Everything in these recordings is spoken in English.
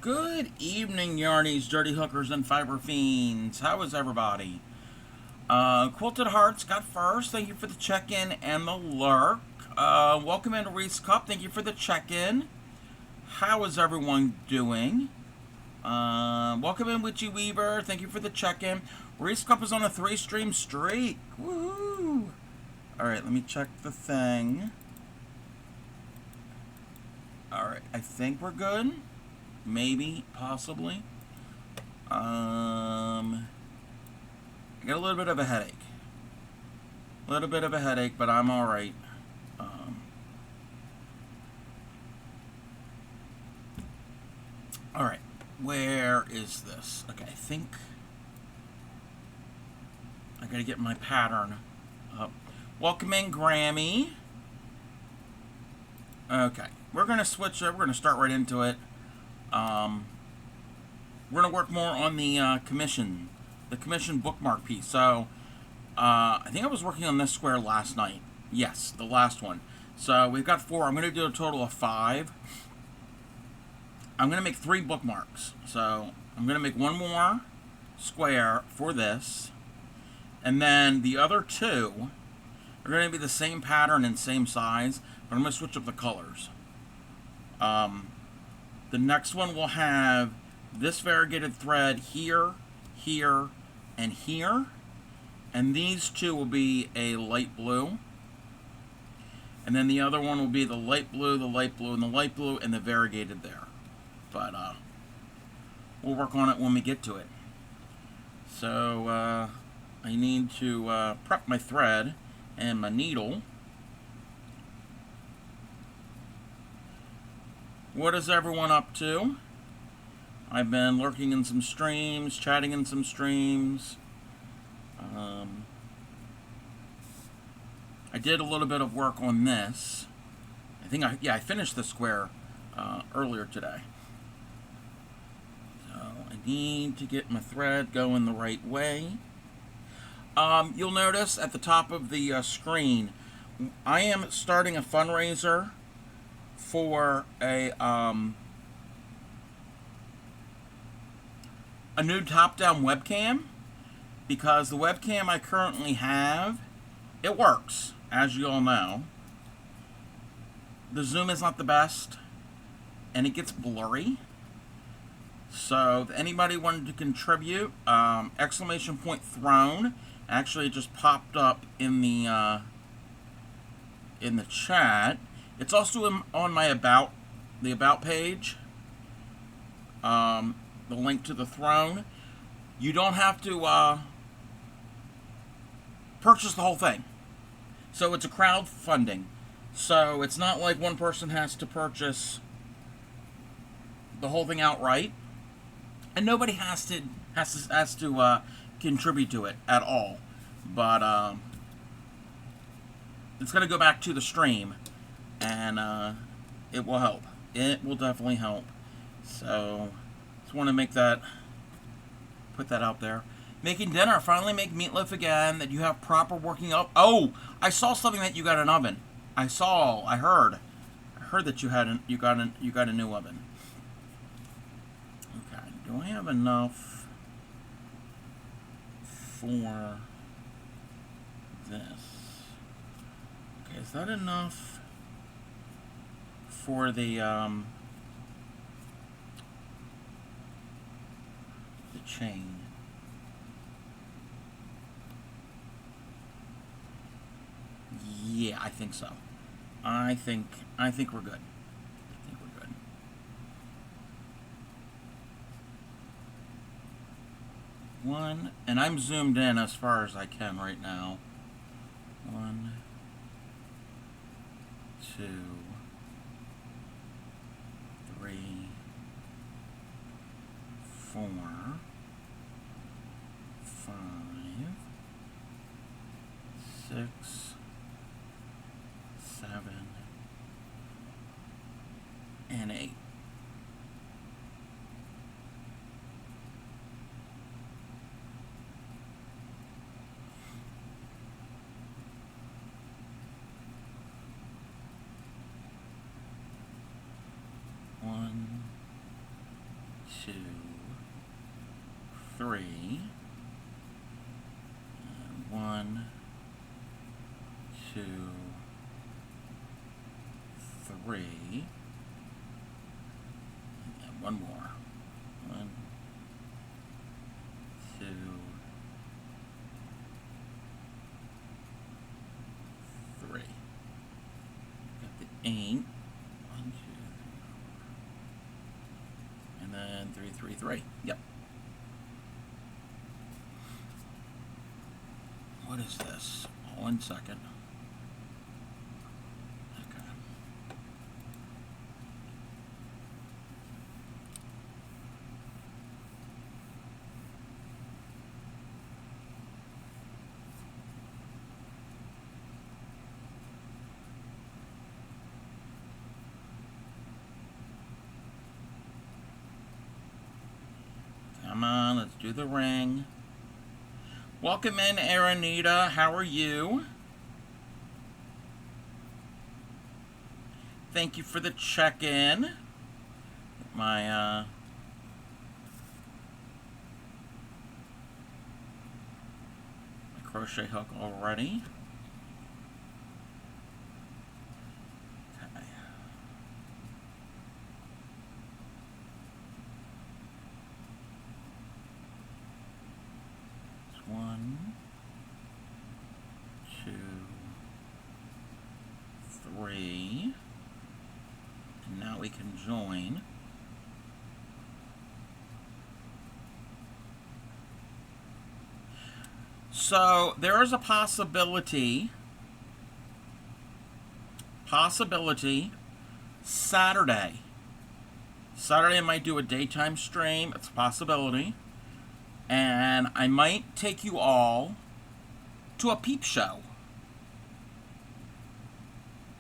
Good evening, Yarnies, Dirty Hookers, and Fiber Fiends. How is everybody? Quilted Hearts got first. Thank you for the check-in and the lurk. Welcome into Reese Cup. Thank you for the check-in. How is everyone doing? Welcome in, Witchy Weaver. Thank you for the check-in. Reese Cup is on a 3-stream streak. Woohoo! Alright, let me check the thing. Alright, I think we're good. Maybe, possibly. I got a little bit of a headache. But I'm alright. Alright, where is this? Okay, I think I gotta get my pattern up. Welcome in, Grammy. Okay, we're gonna switch it. We're gonna start right into it. We're going to work more on the commission bookmark piece. So, I think I was working on this square last night. Yes, the last one. So, we've got 4. I'm going to do a total of 5. I'm going to make 3 bookmarks. So, I'm going to make 1 more square for this. And then the other 2 are going to be the same pattern and same size, but I'm going to switch up the colors. The next one will have this variegated thread here, here, and here. And these 2 will be a light blue. And then the other one will be the light blue, the light blue, and the light blue, and the variegated there. But we'll work on it when we get to it. So I need to prep my thread and my needle. What is everyone up to? I've been lurking in some streams, chatting in some streams. I did a little bit of work on this. I think I finished the square earlier today. So I need to get my thread going the right way. You'll notice at the top of the screen, I am starting a fundraiser for a new top-down webcam, because the webcam I currently have, it works, as you all know. The zoom is not the best, and it gets blurry. So if anybody wanted to contribute, exclamation point thrown. Actually, it just popped up in the chat. It's also on my about page. The link to the throne. You don't have to purchase the whole thing. So it's a crowdfunding. So it's not like one person has to purchase the whole thing outright, and nobody has to contribute to it at all. But it's going to go back to the stream, and it will help. It will definitely help. So just want to put that out there. Making dinner. Finally make meatloaf again. That you have proper working up. Oh, I saw something that you got an oven. I heard that you got a new oven. Okay. Do I have enough for this? Okay, is that enough for the chain? Yeah, I think so. I think we're good. One, and I'm zoomed in as far as I can right now. 1, 2, 3, 4, 5, 6, 7, and 8. 2, 3, and 1, 2, 3, and one more. 1, 2, 3. Got the 8. 1, 2, 3, 4. And then 3, 3, 3. Yep. What is this? Oh, 1 second. Okay. Come on, let's do the ring. Welcome in, Aranita. How are you? Thank you for the check-in. My crochet hook already. Okay. It's 1, 2, 3. And now we can join. So there is a possibility Saturday I might do a daytime stream. It's a possibility. And I might take you all to a peep show.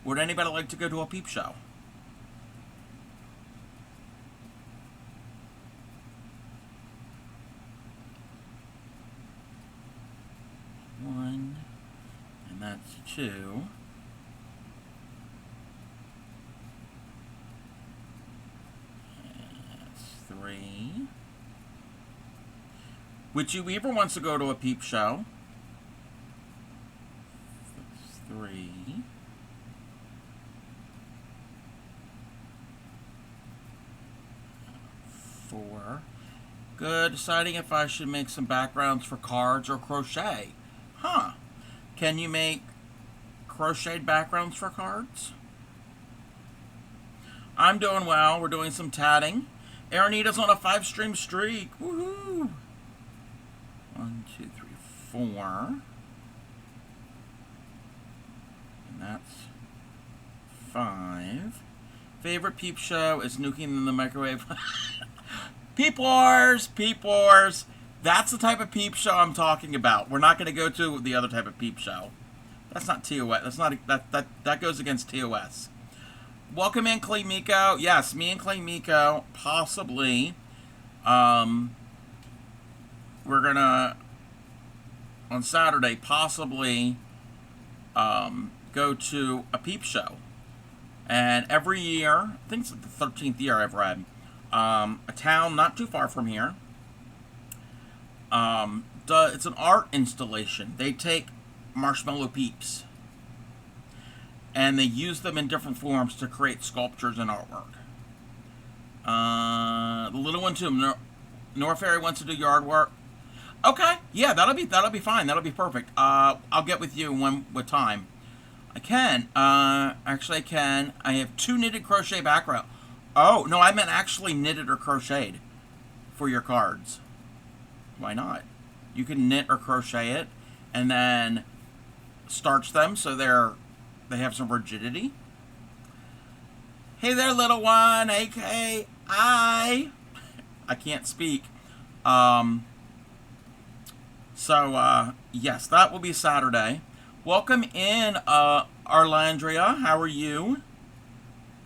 Would anybody like to go to a peep show? One, and that's 2. And that's 3. Witchy Weaver wants to go to a peep show. That's 3. 4. Good. Deciding if I should make some backgrounds for cards or crochet. Huh. Can you make crocheted backgrounds for cards? I'm doing well. We're doing some tatting. Aranita's on a 5-stream streak. Woohoo! 1, 2, 3, 4. And that's 5. Favorite peep show is Nuking in the Microwave. Peep Wars! Peep Wars! That's the type of peep show I'm talking about. We're not going to go to the other type of peep show. That's not TOS. That's not that goes against TOS. Welcome in, Clay Miko. Yes, me and Clay Miko possibly. We're gonna on Saturday possibly go to a peep show. And every year, I think it's the 13th year I've read, a town not too far from here. It's an art installation. They take marshmallow peeps and they use them in different forms to create sculptures and artwork. The little one too. Nora Fairy wants to do yard work. Okay, yeah, that'll be fine. That'll be perfect. I'll get with you with time. I can. Actually, I can. I have 2 knitted crochet background. Oh no, I meant actually knitted or crocheted for your cards. Why not? You can knit or crochet it, and then starch them so they have some rigidity. Hey there, little one. AK. I can't speak. Yes, that will be Saturday. Welcome in, Arlandria. How are you?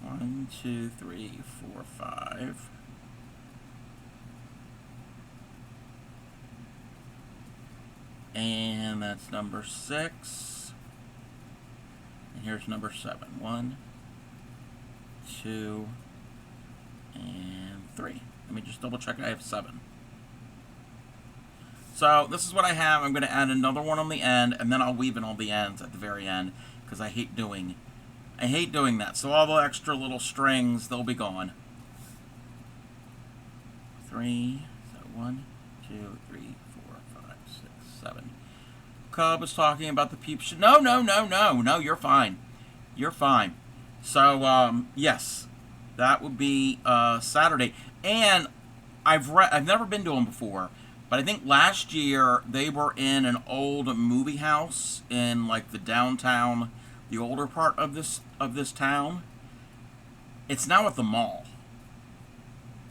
1, 2, 3, 4, 5. And that's number 6. And here's number 7. 1, 2, and 3. Let me just double check. I have 7. So this is what I have. I'm going to add another one on the end, and then I'll weave in all the ends at the very end, because I hate doing that. So all the extra little strings, they'll be gone. 3, so 1, 2, 3, 4, 5, 6, 7. Cub is talking about the peep show. No, you're fine. You're fine. So, yes, that would be Saturday. And I've never been to them before, but I think last year they were in an old movie house in like the downtown, the older part of this town. It's now at the mall.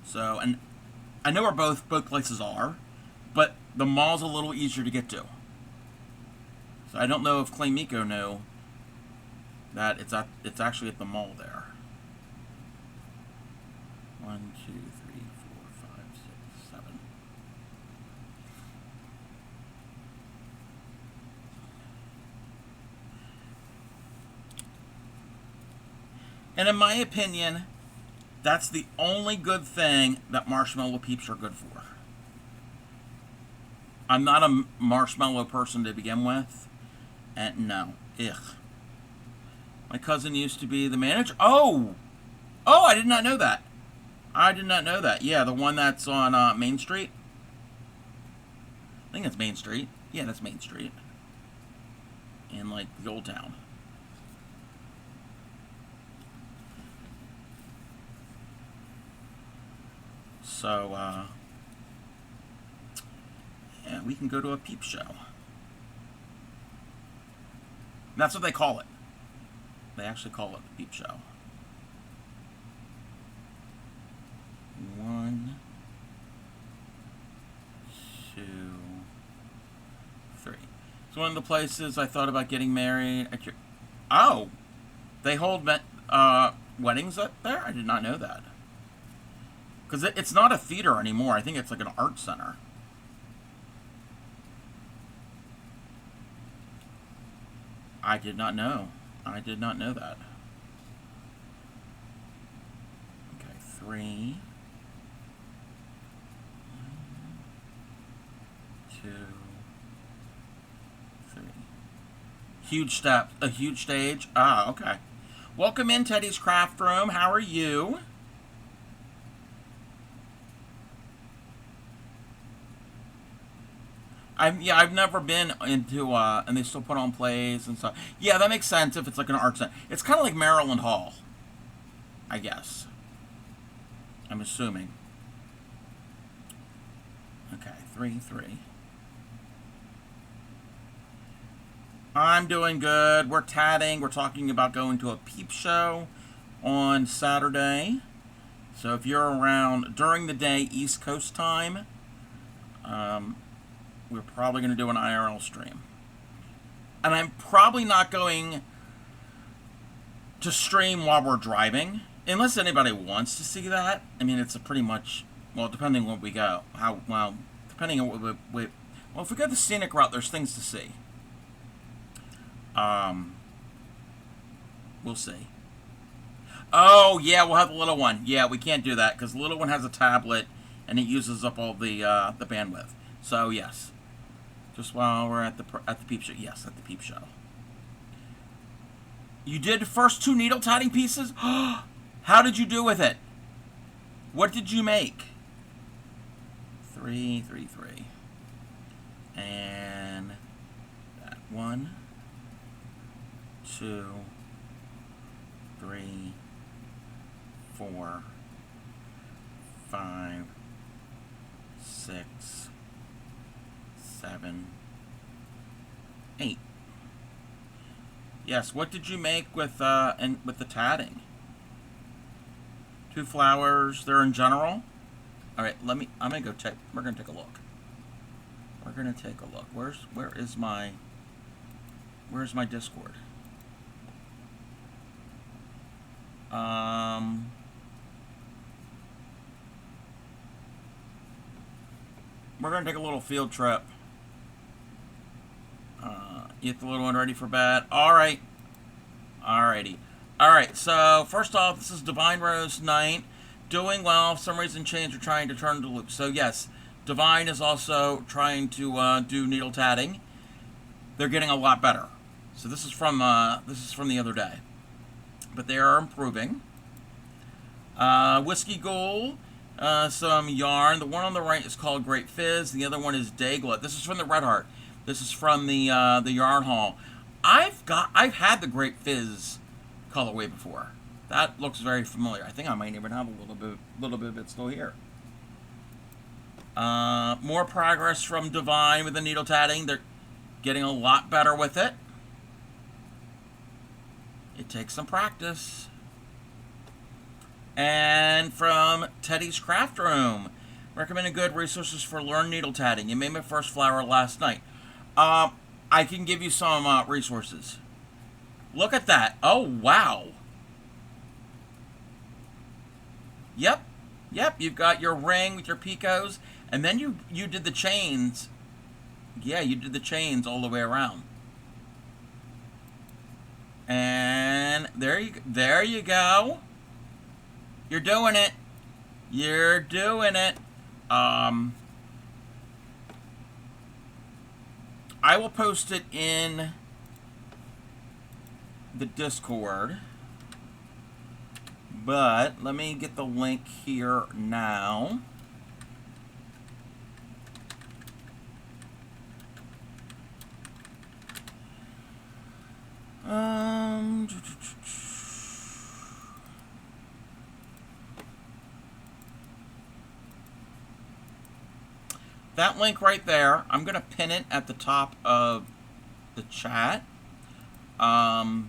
So, and I know where both places are, but the mall's a little easier to get to. So I don't know if Clay Miko knew that it's actually at the mall there. 1, 2, 3, 4, 5, 6, 7. And in my opinion, that's the only good thing that marshmallow peeps are good for. I'm not a marshmallow person to begin with. And no. Ugh. My cousin used to be the manager. Oh! Oh, I did not know that. I did not know that. Yeah, the one that's on Main Street. I think that's Main Street. Yeah, that's Main Street. In, like, the old town. So, yeah, we can go to a peep show. That's what they call it. They actually call it the peep show. 1, 2, 3. It's one of the places I thought about getting married. Oh! They hold weddings up there? I did not know that. Because it's not a theater anymore. I think it's like an art center. I did not know. I did not know that. Okay, 3. 2, 3. Huge step. A huge stage. Ah, okay. Welcome in, Teddy's Craft Room. How are you? I've never been into, and they still put on plays and stuff. Yeah, that makes sense if it's like an art center. It's kind of like Maryland Hall, I guess. I'm assuming. Okay, 3, 3. I'm doing good. We're tatting. We're talking about going to a peep show on Saturday. So if you're around during the day, East Coast time, we're probably going to do an IRL stream. And I'm probably not going to stream while we're driving, unless anybody wants to see that. I mean, it's a pretty much, well, depending on what we go. Depending on what well, if we go the scenic route, there's things to see. We'll see. Oh, yeah, we'll have the little one. Yeah, we can't do that, because the little one has a tablet, and it uses up all the bandwidth. So, yes. Just while we're at the peep show. Yes, at the peep show. You did the first 2 needle tatting pieces? How did you do with it? What did you make? 3, 3, 3. And that 1, 2, 3, 4, 5, 6, 7, 8. Yes, what did you make with the tatting? 2 flowers. They're in general. All right, we're gonna take a look. We're gonna take a look. Where's my Discord? We're gonna take a little field trip. Get the little one ready for bed. Alright. Alrighty. Alright, so first off, this is Divine Rose Night. Doing well. For some reason changed or trying to turn the loop. So yes, Divine is also trying to do needle tatting. They're getting a lot better. So this is from the other day, but they are improving. Whiskey Gold, some yarn. The one on the right is called Great Fizz. The other one is Dayglut. This is from the Red Heart. This is from the Yarn Haul. I've had the Great Fizz colorway before. That looks very familiar. I think I might even have a little bit of it still here. More progress from Divine with the needle tatting. They're getting a lot better with it. It takes some practice. And from Teddy's Craft Room, recommended good resources for learn needle tatting. You made my first flower last night. I can give you some resources. Look at that. Oh, wow. Yep. You've got your ring with your picots, and then you did the chains. Yeah, you did the chains all the way around. And there you go. You're doing it. You're doing it. I will post it in the Discord. But let me get the link here now. That link right there, I'm going to pin it at the top of the chat. And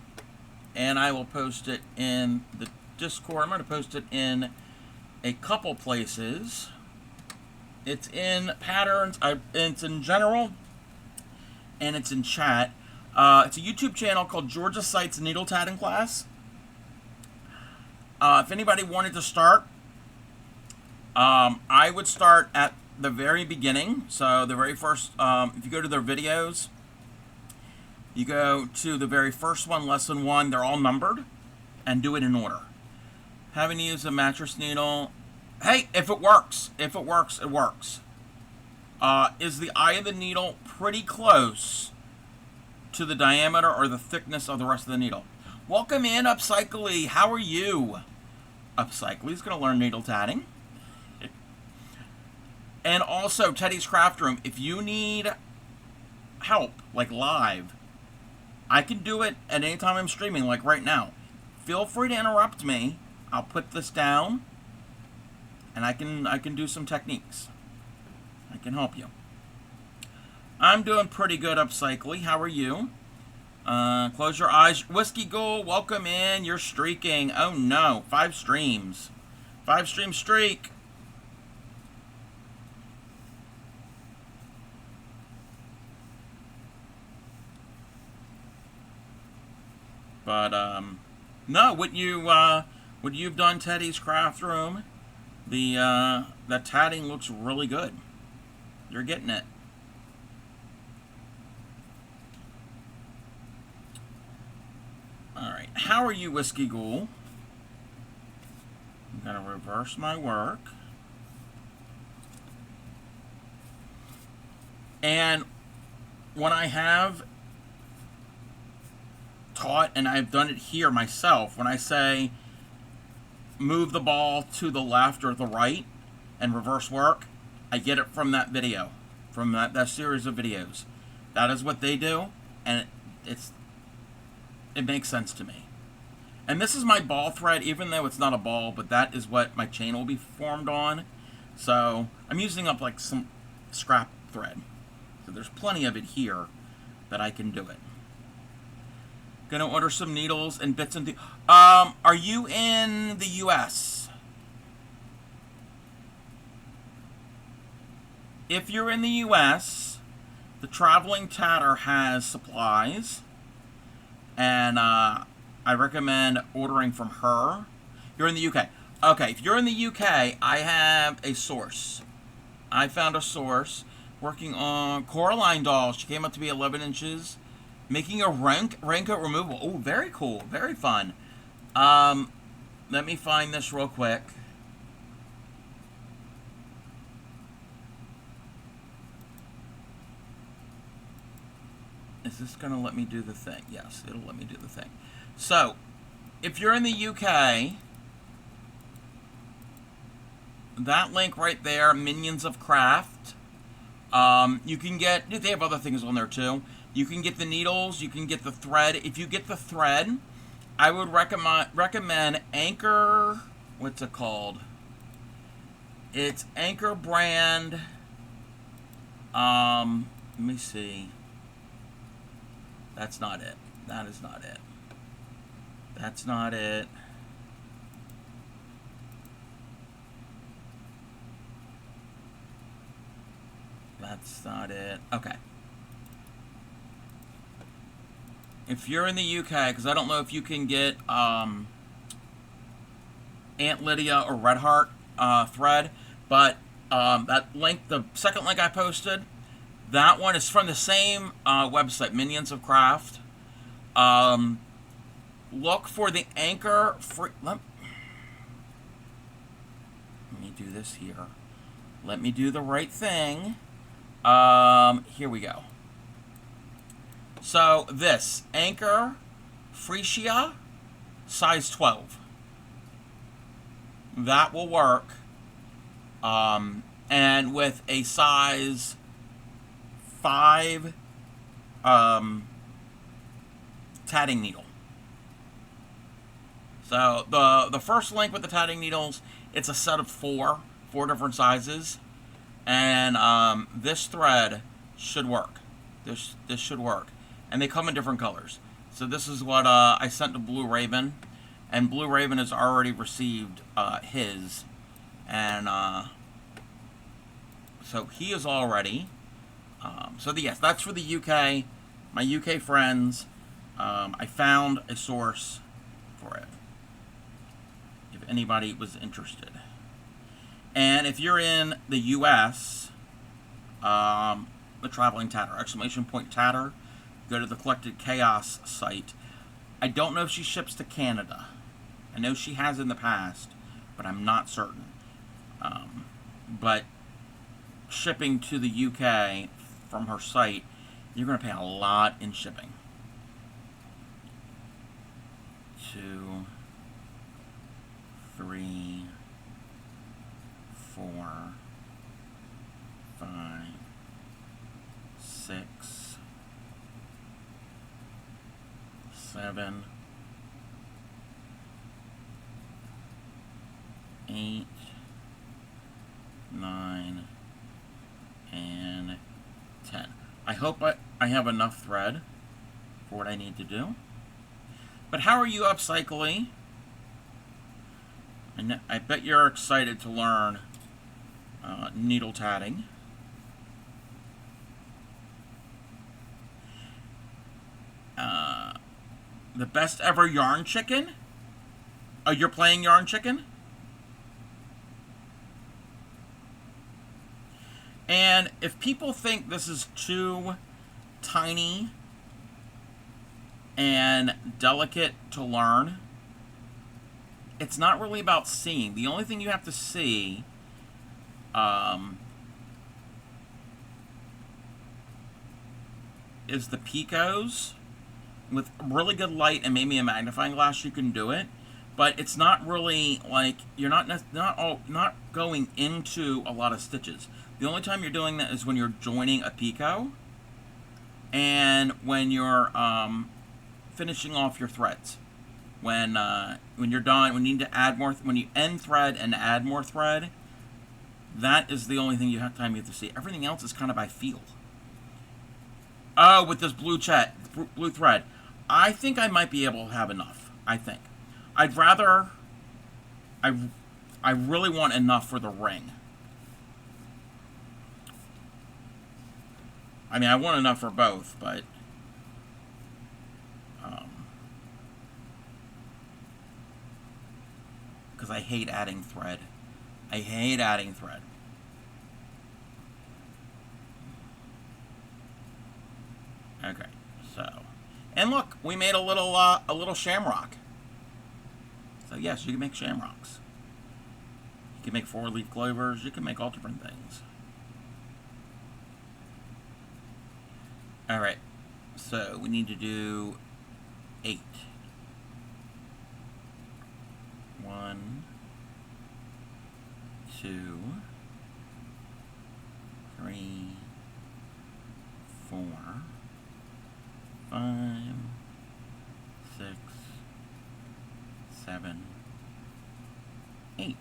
I will post it in the Discord. I'm going to post it in a couple places. It's in patterns. It's in general, and it's in chat. It's a YouTube channel called Georgia Sites Needle Tatting Class. If anybody wanted to start, I would start at the very beginning. So the very first, if you go to their videos, you go to the very first one, lesson 1. They're all numbered, and do it in order. Having to use a mattress needle. Hey, if it works, it works. Is the eye of the needle pretty close to the diameter or the thickness of the rest of the needle? Welcome in, Upcycly. How are you? Upcycly's going to learn needle tatting. And also, Teddy's Craft Room. If you need help, like live, I can do it at any time I'm streaming, like right now. Feel free to interrupt me. I'll put this down, and I can do some techniques. I can help you. I'm doing pretty good, Upcycly. How are you? Close your eyes. Whiskey Gold, welcome in. You're streaking. Oh no, 5 streams. 5 stream streak. But no, what you've done, Teddy's Craft Room, that tatting looks really good. You're getting it. All right, how are you, Whiskey Ghoul? I'm gonna reverse my work. And when I have taught, and I've done it here myself, when I say move the ball to the left or the right and reverse work, I get it from that video, from that series of videos. That is what they do, and it makes sense to me. And this is my ball thread, even though it's not a ball, but that is what my chain will be formed on. So I'm using up like some scrap thread. So there's plenty of it here that I can do it. Gonna order some needles and bits and are you in the US? If you're in the US, the Traveling Tatter has supplies, and I recommend ordering from her. You're in the UK. Okay, if you're in the UK, I have a source. I found a source working on Coraline dolls. She came up to be 11 inches. Making a raincoat removal. Oh, very cool. Very fun. Let me find this real quick. Is this going to let me do the thing? Yes, it'll let me do the thing. So, if you're in the UK, that link right there, Minions of Craft, you can get, they have other things on there too. You can get the needles, you can get the thread. If you get the thread, I would recommend Anchor, what's it called? It's Anchor brand, let me see. That's not it. That is not it. That's not it. That's not it. Okay. If you're in the UK, because I don't know if you can get Aunt Lydia or Red Heart thread, but that link, the second link I posted, that one is from the same website, Minions of Craft. Look for the Anchor free. Let me do this here. Let me do the right thing. Here we go. So this Anchor Freesia size 12. That will work. And with a size 5 tatting needle. So the first link with the tatting needles, it's a set of four different sizes, and this thread should work. This should work, and they come in different colors. So this is what I sent to Blue Raven, and Blue Raven has already received his, and so he is all ready. So yes, that's for the UK, my UK friends. I found a source for it, if anybody was interested. And if you're in the US, the Traveling Tatter, !Tatter, go to the Collected Chaos site. I don't know if she ships to Canada. I know she has in the past, but I'm not certain. But shipping to the UK from her site, you're going to pay a lot in shipping. 2, 3, 4, 5, 6, 7, 8, 9, and 10. I hope I have enough thread for what I need to do. But how are you, Upcycly? I bet you're excited to learn needle tatting. The best ever yarn chicken? Oh, you're playing yarn chicken? And if people think this is too tiny and delicate to learn, it's not really about seeing. The only thing you have to see is the picos. With really good light and maybe a magnifying glass, you can do it. But it's not really like, you're not going into a lot of stitches. The only time you're doing that is when you're joining a picot and when you're finishing off your threads. When you're done, when you need to add more, when you end thread and add more thread, that is the only thing you have to see. Everything else is kind of by feel. Oh, with this blue thread, I think I might be able to have enough. I think. I really want enough for the ring. I mean, I want enough for both, but because I hate adding thread. I hate adding thread. Okay, so, and look, we made a little shamrock. So yes, you can make shamrocks. You can make 4-leaf clovers. You can make all different things. All right, So we need to do 8. 1, 2, 3, 4, 5, 6, 7, 8.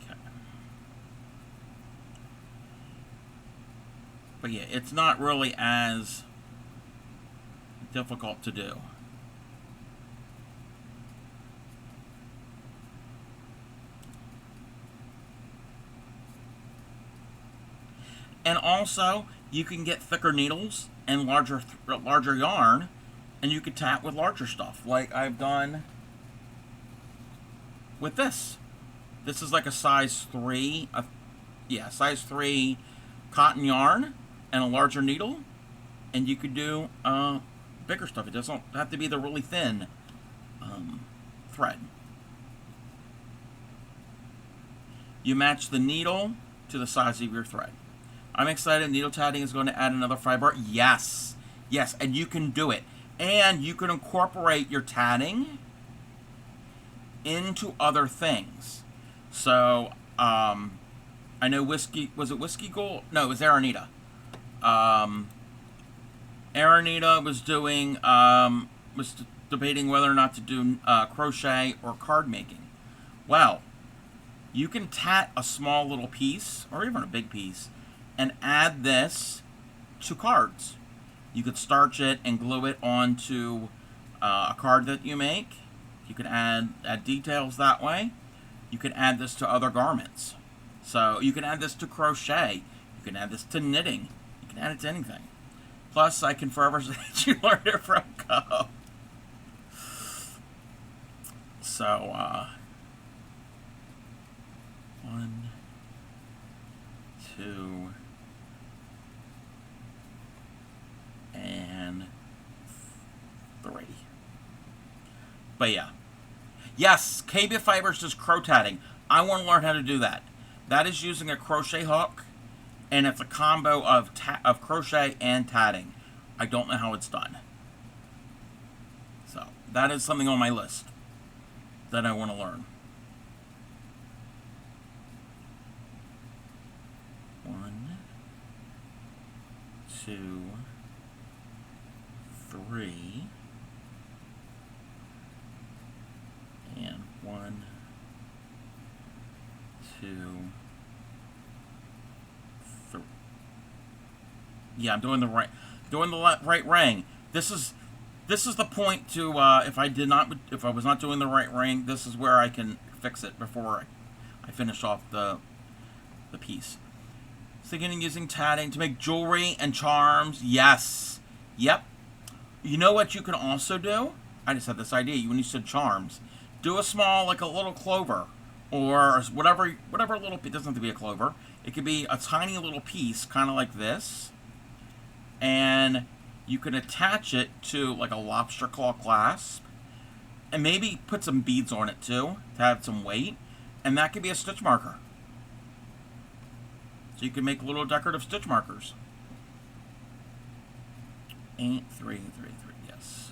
Okay. But yeah, it's not really as difficult to do. And also, you can get thicker needles and larger yarn, and you can tat with larger stuff, like I've done with this. This is like a size 3, size 3 cotton yarn and a larger needle, and you could do bigger stuff. It doesn't have to be the really thin thread. You match the needle to the size of your thread. I'm excited. Needle tatting is going to add another fiber. Yes. Yes, and you can do it. And you can incorporate your tatting into other things. So, I know Whiskey... Was it Whiskey Gold? No, it was Aranita. Aranita was doing... was debating whether or not to do crochet or card making. Well, you can tat a small little piece, or even a big piece, and add this to cards. You could starch it and glue it onto a card that you make. You can add details that way. You can add this to other garments. So you can add this to crochet. You can add this to knitting. You can add it to anything. Plus, I can forever say that you learned it from Co. So, 1, 2, and 3. But yeah. Yes, KB Fibers does crow tatting. I want to learn how to do that. That is using a crochet hook, and it's a combo of crochet and tatting. I don't know how it's done. So, that is something on my list that I want to learn. 1, 2, 3, and 1, 2, 3. Yeah, I'm doing the right ring. This is the point to if I was not doing the right ring, this is where I can fix it before I finish off the piece. Thinking of using tatting to make jewelry and charms. Yes. Yep. You know what you can also do? I just had this idea when you said charms. Do a small, like a little clover, or whatever little, it doesn't have to be a clover. It could be a tiny little piece, kind of like this. And you can attach it to like a lobster claw clasp. And maybe put some beads on it too, to have some weight. And that could be a stitch marker. So you can make little decorative stitch markers. 8, 3, 3, 3, yes.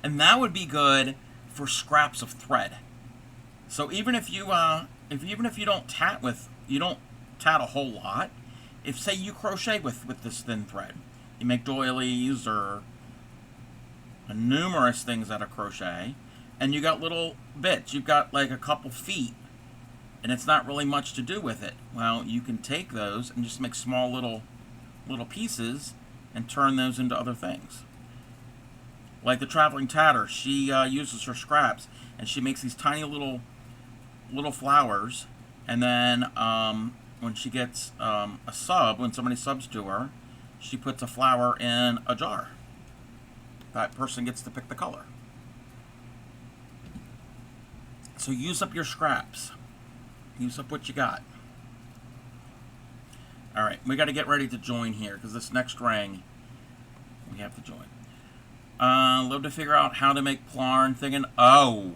And that would be good for scraps of thread. So even if you don't tat a whole lot, if say you crochet with this thin thread, you make doilies or numerous things out of crochet, and you got little bits, you've got like a couple feet, and it's not really much to do with it. Well, you can take those and just make small little pieces and turn those into other things. Like the traveling tatter, she uses her scraps, and she makes these tiny little flowers, and then when she gets when somebody subs to her, she puts a flower in a jar. That person gets to pick the color. So use up your scraps. Use up what you got. All right, we got to get ready to join here because this next ring we have to join. Love to figure out how to make Plarn thinking. Oh,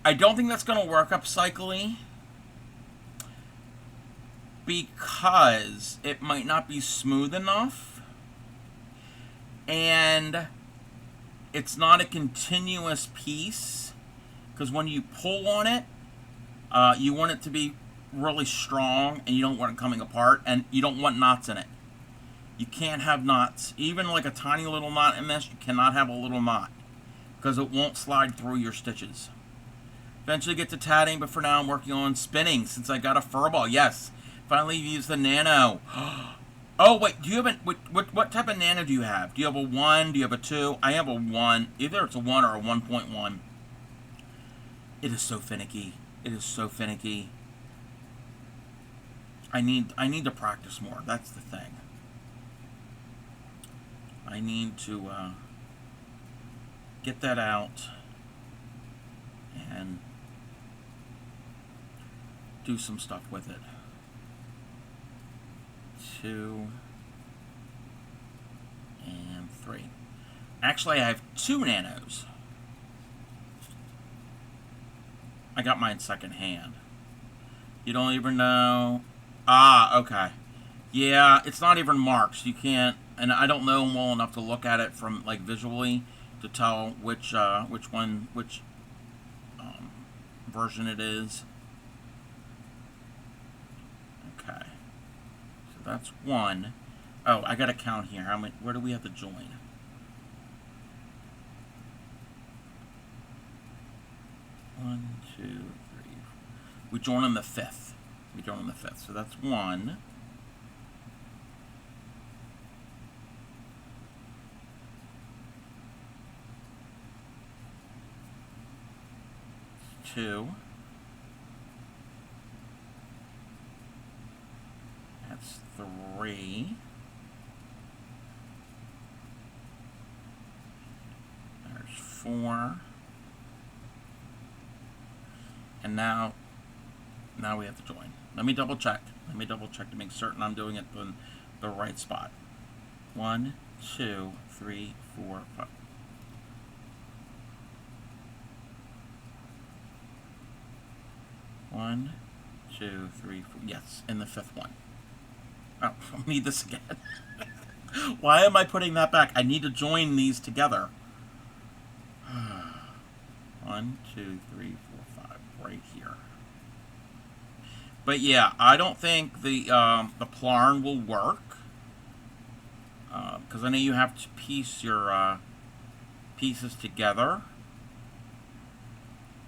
I don't think that's going to work upcyclically because it might not be smooth enough, and it's not a continuous piece. Because when you pull on it, you want it to be really strong, and you don't want it coming apart, and you don't want knots in it. You can't have knots. Even like a tiny little knot in this, you cannot have a little knot because it won't slide through your stitches. Eventually get to tatting, but for now I'm working on spinning since I got a fur ball. Yes, finally used the nano. Oh wait, do you have a what type of nano do you have? Do you have a 1? Do you have a 2? I have a 1. Either it's a 1 or a 1.1. It is so finicky. It is so finicky. I need to practice more. That's the thing. I need to get that out and do some stuff with it. 2 and 3. Actually, I have 2 nanos. I got mine secondhand. You don't even know. Ah, okay. Yeah, it's not even marked. You can't, and I don't know them well enough to look at it from like visually to tell which version it is. Okay, so that's 1. Oh, I gotta count here. How many? Where do we have to join? 1, 2, 3. We join on the 5th. We join on the 5th. So that's 1. Two. That's 3. There's 4. And now we have to join. Let me double check. Let me double check to make certain I'm doing it in the right spot. 1, 2, 3, 4, 5. 1, 2, 3, 4. Yes, in the 5th one. Oh, I need this again. Why am I putting that back? I need to join these together. 1, 2, 3, 4, 5. Right here. But yeah, I don't think the Plarn will work. Because I know you have to piece your pieces together.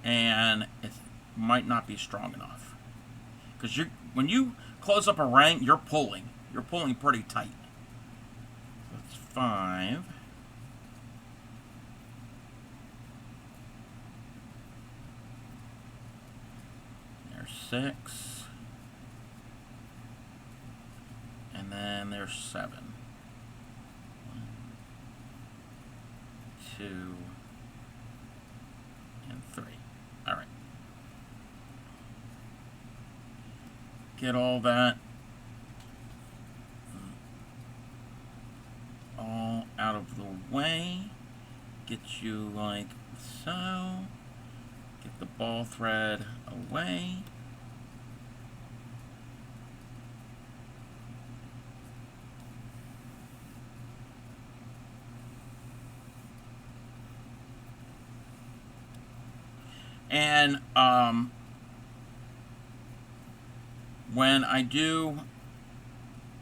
And it might not be strong enough. Because when you close up a ring, you're pulling. You're pulling pretty tight. So that's 5. There's 6. And then there's 7. 1, 2, and 3. All right. Get all that all out of the way. Get you like so. Get the ball thread away. And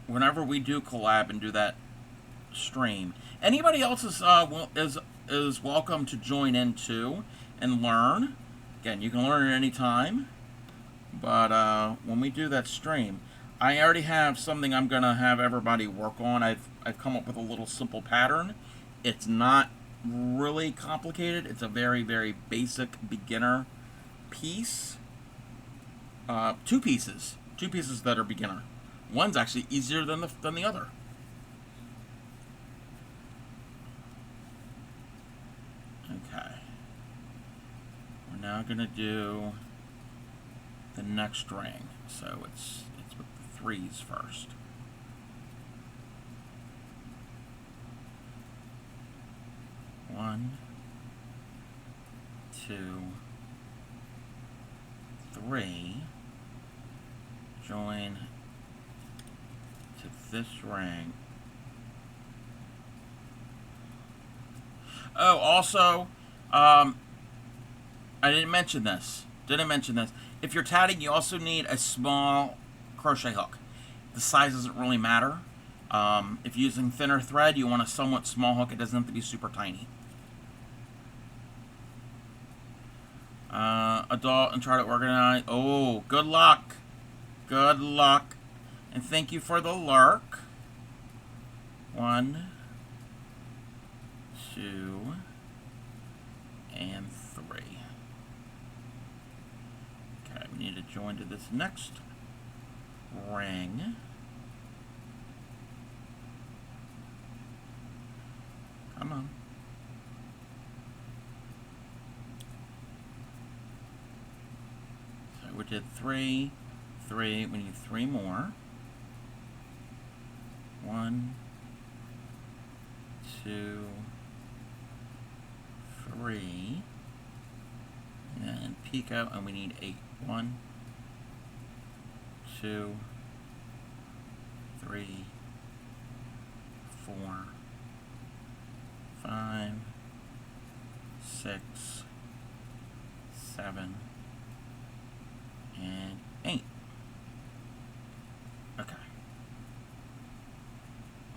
whenever we do collab and do that stream, anybody else is welcome to join in too and learn. Again, you can learn at any time. But when we do that stream, I already have something I'm gonna have everybody work on. I've come up with a little simple pattern. It's not really complicated. It's a very, very basic beginner piece. 2 pieces. 2 pieces that are beginner. One's actually easier than the other. Okay. We're now gonna do the next ring. So it's with the threes first. One, two, three. Join to this ring. Oh, also, I didn't mention this. If you're tatting, you also need a small crochet hook. The size doesn't really matter. If you're using thinner thread, you want a somewhat small hook. It doesn't have to be super tiny. Adult and try to organize. Oh, good luck. Good luck. And thank you for the lurk. 1, 2, and 3. Okay, we need to join to this next ring. Come on. So we did 3, 3. We need 3 more. 1, 2, 3. And peek out, and we need 8. 1, 2, 3, 4, 5, 6, 7, and 8. Okay.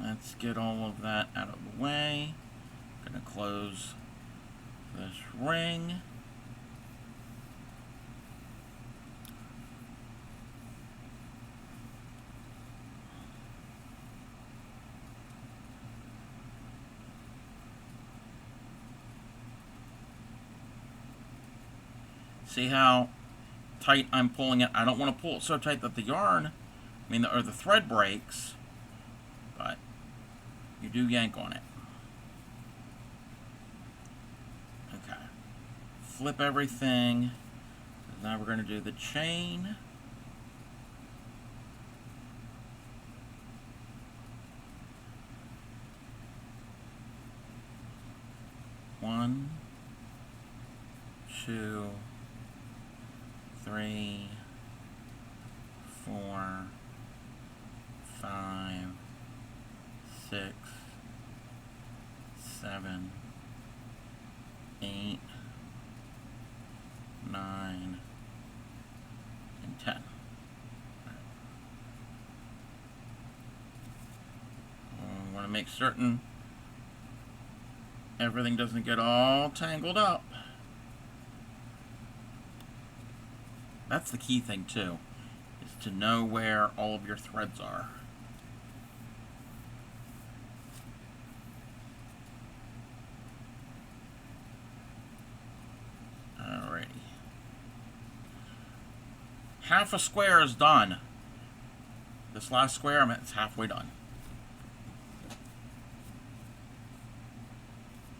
Let's get all of that out of the way. I'm going to close this ring. See how tight I'm pulling it? I don't want to pull it so tight that the yarn, or the thread breaks, but you do yank on it. Okay. Flip everything. Now we're going to do the chain. One, 2, 3, 4, 5, 6, 7, 8, 9, and 10. I want to make certain everything doesn't get all tangled up. That's the key thing too, is to know where all of your threads are. Alrighty. Half a square is done. This last square, it's halfway done.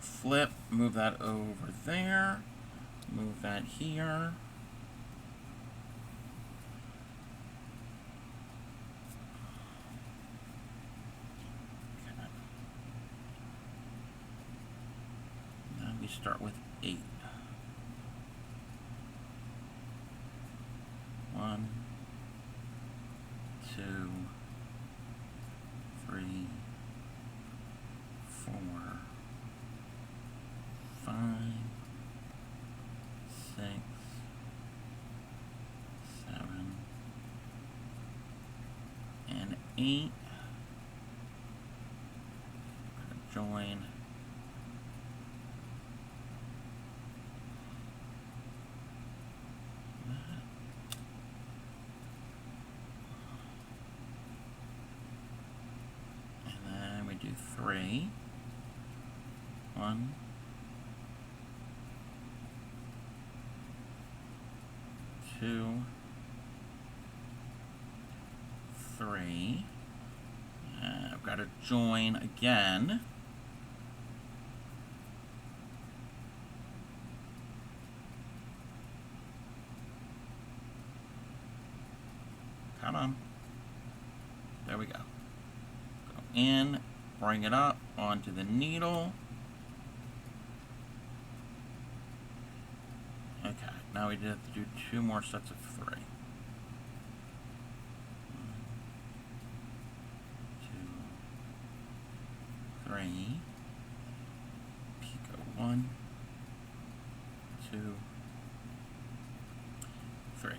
Flip, move that over there, move that here. We start with 8. 1, 2, 3, 4, 5, 6, 7, and 8. Join. Do 3. 1, 2, 3. I've got to join again. Come on. in, bring it up onto the needle. Okay, now we have to do 2 more sets of 3. 1, 2, 3. Picot 1, 2, 3.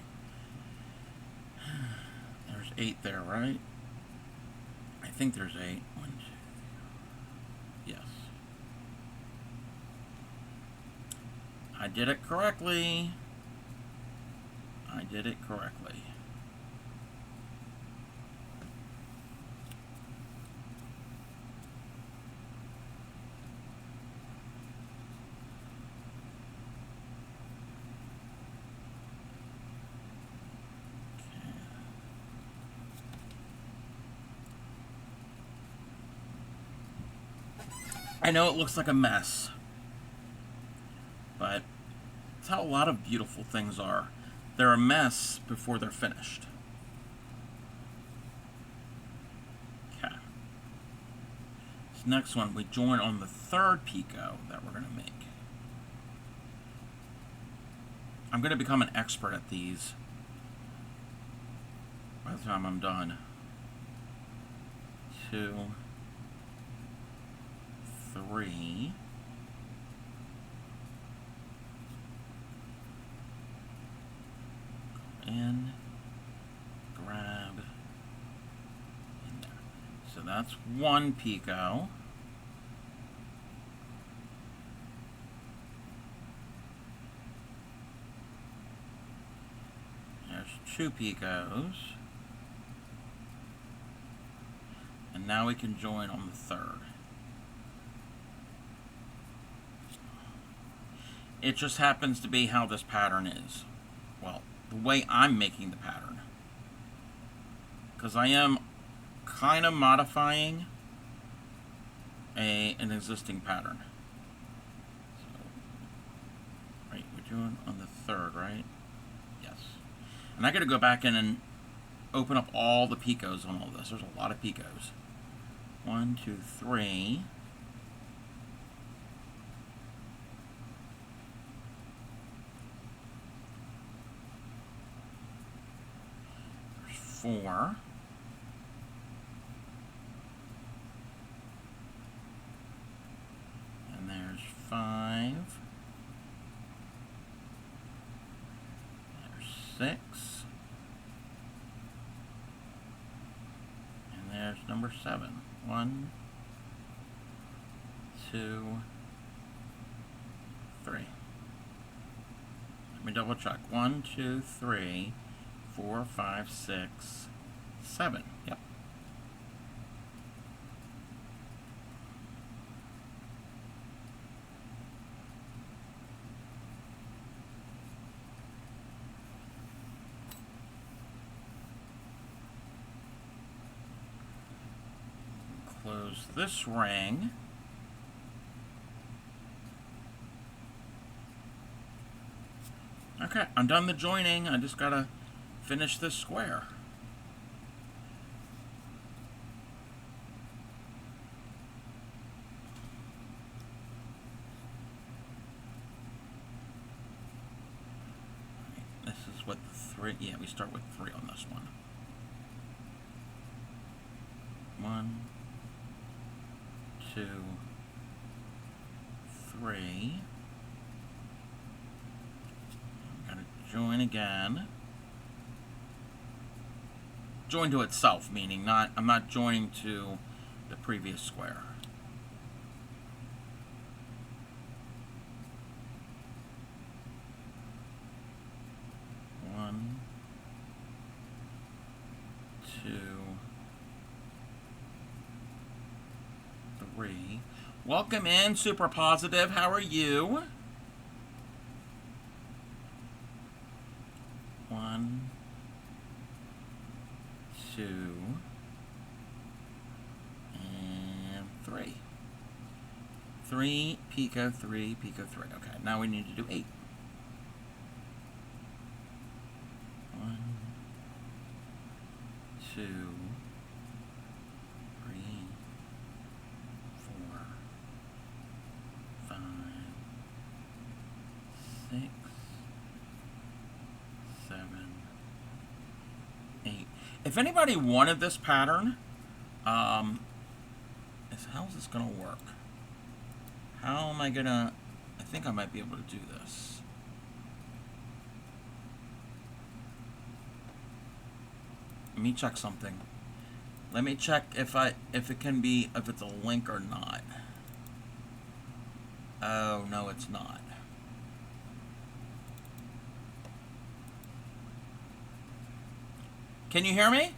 There's 8 there, right? I think there's 8. 1, 2, 3. Yes. I did it correctly. I did it correctly. I know it looks like a mess, but it's how a lot of beautiful things are. They're a mess before they're finished. Okay. This next one, we join on the 3rd picot that we're going to make. I'm going to become an expert at these by the time I'm done. 2, 3. In, grab, in there. So that's 1 picot. There's 2 picots. And now we can join on the 3rd. It just happens to be how this pattern is. Well, the way I'm making the pattern. Because I am kind of modifying an existing pattern. So, right, we're doing on the 3rd, right? Yes. And I got to go back in and open up all the picots on all this. There's a lot of picots. 1, 2, 3. There's 4. And there's 5. There's 6. And there's number 7. 1, 2, 3. Let me double check. 1, 2, 3, 4, 5, 6, 7. Yep. Close this ring. Okay, I'm done the joining. I just gotta finish this square. This is what the 3, yeah, we start with 3 on this one. 1, 2, 3. I'm gonna join again. Join to itself, meaning I'm not joining to the previous square. One, 2, 3. Welcome in, Super Positive. How are you? 1, 2, and 3. 3, picot, 3, picot, 3. Okay, now we need to do 8. 1, 2, 3, 6, 7, 8. If anybody wanted this pattern, how's this gonna work? How am I gonna? I think I might be able to do this. Let me check something. Let me check if it can be, if it's a link or not. Oh no, it's not. Can you hear me?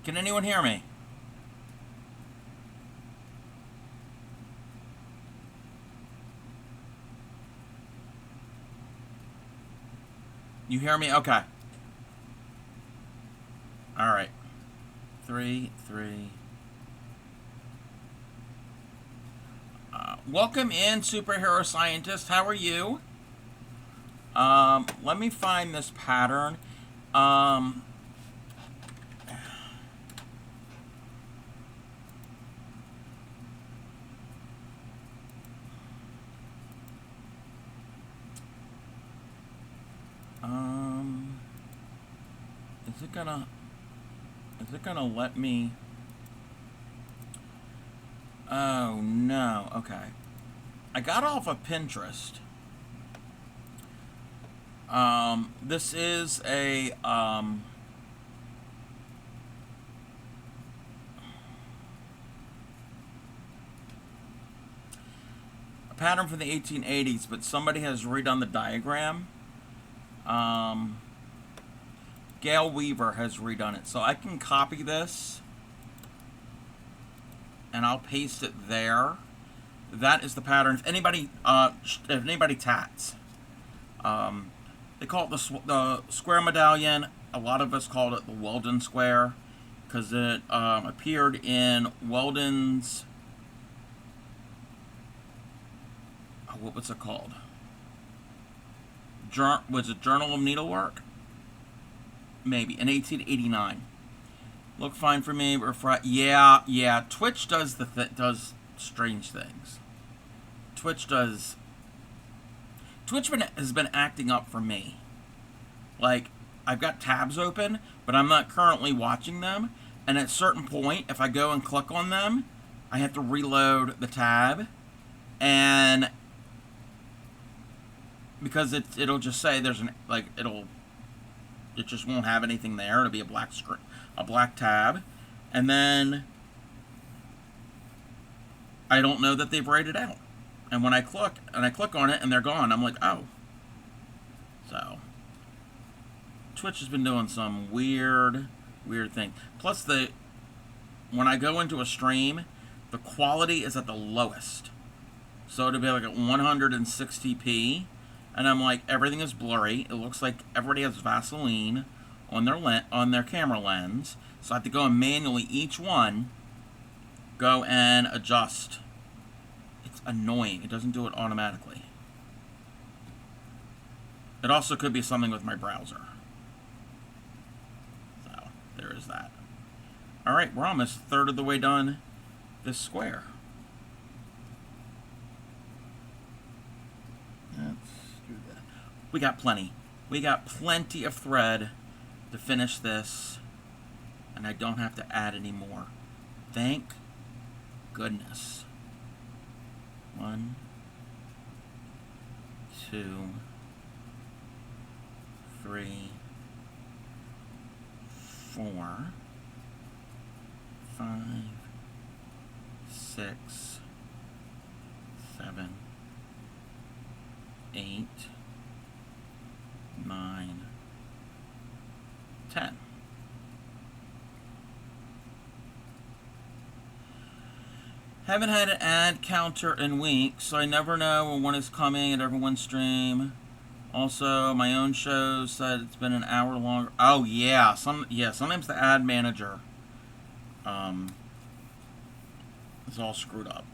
Can anyone hear me? You hear me? Okay. All right. 3, 3. Welcome in, superhero scientist. How are you? Let me find this pattern. Is it gonna let me? Oh no, okay. I got off of Pinterest. This is a, pattern from the 1880s, but somebody has redone the diagram. Gail Weaver has redone it. So I can copy this and I'll paste it there. That is the pattern. If anybody tats, they call it the square medallion. A lot of us called it the Weldon square because it appeared in Weldon's, what was it called? Was it Journal of Needlework? Maybe in 1889. Look fine for me. Yeah. Twitch does does strange things. Twitch has been acting up for me. Like, I've got tabs open, but I'm not currently watching them. And at a certain point, if I go and click on them, I have to reload the tab, and because it'll just say there's an, like, it just won't have anything there. It'll be a black screen, a black tab, and then I don't know that they've rated out. And when I click on it and they're gone, I'm like, oh. So Twitch has been doing some weird thing. Plus, when I go into a stream, the quality is at the lowest. So it'll be like at 160p. And I'm like, everything is blurry. It looks like everybody has Vaseline on their camera lens. So I have to go and manually, each one, go and adjust. It's annoying. It doesn't do it automatically. It also could be something with my browser. So, there is that. Alright, we're almost a third of the way done this square. Let's do that. We got plenty. We got plenty of thread to finish this, and I don't have to add any more. Thank goodness. 1, 2, 3, 4, 5, 6, 7, 8, 9, 10. Haven't had an ad counter in weeks, so I never know when one is coming at everyone's stream. Also, my own show said it's been an hour longer. Oh yeah, sometimes the ad manager is all screwed up.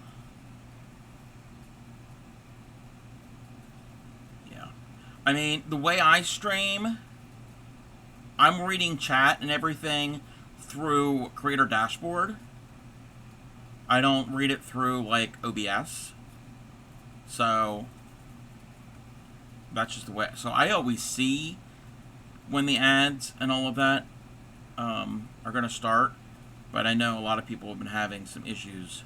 Yeah. I mean, the way I stream, I'm reading chat and everything through Creator Dashboard. I don't read it through, like, OBS. So that's just the way. So I always see when the ads and all of that are going to start, but I know a lot of people have been having some issues.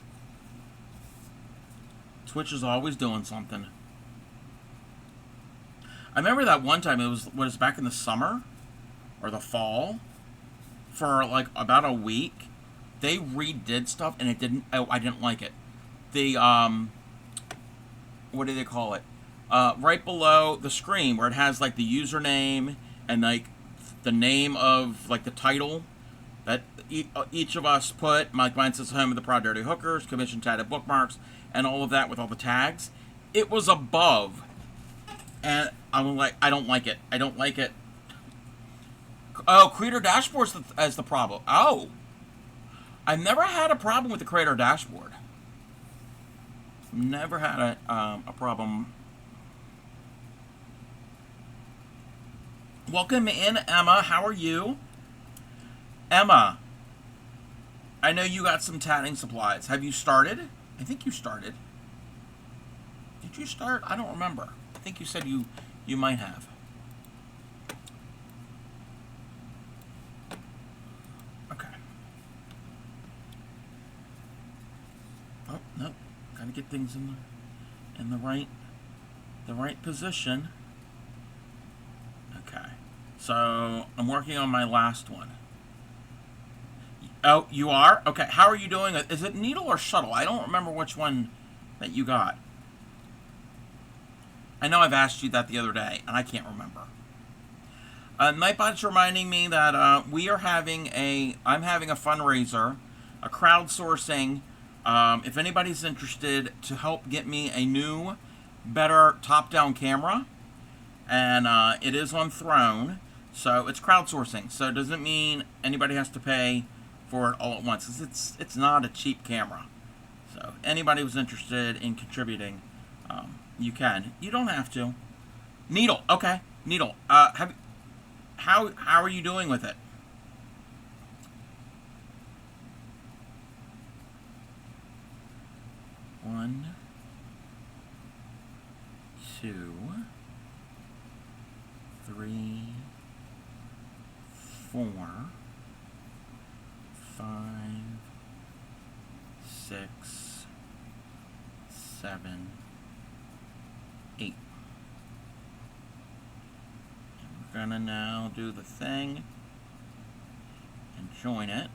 Twitch is always doing something. I remember that one time, it was back in the summer or the fall, for like about a week, they redid stuff and I didn't like it. The what do they call it? Right below the screen where it has like the username and like the name of like the title that each of us put. Mine says Home of the Proud Dirty Hookers, Commission Tatted Bookmarks, and all of that with all the tags. It was above, and I'm like, I don't like it. I don't like it. Oh, Creator Dashboard's as the problem. Oh, I've never had a problem with the Creator Dashboard. Never had a problem. Welcome in, Emma. How are you? Emma, I know you got some tatting supplies. Have you started? I think you started. Did you start? I don't remember. I think you said you might have. Okay. Oh, no. Gotta get things in the right position. Okay. So I'm working on my last one. Oh, you are? Okay. How are you doing? Is it needle or shuttle? I don't remember which one that you got. I know I've asked you that the other day, and I can't remember. Nightbot's reminding me that I'm having a fundraiser, a crowdsourcing. If anybody's interested, to help get me a new, better top-down camera, and it is on Throne, so it's crowdsourcing. So it doesn't mean anybody has to pay for it all at once. It's not a cheap camera. So anybody who's interested in contributing, you can. You don't have to. Needle, okay. Needle. How are you doing with it? One, two, three, 4, 5, 6, 7, 8. And we're gonna now do the thing and join it.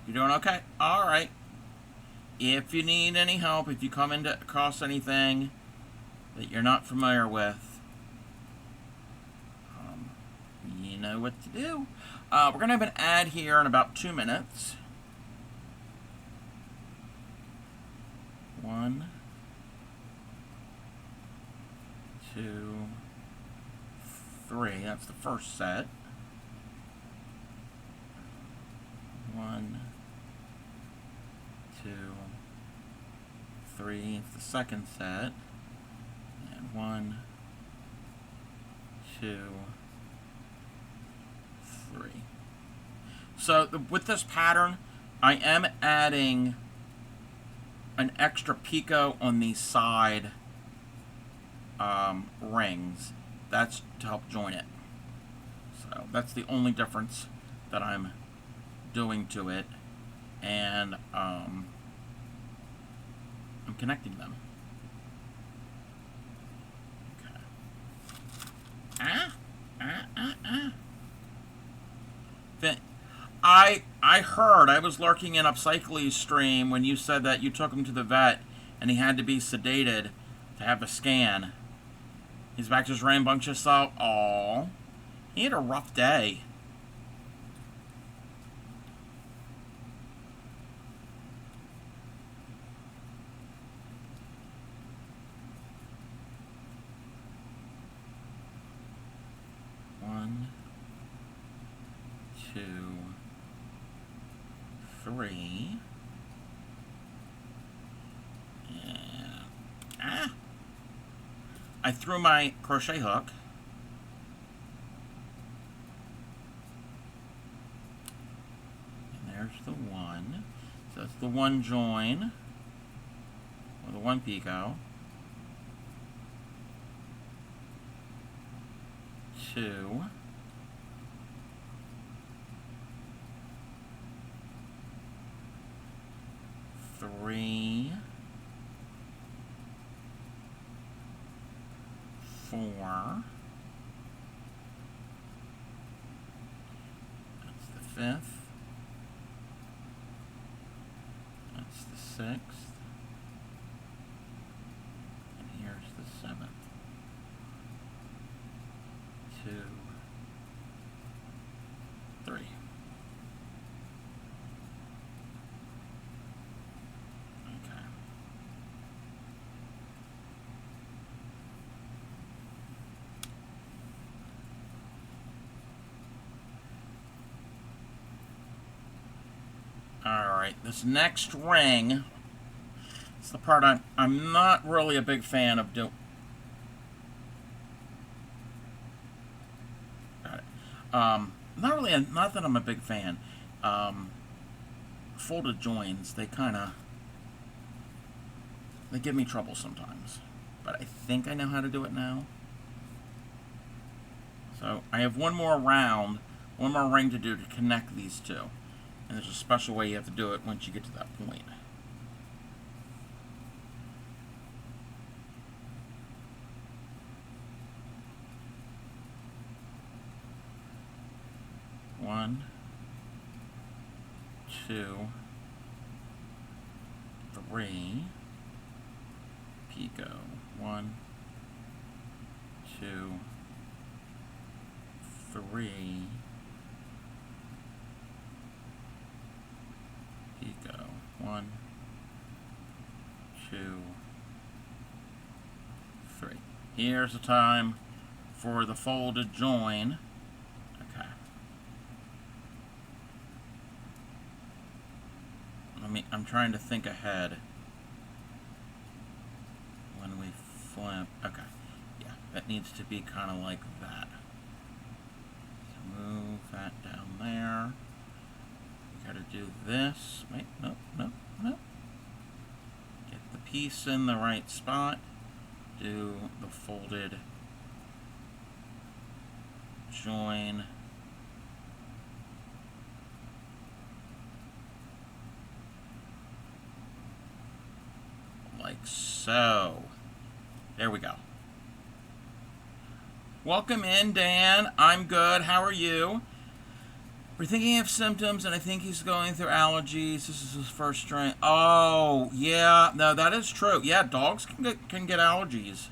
You doing okay? All right. If you need any help, if you come across anything that you're not familiar with, you know what to do. We're going to have an ad here in about 2 minutes. 1, 2, 3. That's the first set. 1, 2, 3. It's the second set. And 1, 2, 3. So with this pattern, I am adding an extra picot on these side rings. That's to help join it. So that's the only difference that I'm doing to it, and I'm connecting them. I heard, I was lurking in Upcycly's stream when you said that you took him to the vet and he had to be sedated to have a scan. He's back to his rambunctious self. Aww. He had a rough day. One, 2, 3. And I threw my crochet hook. And there's the one. So that's the one join, or the one picot. 2. 3. 4. That's the 5th. That's the 6th. And here's the 7th. 2, 3. Okay. Alright, this next ring, it's the part I'm not really a big fan of doing. Not that I'm a big fan. Folded joins, they give me trouble sometimes. But I think I know how to do it now. So I have one more ring to do to connect these two. And there's a special way you have to do it once you get to that point. One, 2, 3, picot. 1, 2, 3, picot. 1, 2, 3. Here's the time for the folded join. Okay. I'm trying to think ahead when we flip. Okay. Yeah, that needs to be kind of like that. So move that down there. We gotta do this. Wait, no. Get the piece in the right spot. Do the folded join. Like so. There we go. Welcome in, Dan. I'm good. How are you? We're thinking of symptoms, and I think he's going through allergies. This is his first strain. Oh, yeah. No, that is true. Yeah, dogs can get allergies.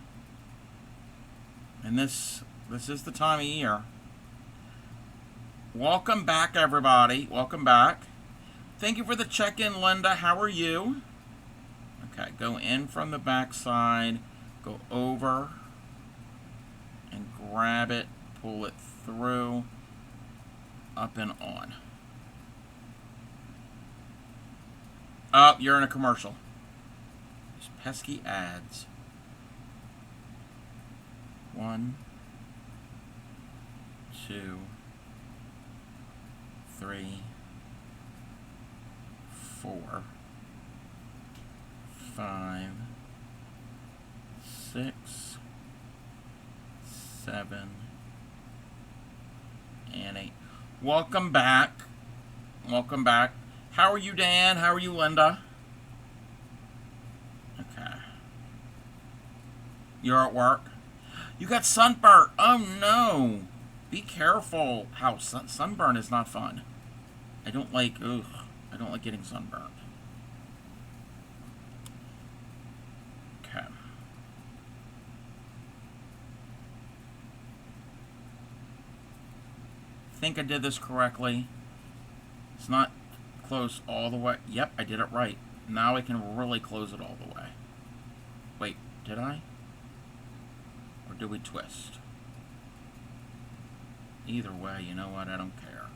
And this is the time of year. Welcome back, everybody. Welcome back. Thank you for the check-in, Linda. How are you? Okay, go in from the back side, go over, and grab it, pull it through, up and on. Oh, you're in a commercial. These pesky ads. 1, 2, 3, 4, 5, 6, 7, and 8. Welcome back. Welcome back. How are you, Dan? How are you, Linda? Okay. You're at work? You got sunburnt. Oh, no. Be careful. How sunburn is not fun. I don't like getting sunburned. Okay. I think I did this correctly. It's not close all the way. Yep, I did it right. Now I can really close it all the way. Wait, did I? Or did we twist? Either way, you know what? I don't care.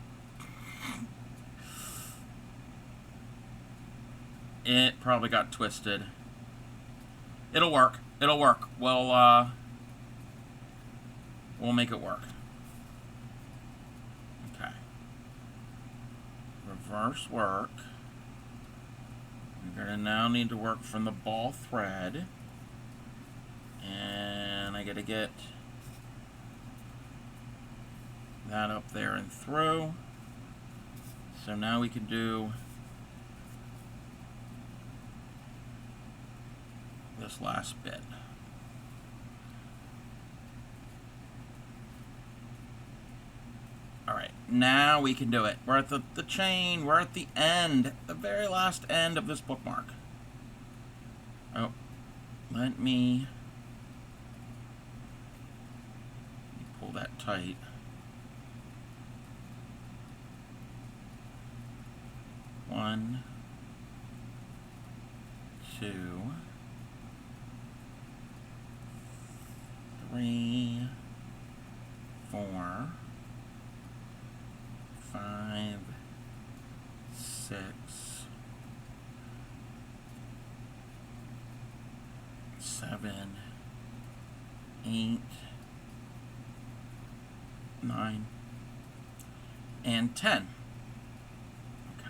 It probably got twisted. It'll work. It'll work. We'll make it work. Okay. Reverse work. We're going to now need to work from the ball thread. And I got to get that up there and through. So now we can do this last bit. Alright, now we can do it. We're at the chain, we're at the end, the very last end of this bookmark. Oh, let me pull that tight. One, two, three, 4, 5, 6, 7, 8, 9, and 10. Okay.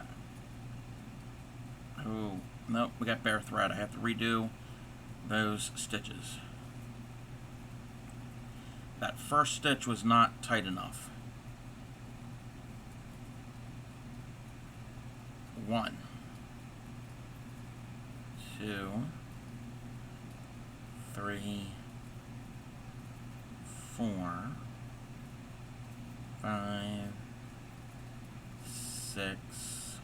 Oh, nope, we got bare thread. I have to redo those stitches. That first stitch was not tight enough. 1, 2, 3, 4, 5, 6,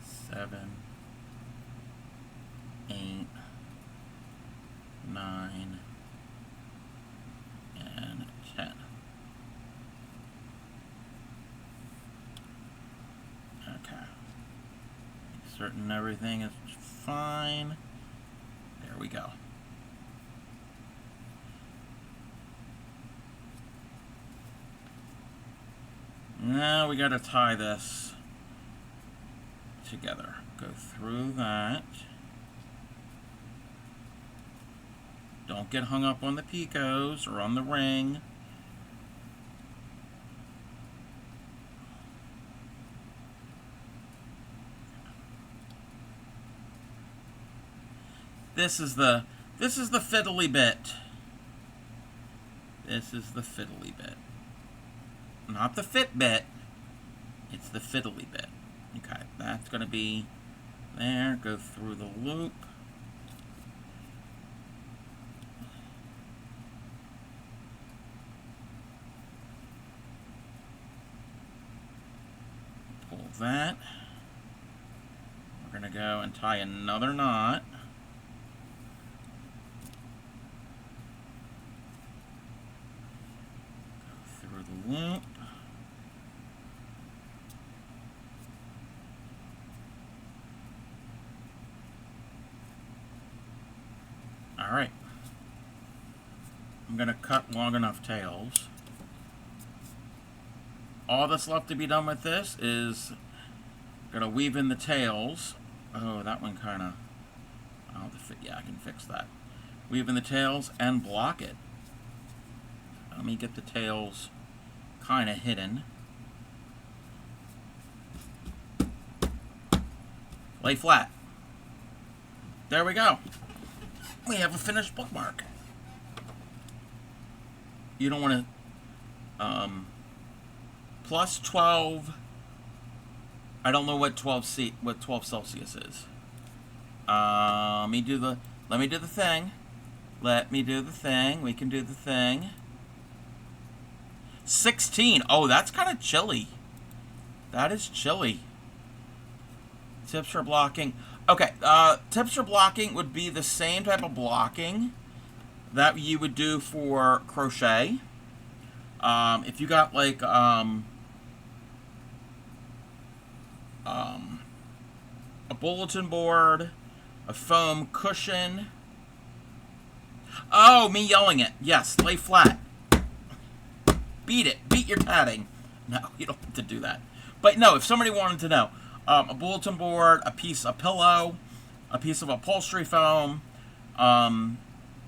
7, 8, 9, and 10. Okay. Certain everything is fine. There we go. Now we got to tie this together. Go through that. Don't get hung up on the picots or on the ring. This is the fiddly bit. This is the fiddly bit. Not the fit bit. It's the fiddly bit. Okay, that's going to be there. Go through the loop. Pull that. We're going to go and tie another knot. Go through the loop. Alright, I'm going to cut long enough tails. All that's left to be done with this is going to weave in the tails. Oh, that one kind of, yeah, I can fix that. Weave in the tails and block it. Let me get the tails kind of hidden. Lay flat. There we go. We have a finished bookmark. You don't want to plus 12. I don't know what 12 Celsius is. Let me do the thing. Let me do the thing. We can do the thing. 16. Oh, that's kind of chilly. That is chilly. Tips for blocking. Okay, tips for blocking would be the same type of blocking that you would do for crochet. If you got like a bulletin board, a foam cushion. Oh, me yelling it. Yes, lay flat. Beat it. Beat your tatting. No, you don't have to do that. But no, if somebody wanted to know, a bulletin board, a pillow, a piece of upholstery foam,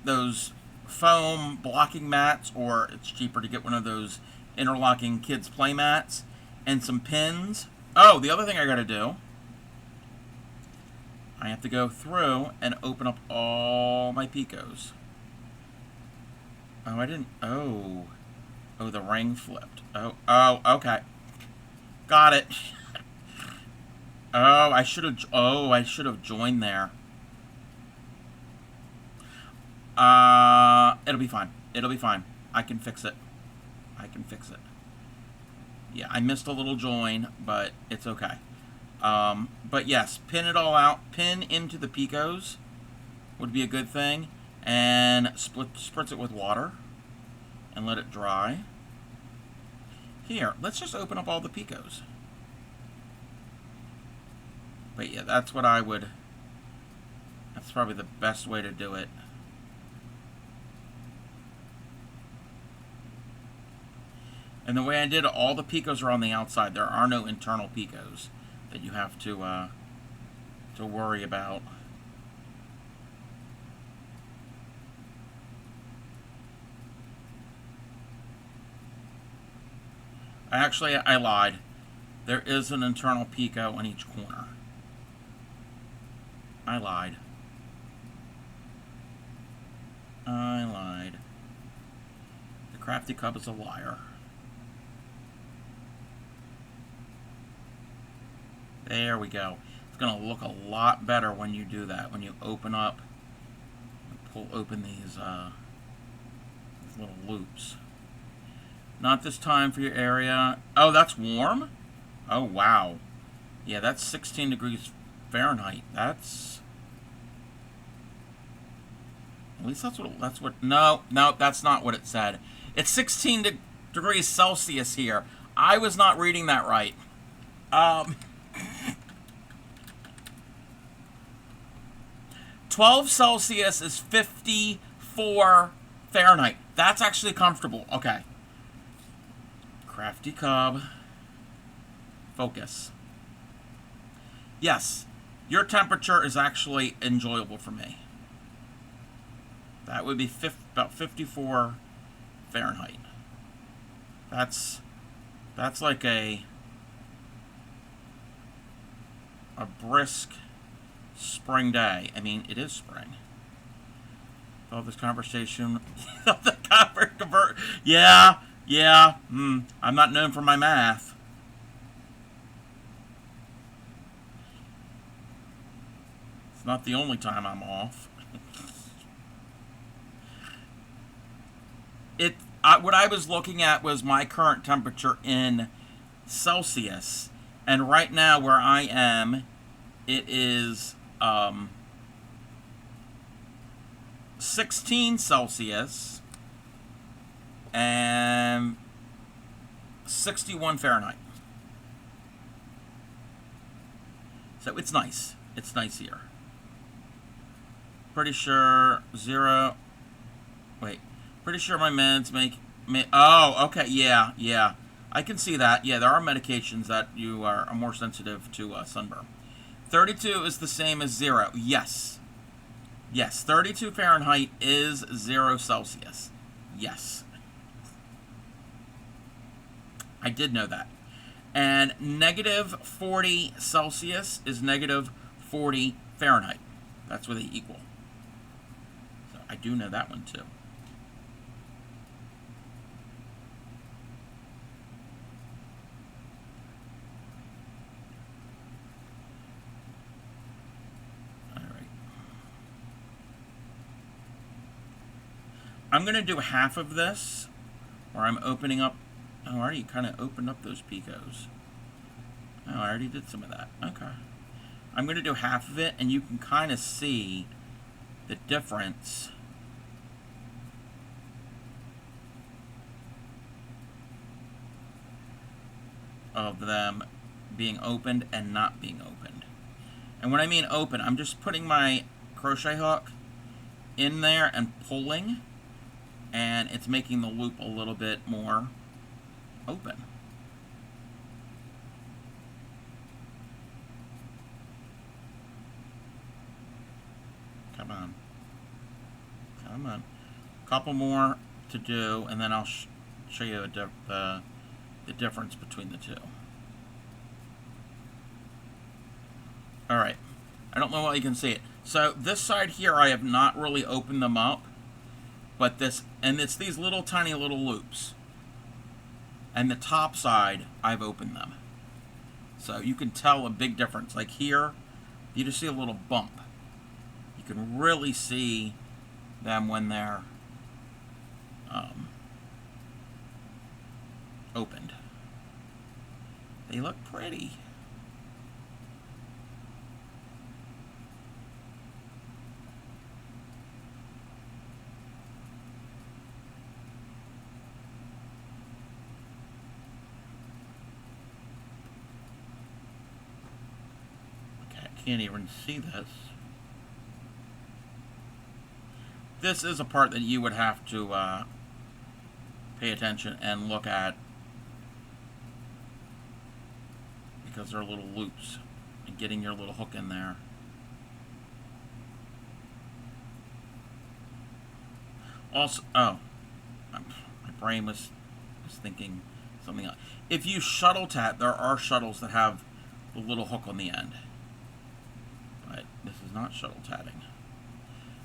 those foam blocking mats, or it's cheaper to get one of those interlocking kids play mats, and some pins. Oh, the other thing I gotta do I have to go through and open up all my picos. Oh, I didn't... Oh. Oh, the ring flipped. Oh, okay. Got it. Oh, I should have joined there. It'll be fine. It'll be fine. I can fix it. I can fix it. Yeah, I missed a little join, but it's okay. But yes, pin it all out. Pin into the picos would be a good thing. And spritz it with water and let it dry. Here, let's just open up all the picos. But yeah, that's what I would... That's probably the best way to do it. And the way I did it, all the picos are on the outside. There are no internal picos that you have to worry about. Actually, I lied. There is an internal pico on each corner. I lied. I lied. The crafty cub is a liar. There we go. It's going to look a lot better when you do that. When you open up and pull open these little loops. Not this time for your area. Oh, that's warm? Oh, wow. Yeah, that's 16 degrees Fahrenheit. That's... At least that's what... No, that's not what it said. It's 16 degrees Celsius here. I was not reading that right. 12 Celsius is 54 Fahrenheit. That's actually comfortable. Okay. Crafty cub. Focus. Yes, your temperature is actually enjoyable for me. That would be about 54 Fahrenheit. That's like a brisk spring day. I mean, it is spring. All this conversation, yeah. I'm not known for my math. It's not the only time I'm off. What I was looking at was my current temperature in Celsius, and right now where I am, it is 16 Celsius and 61 Fahrenheit. So it's nice. It's nice here. Pretty sure pretty sure my meds make oh, okay, yeah. I can see that. Yeah, there are medications that you are more sensitive to sunburn. 32 is the same as 0. Yes. Yes, 32 Fahrenheit is 0 Celsius. Yes. I did know that. And negative 40 Celsius is negative 40 Fahrenheit. That's what they equal. So I do know that one too. I'm going to do half of this, where I'm opening up... Oh, I already kind of opened up those picos. Oh, I already did some of that. Okay. I'm going to do half of it, and you can kind of see the difference of them being opened and not being opened. And when I mean open, I'm just putting my crochet hook in there and pulling, and it's making the loop a little bit more open. Come on. Come on. Couple more to do, and then I'll show you the difference between the two. Alright. I don't know how you can see it. So this side here, I have not really opened them up, but this, and it's these little tiny little loops. And the top side, I've opened them. So you can tell a big difference. Like here, you just see a little bump. You can really see them when they're opened. They look pretty. Okay, I can't even see this. This is a part that you would have to pay attention and look at, because they're little loops, and getting your little hook in there. Also, oh, my brain was thinking something else. If you shuttle tat, there are shuttles that have the little hook on the end, but this is not shuttle tatting.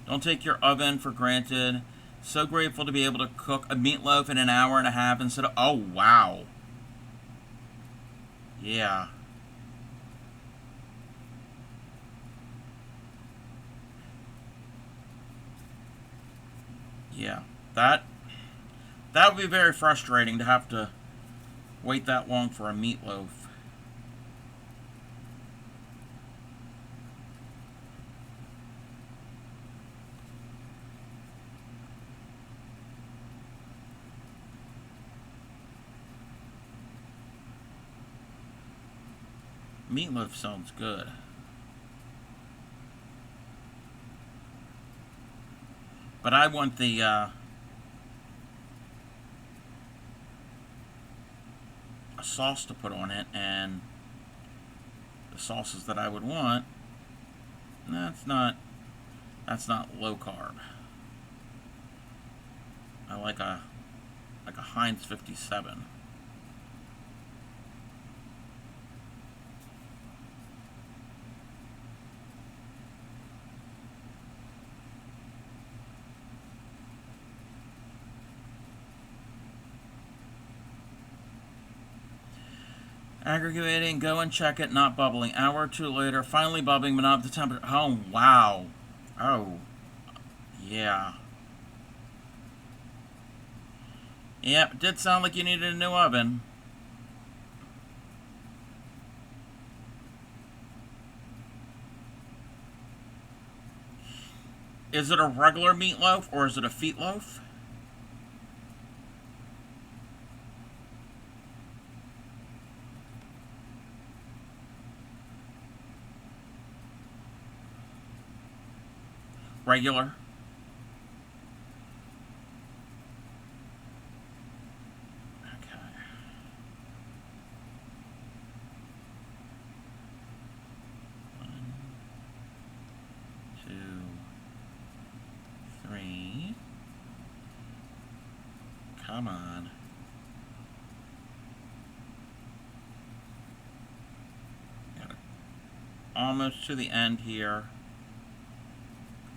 Don't take your oven for granted. So grateful to be able to cook a meatloaf in an hour and a half instead of... Oh, wow. Yeah. Yeah. That would be very frustrating to have to wait that long for a meatloaf. Meatloaf sounds good. But I want the a sauce to put on it, and the sauces that I would want, that's not low carb. I like a Heinz 57. Aggregating, go and check it, not bubbling. Hour or two later, finally bubbling, but not the temperature. Oh, wow. Oh, yeah. Yep, it did sound like you needed a new oven. Is it a regular meatloaf or is it a feetloaf? Regular. Okay. 1, 2, 3. Come on. Got it. Almost to the end here.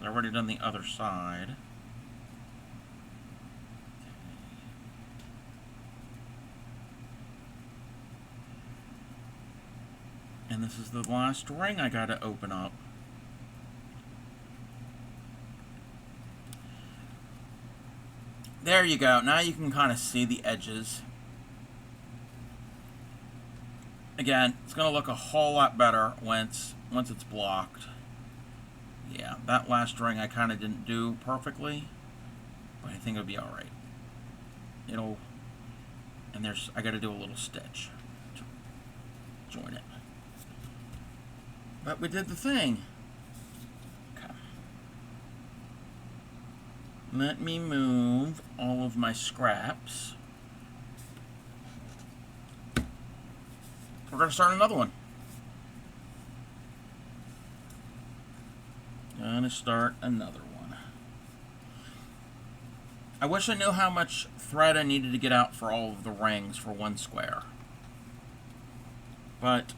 I've already done the other side. And this is the last ring I gotta open up. There you go. Now you can kind of see the edges. Again, it's gonna look a whole lot better once it's blocked. Yeah, that last ring I kind of didn't do perfectly, but I think it'll be alright. And I gotta do a little stitch to join it. But we did the thing. Okay. Let me move all of my scraps. We're gonna start another one. Gonna start another one. I wish I knew how much thread I needed to get out for all of the rings for one square. But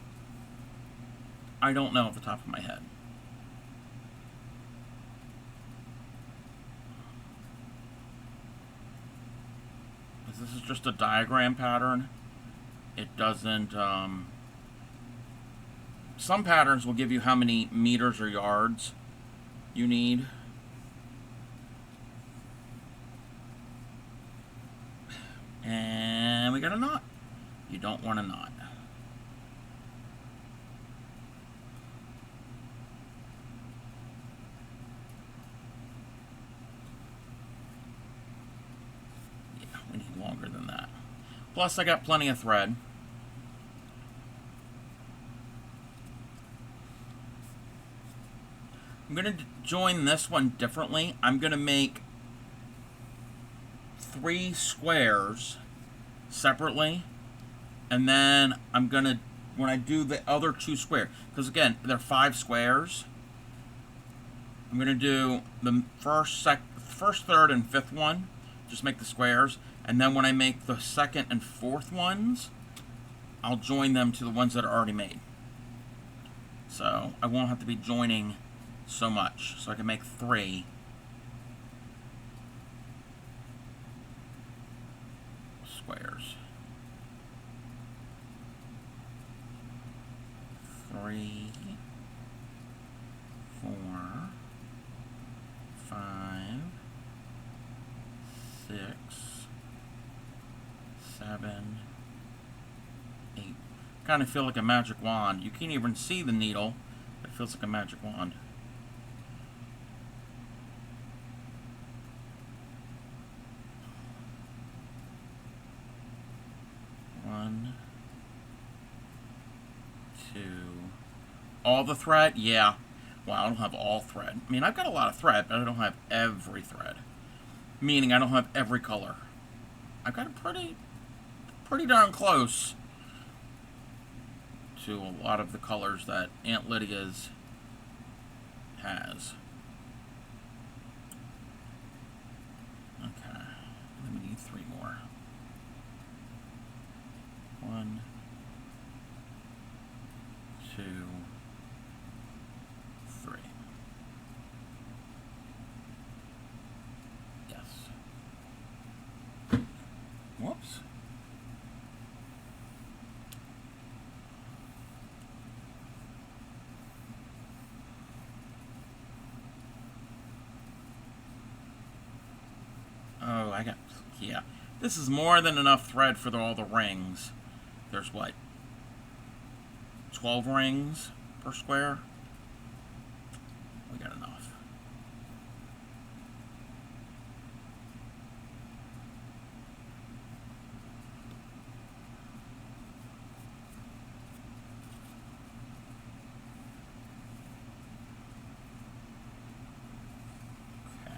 I don't know off the top of my head. this is just a diagram pattern. It doesn't, some patterns will give you how many meters or yards you need. And we got a knot. You don't want a knot. Yeah, we need longer than that. Plus, I got plenty of thread. I'm going to join this one differently. I'm going to make 3 squares separately, and then I'm going to, when I do the other 2 squares, because again, they're 5 squares, I'm going to do the first, third, and 5th one, just make the squares, and then when I make the 2nd and 4th ones, I'll join them to the ones that are already made. So I won't have to be joining so much, so I can make 3 squares. 3, 4, 5, 6, 7, 8. Kind of feel like a magic wand. You can't even see the needle, but it feels like a magic wand. 1, 2. All the thread? Yeah. Well, I don't have all thread. I mean, I've got a lot of thread, but I don't have every thread. Meaning I don't have every color. I've got it pretty darn close to a lot of the colors that Aunt Lydia's has. Okay. Then we need 3 more. 1, 2, 3. Yes. Whoops. Oh, yeah. This is more than enough thread for all the rings. There's what? 12 rings per square? We got enough. Okay.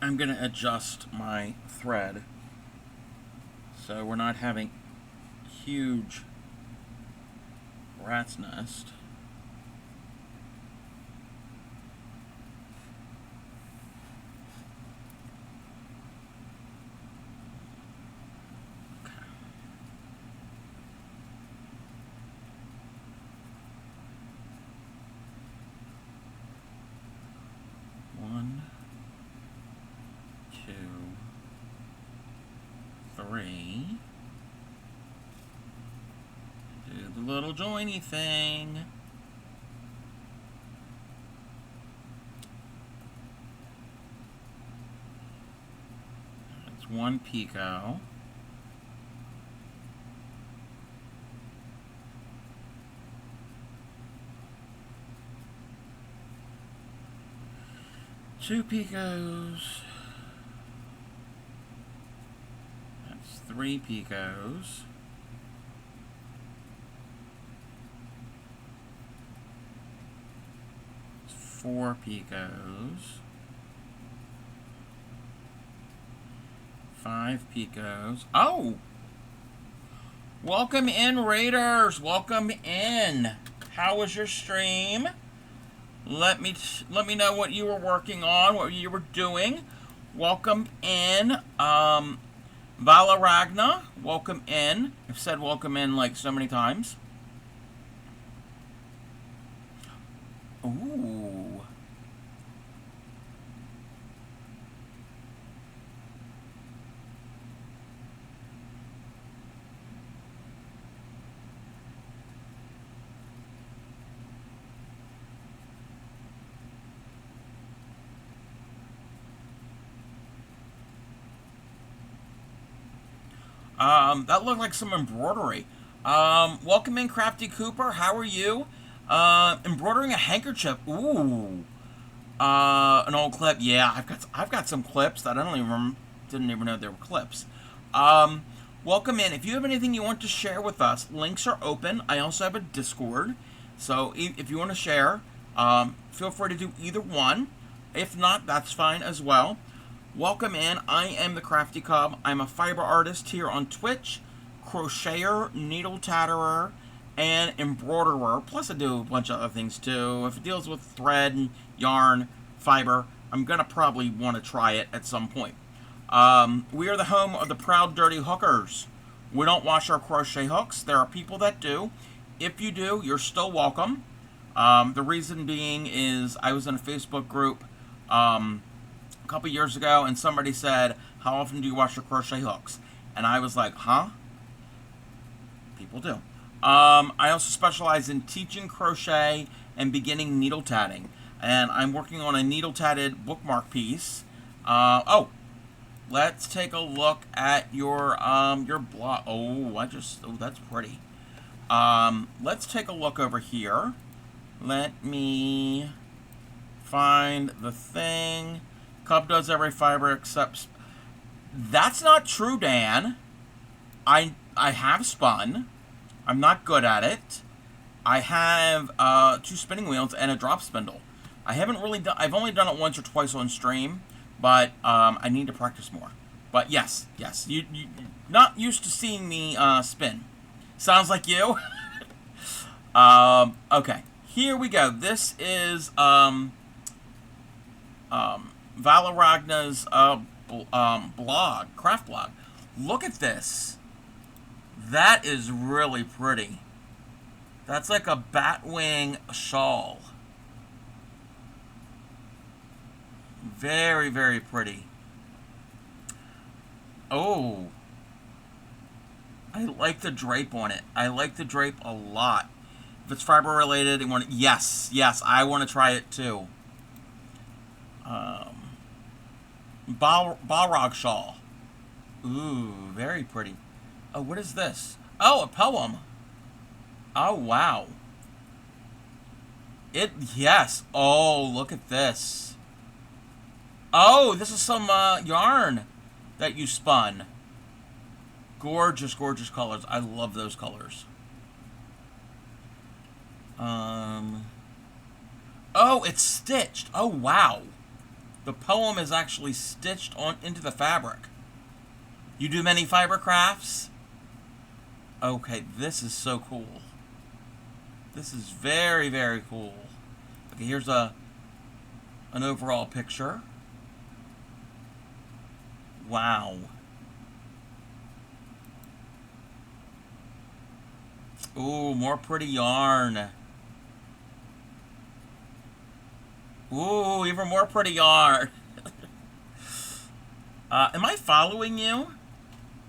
I'm going to adjust my thread so we're not having huge rat's nest. Okay. 1, 2, 3. Do the little joiny thing. That's 1 picot. Two picots. That's 3 picots. It's 4 picots. 5 picots. Oh! Welcome in, Raiders! Welcome in! How was your stream? Let me know what you were working on, what you were doing. Welcome in, Valaragna. Welcome in. I've said welcome in like so many times. Ooh. That looked like some embroidery. Welcome in, Crafty Cooper. How are you? Embroidering a handkerchief. Ooh. An old clip. Yeah, I've got some clips that I didn't even know they were clips. Welcome in. If you have anything you want to share with us, links are open. I also have a Discord, so if you want to share, feel free to do either one. If not, that's fine as well. Welcome in. I am the Crafty Cub. I'm a fiber artist here on Twitch, crocheter, needle tatterer, and embroiderer. Plus, I do a bunch of other things too. If it deals with thread and yarn, fiber, I'm gonna probably want to try it at some point. We are the home of the proud, dirty hookers. We don't wash our crochet hooks. There are people that do. If you do, you're still welcome. The reason being is I was in a Facebook group a couple years ago, and somebody said, "How often do you wash your crochet hooks?" And I was like, "Huh?" People do. I also specialize in teaching crochet and beginning needle tatting, and I'm working on a needle tatted bookmark piece. Let's take a look at your blog. That's pretty. Let's take a look over here. Let me find the thing. Cub does every fiber except. That's not true, Dan. I have spun. I'm not good at it. I have 2 spinning wheels and a drop spindle. I've only done it once or twice on stream, but I need to practice more. But yes, you're not used to seeing me spin. Sounds like you. Okay, here we go. This is Valaragna's blog, craft blog. Look at this. That is really pretty. That's like a batwing shawl. Very, very pretty. Oh. I like the drape on it. I like the drape a lot. If it's fiber related, yes, I want to try it too. Balrog shawl. Ooh, very pretty. Oh, what is this? Oh, a poem. Oh, wow. Yes. Oh, look at this. Oh, this is some yarn that you spun. Gorgeous, gorgeous colors. I love those colors. Oh, it's stitched. Oh, wow. The poem is actually stitched into the fabric. You do many fiber crafts? Okay, this is so cool. This is very, very cool. Okay, here's an overall picture. Wow. Ooh, more pretty yarn. Ooh, even more pretty yarn. Am I following you?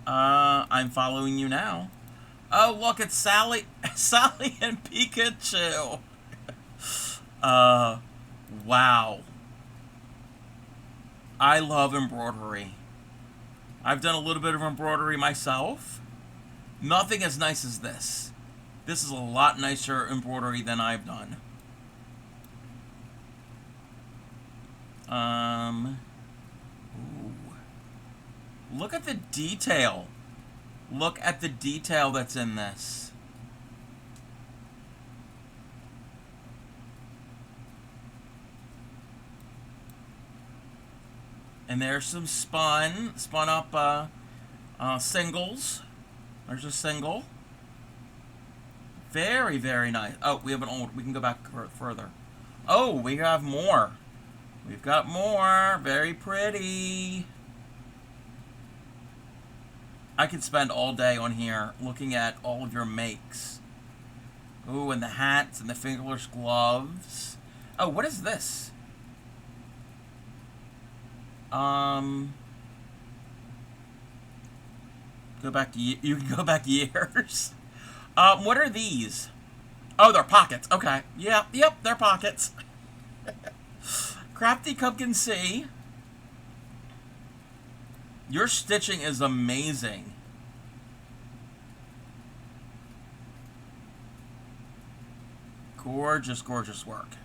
I'm following you now. Oh, look, it's Sally and Pikachu. Wow. I love embroidery. I've done a little bit of embroidery myself. Nothing as nice as this. This is a lot nicer embroidery than I've done. Ooh. Look at the detail. Look at the detail that's in this. And there's some spun up singles. There's a single. Very, very nice. Oh, we can go back further. Oh, we have more. We've got more. Very pretty. I could spend all day on here looking at all of your makes. Ooh, and the hats and the fingerless gloves. Oh, what is this? Go back to you can go back years. What are these? Oh, they're pockets. Okay. Yep, they're pockets. Crafty Cub can see. Your stitching is amazing. Gorgeous, gorgeous work.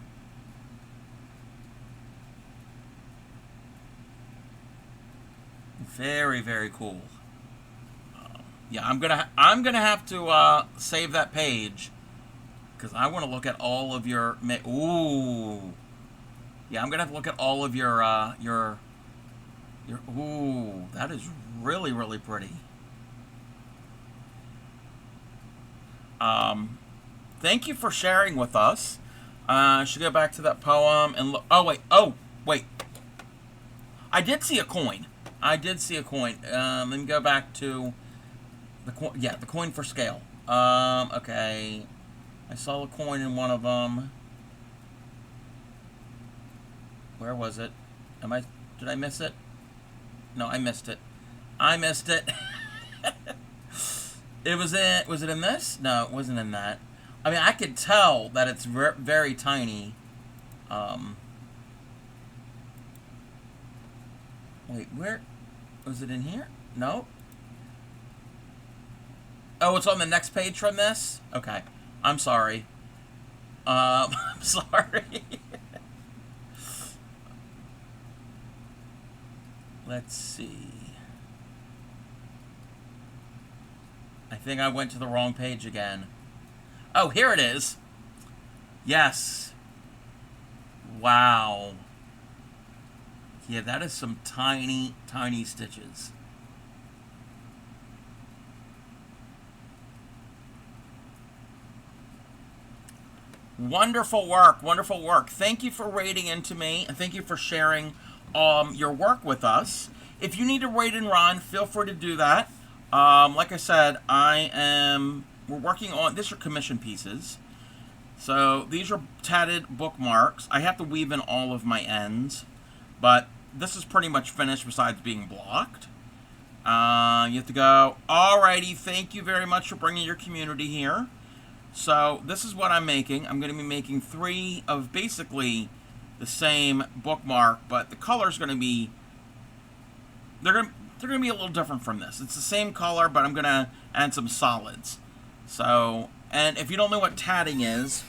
Very, very cool. Yeah, I'm gonna have to save that page because I want to look at all of your. Ooh, yeah, I'm gonna have to look at all of your. Ooh, that is really, really pretty. Thank you for sharing with us. I should go back to that poem and look. Oh wait, wait. I did see a coin. I did see a coin. Let me go back to the coin. Yeah, the coin for scale. Okay. I saw a coin in one of them. Where was it? Did I miss it? No, I missed it. I missed it. Was it in this? No, it wasn't in that. I mean, I could tell that it's very tiny. Wait, where? Was it in here? No. Oh, it's on the next page from this? Okay. I'm sorry. I'm sorry. Let's see. I think I went to the wrong page again. Oh, here it is. Yes. Wow. Yeah, that is some tiny, tiny stitches. Wonderful work, wonderful work. Thank you for rating into me, and thank you for sharing your work with us. If you need to rate and run, feel free to do that. Like I said, we're working on, these are commission pieces. So these are tatted bookmarks. I have to weave in all of my ends, but this is pretty much finished besides being blocked. You have to go, alrighty, thank you very much for bringing your community here. So this is what I'm making. I'm going to be making 3 of basically the same bookmark, but the color's going to be, they're going to be a little different from this. It's the same color, but I'm going to add some solids. So, and if you don't know what tatting is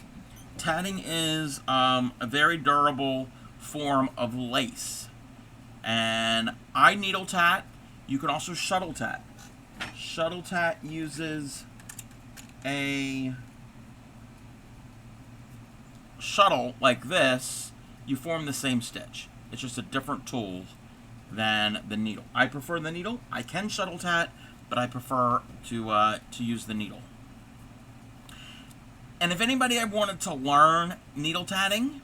a very durable form of lace. And I needle tat. You can also shuttle tat. Shuttle tat uses a shuttle like this. You form the same stitch. It's just a different tool than the needle. I prefer the needle. I can shuttle tat, but I prefer to use the needle. And if anybody wanted to learn needle tatting,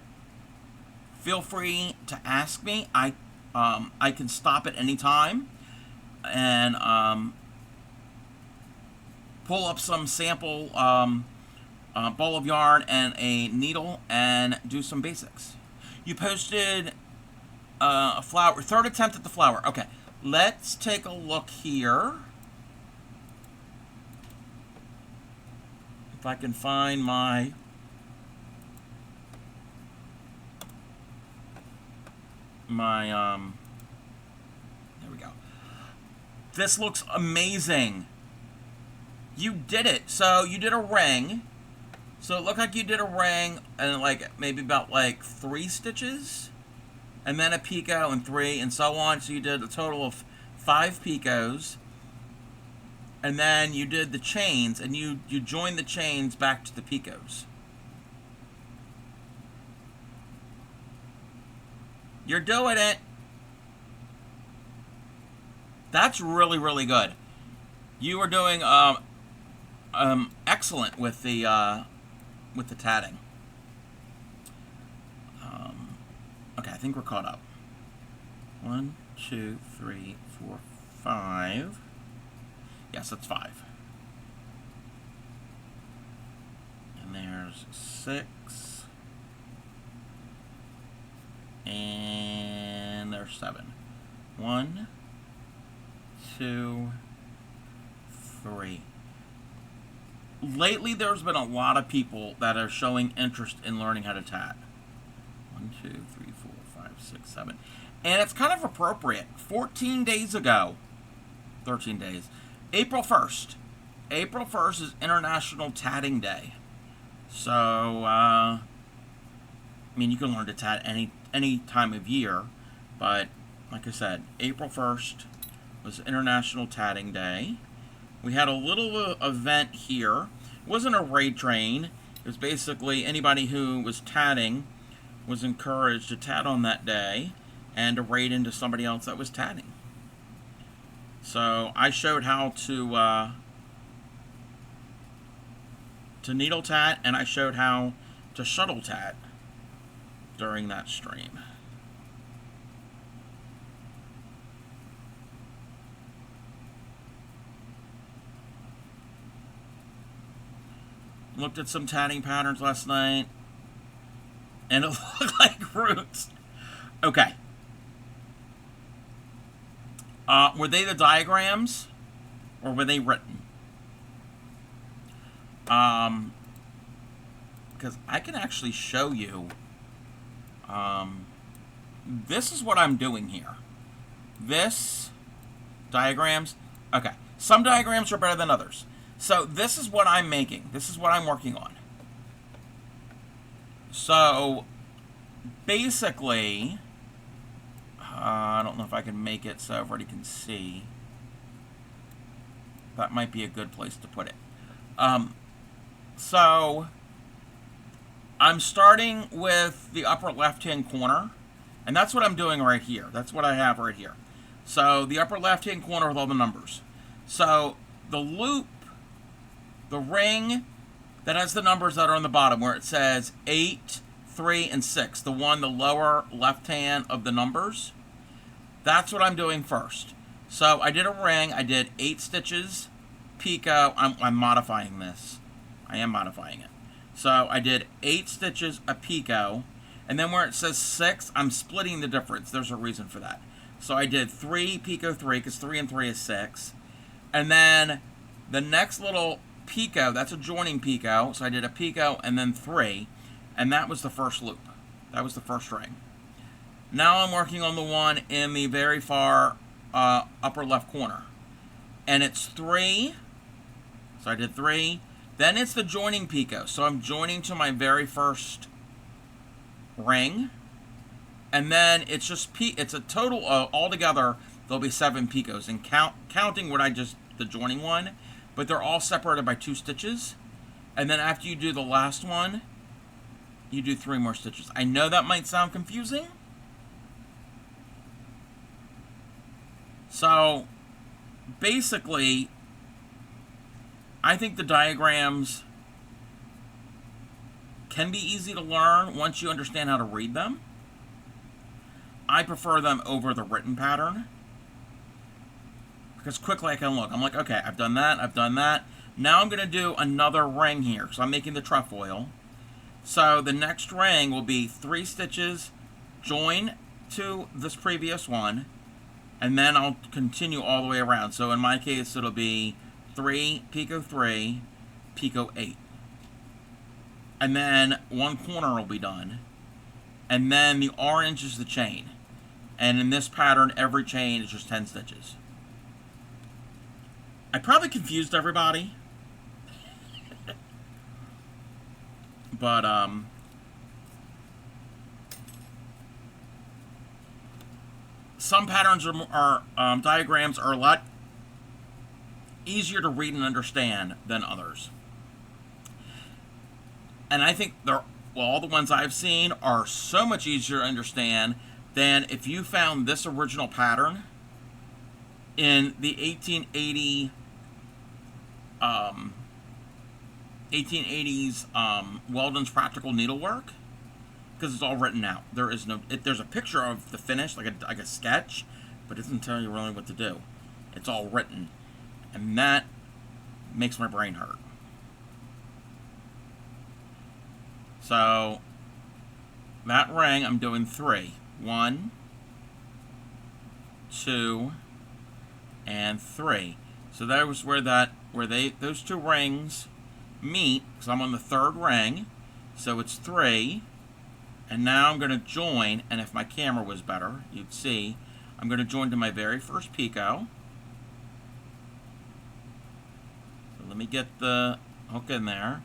feel free to ask me. I can stop at any time and pull up some sample ball of yarn and a needle and do some basics. You posted a flower, 3rd attempt at the flower. Okay, let's take a look here. If I can find my there we go. This looks amazing. You did it. So you did a ring. So it looked like you did a ring and like maybe about like 3 stitches, and then a picot and 3 and so on. So you did a total of 5 picots. And then you did the chains, and you joined the chains back to the picots. You're doing it. That's really, really good. You are doing excellent with the tatting. Okay, I think we're caught up. 1, 2, 3, 4, 5. Yes, that's 5. And there's 6. And there's 7. 1, 2, 3. Lately, there's been a lot of people that are showing interest in learning how to tat. 1, 2, 3, 4, 5, 6, 7. And it's kind of appropriate. 14 days ago, 13 days, April 1st. April 1st is International Tatting Day. So, I mean, you can learn to tat any time of year, but like I said, April 1st was International Tatting Day. We had a little event here. It wasn't a raid train. It was basically anybody who was tatting was encouraged to tat on that day and to raid into somebody else that was tatting. So I showed how to needle tat, and I showed how to shuttle tat during that stream. Looked at some tatting patterns last night, and it looked like roots. Okay. Were they the diagrams, or were they written? Because I can actually show you. This is what I'm doing here. This diagrams. Okay. Some diagrams are better than others. So this is what I'm making. This is what I'm working on. So basically, I don't know if I can make it so everybody can see. That might be a good place to put it. So I'm starting with the upper left-hand corner, and that's what I'm doing right here. That's what I have right here. So the upper left-hand corner with all the numbers. So the loop, the ring that has the numbers that are on the bottom where it says 8, 3, and 6, the lower left hand of the numbers, that's what I'm doing first. So I did a ring, I did 8 stitches, picot, I'm modifying this. I am modifying it. So I did 8 stitches, a picot, and then where it says 6, I'm splitting the difference. There's a reason for that. So I did 3 picot 3, because 3 and 3 is 6. And then the next little picot, that's a joining picot, so I did a picot and then 3, and that was the first loop. That was the first ring. Now I'm working on the one in the very far upper left corner, and it's 3, so I did 3, then it's the joining picot, so I'm joining to my very first ring, and then it's just it's a total altogether there'll be 7 picots, and counting what I just the joining one, but they're all separated by 2 stitches. And then after you do the last one, you do 3 more stitches. I know that might sound confusing. So basically, I think the diagrams can be easy to learn once you understand how to read them. I prefer them over the written pattern, because quickly I can look. I'm like, okay, I've done that, I've done that. Now I'm going to do another ring here. So I'm making the trefoil. So the next ring will be 3 stitches, join to this previous one, and then I'll continue all the way around. So in my case, it'll be 3, picot 3, picot 8. And then one corner will be done. And then the orange is the chain. And in this pattern, every chain is just 10 stitches. I probably confused everybody. But, some patterns are diagrams are a lot easier to read and understand than others. And I think all the ones I've seen are so much easier to understand than if you found this original pattern in the 1880s Weldon's Practical Needlework, because it's all written out. There's a picture of the finish, like a sketch, but it doesn't tell you really what to do. It's all written, and that makes my brain hurt. So that ring, I'm doing 3. 1, 2, and 3. So that was where those 2 rings meet, because I'm on the 3rd ring. So it's 3. And now I'm going to join, and if my camera was better, you'd see, I'm going to join to my very first picot. So let me get the hook in there.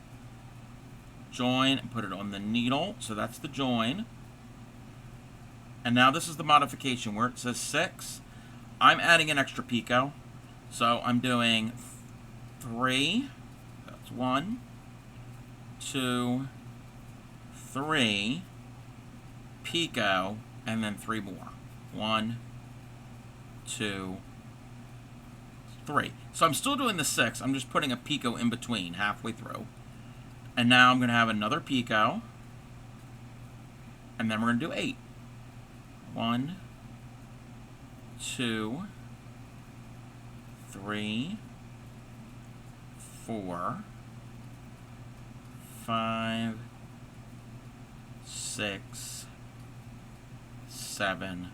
join and put it on the needle. So that's the join. And now this is the modification where it says 6. I'm adding an extra picot. So I'm doing 3. That's 1, 2, 3, picot, and then 3 more. 1, 2, 3. So I'm still doing the 6. I'm just putting a picot in between, halfway through. And now I'm going to have another picot. And then we're going to do 8. 1, 2, 3, 4, 5, 6, 7,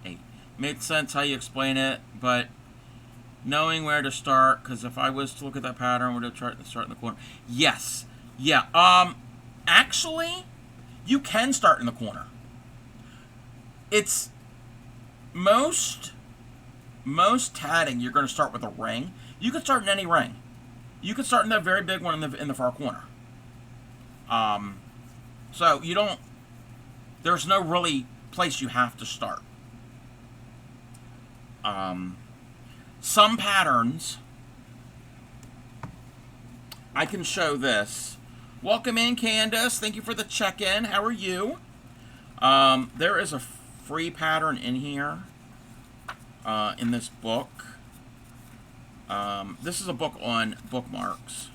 8. Made sense how you explain it, but knowing where to start, because if I was to look at that pattern, would have tried to start in the corner. Yes. Yeah. Actually, you can start in the corner. It's most tatting, you're going to start with a ring. You can start in any ring. You can start in that very big one in the far corner. So you don't. There's no really place you have to start. Some patterns, I can show this. Welcome in, Candace. Thank you for the check-in. How are you? There is a free pattern in here, in this book. This is a book on bookmarks.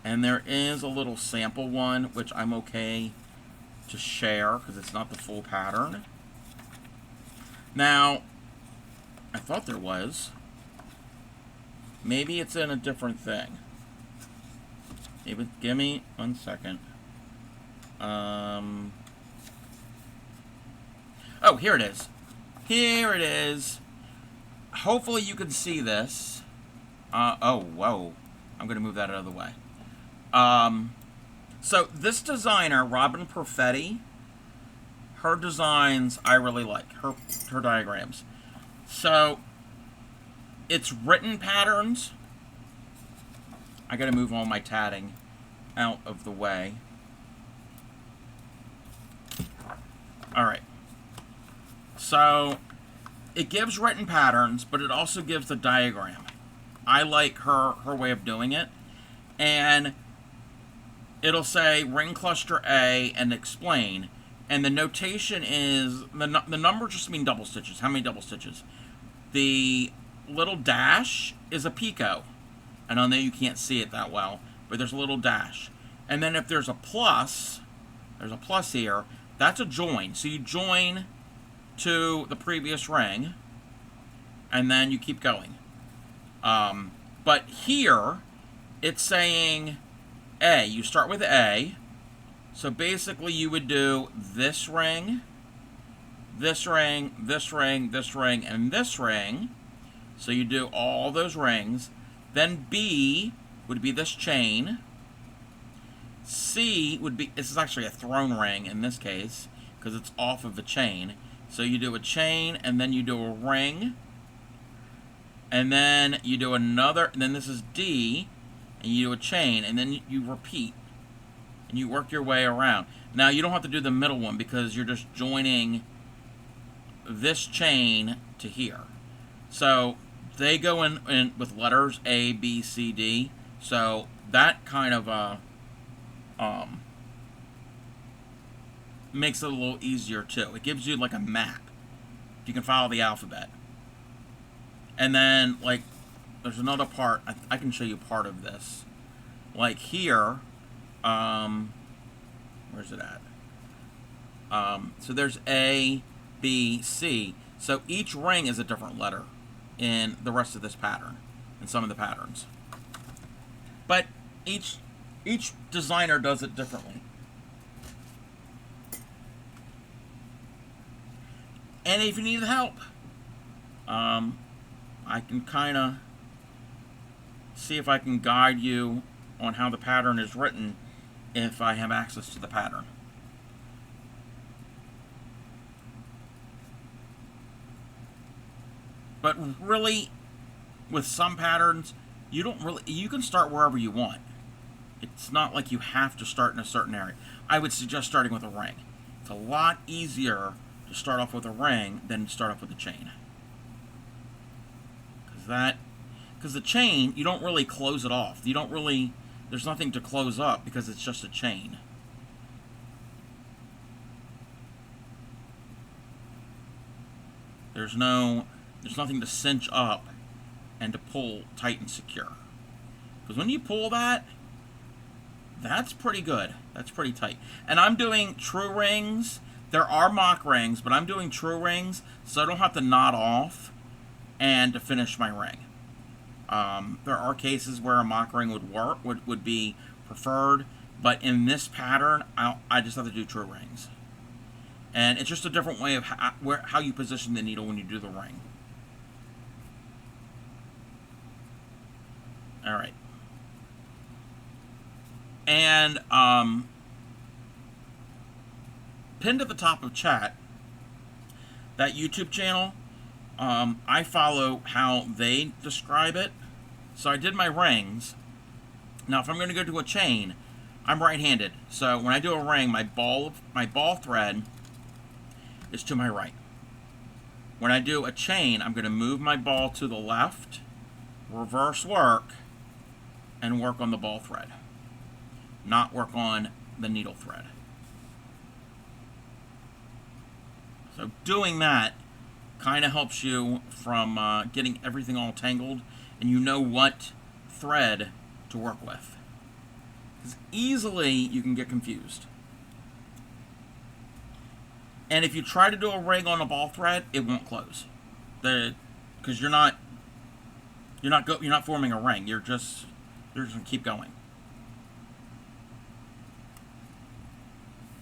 And there is a little sample one, which I'm okay to share, because it's not the full pattern. Now, I thought there was. Maybe it's in a different thing. Maybe, give me 1 second. Oh, here it is. Here it is. Hopefully you can see this. Oh, whoa. I'm going to move that out of the way. So this designer, Robin Perfetti, her designs I really like. Her diagrams. So, it's written patterns. I got to move all my tatting out of the way. Alright. So, it gives written patterns, but it also gives the diagram. I like her way of doing it. And it'll say ring cluster A and explain. And the notation is, the numbers just mean double stitches. How many double stitches? The little dash is a picot. I know you can't see it that well, but there's a little dash. And then if there's a plus here, that's a join. So you join to the previous ring, and then you keep going. But here, it's saying A. You start with A. So basically you would do this ring, this ring, this ring, this ring, and this ring. So you do all those rings. Then B would be this chain. C would be, this is actually a thrown ring in this case, because it's off of the chain. So you do a chain, and then you do a ring. And then you do another, and then this is D, and you do a chain, and then you repeat. And you work your way around. Now, you don't have to do the middle one because you're just joining this chain to here. So, they go in with letters A, B, C, D. So, that kind of makes it a little easier, too. It gives you, like, a map. You can follow the alphabet. And then, like, there's another part. I can show you part of this. Like, here... where's it at? So there's A, B, C. So each ring is a different letter in the rest of this pattern, in some of the patterns. But each designer does it differently. And if you need help, I can kind of see if I can guide you on how the pattern is written if I have access to the pattern. But really, with some patterns, you can start wherever you want. It's not like you have to start in a certain area. I would suggest starting with a ring. It's a lot easier to start off with a ring than to start off with a chain. Because the chain, you don't really close it off. You don't really, there's nothing to close up because it's just a chain. There's nothing to cinch up and to pull tight and secure. Because when you pull that, that's pretty good. That's pretty tight. And I'm doing true rings. There are mock rings, but I'm doing true rings, so I don't have to knot off and to finish my ring. There are cases where a mock ring would work, would be preferred, but in this pattern, I just have to do true rings. And it's just a different way of how you position the needle when you do the ring. All right. And pinned at the top of chat, that YouTube channel, I follow how they describe it. So I did my rings. Now, if I'm going to go to a chain, I'm right-handed. So when I do a ring, my ball thread is to my right. When I do a chain, I'm going to move my ball to the left, reverse work, and work on the ball thread, not work on the needle thread. So doing that kind of helps you from getting everything all tangled, and you know what thread to work with. Because easily you can get confused. And if you try to do a ring on a ball thread, it won't close. Because you're not forming a ring. You're just gonna keep going.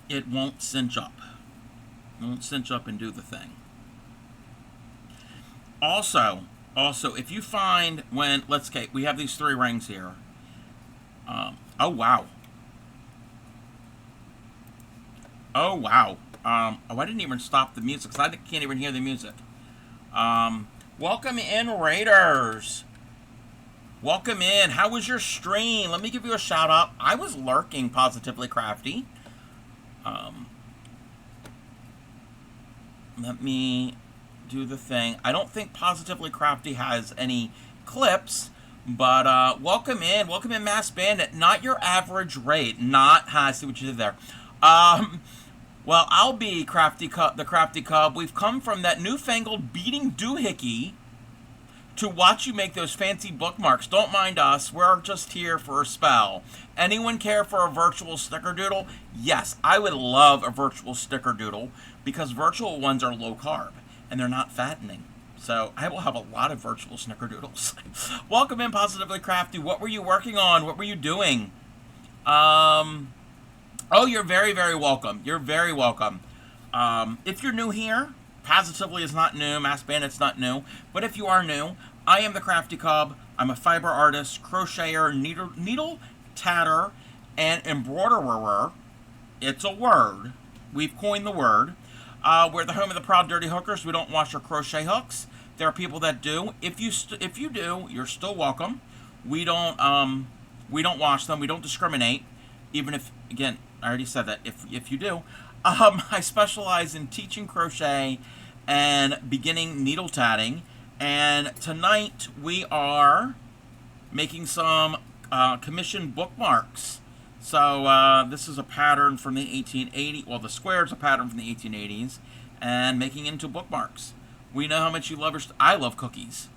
It won't cinch up. It won't cinch up and do the thing. Also, if you find we have these 3 rings here. Oh wow. Oh wow. I didn't even stop the music, because I can't even hear the music. Welcome in, Raiders. Welcome in. How was your stream? Let me give you a shout out. I was lurking Positively Crafty. Let me do the thing. I don't think Positively Crafty has any clips, but welcome in. Welcome in, Mass Bandit. Not your average rate. I see what you did there. Well, I'll be the Crafty Cub. We've come from that newfangled beating doohickey to watch you make those fancy bookmarks. Don't mind us. We're just here for a spell. Anyone care for a virtual snickerdoodle? Yes, I would love a virtual snickerdoodle, because virtual ones are low carb and they're not fattening. So I will have a lot of virtual snickerdoodles. Welcome in, Positively Crafty. What were you working on? What were you doing? Oh, you're very, very welcome. You're very welcome. If you're new here, Positively is not new, Mass Bandit's not new, but if you are new, I am the Crafty Cub. I'm a fiber artist, crocheter, needle tatter, and embroiderer. It's a word. We've coined the word. We're the home of the proud dirty hookers. We don't wash our crochet hooks. There are people that do. If you do, you're still welcome. We don't wash them. We don't discriminate. Even if, again, I already said that. If you do, I specialize in teaching crochet and beginning needle tatting. And tonight we are making some commissioned bookmarks. So this is a pattern from the 1880s. Well, the square is a pattern from the 1880s, and making into bookmarks. We know how much you love I love cookies.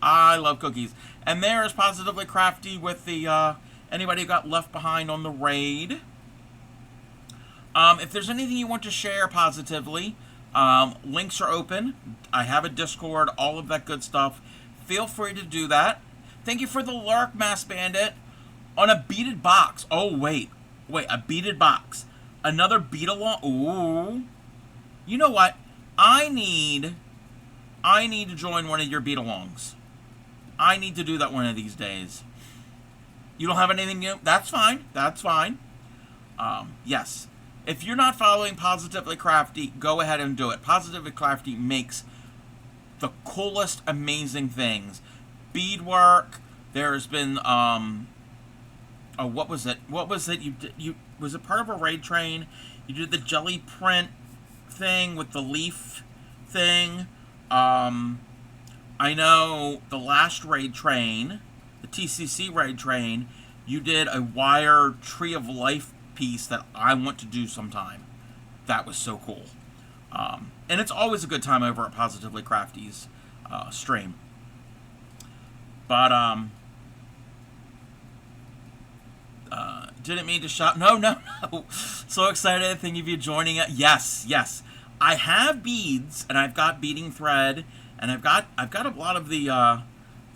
I love cookies. And there is Positively Crafty with the anybody who got left behind on the raid. If there's anything you want to share positively, links are open. I have a Discord, all of that good stuff. Feel free to do that. Thank you for the lurk, Mass Bandit. On a beaded box. Oh, wait, a beaded box. Another bead along. Ooh. You know what? I need to join one of your bead alongs. I need to do that one of these days. You don't have anything new? That's fine. That's fine. Yes. If you're not following Positively Crafty, go ahead and do it. Positively Crafty makes the coolest, amazing things. Beadwork. There's been Oh, what was it? What was it? You was it part of a raid train? You did the jelly print thing with the leaf thing. I know the last raid train, the TCC raid train, you did a wire Tree of Life piece that I want to do sometime. That was so cool. And it's always a good time over at Positively Crafty's stream. But, didn't mean to shout. No, no, no. So excited. Thank you for joining us. Yes, yes. I have beads, and I've got beading thread, and I've got a lot of the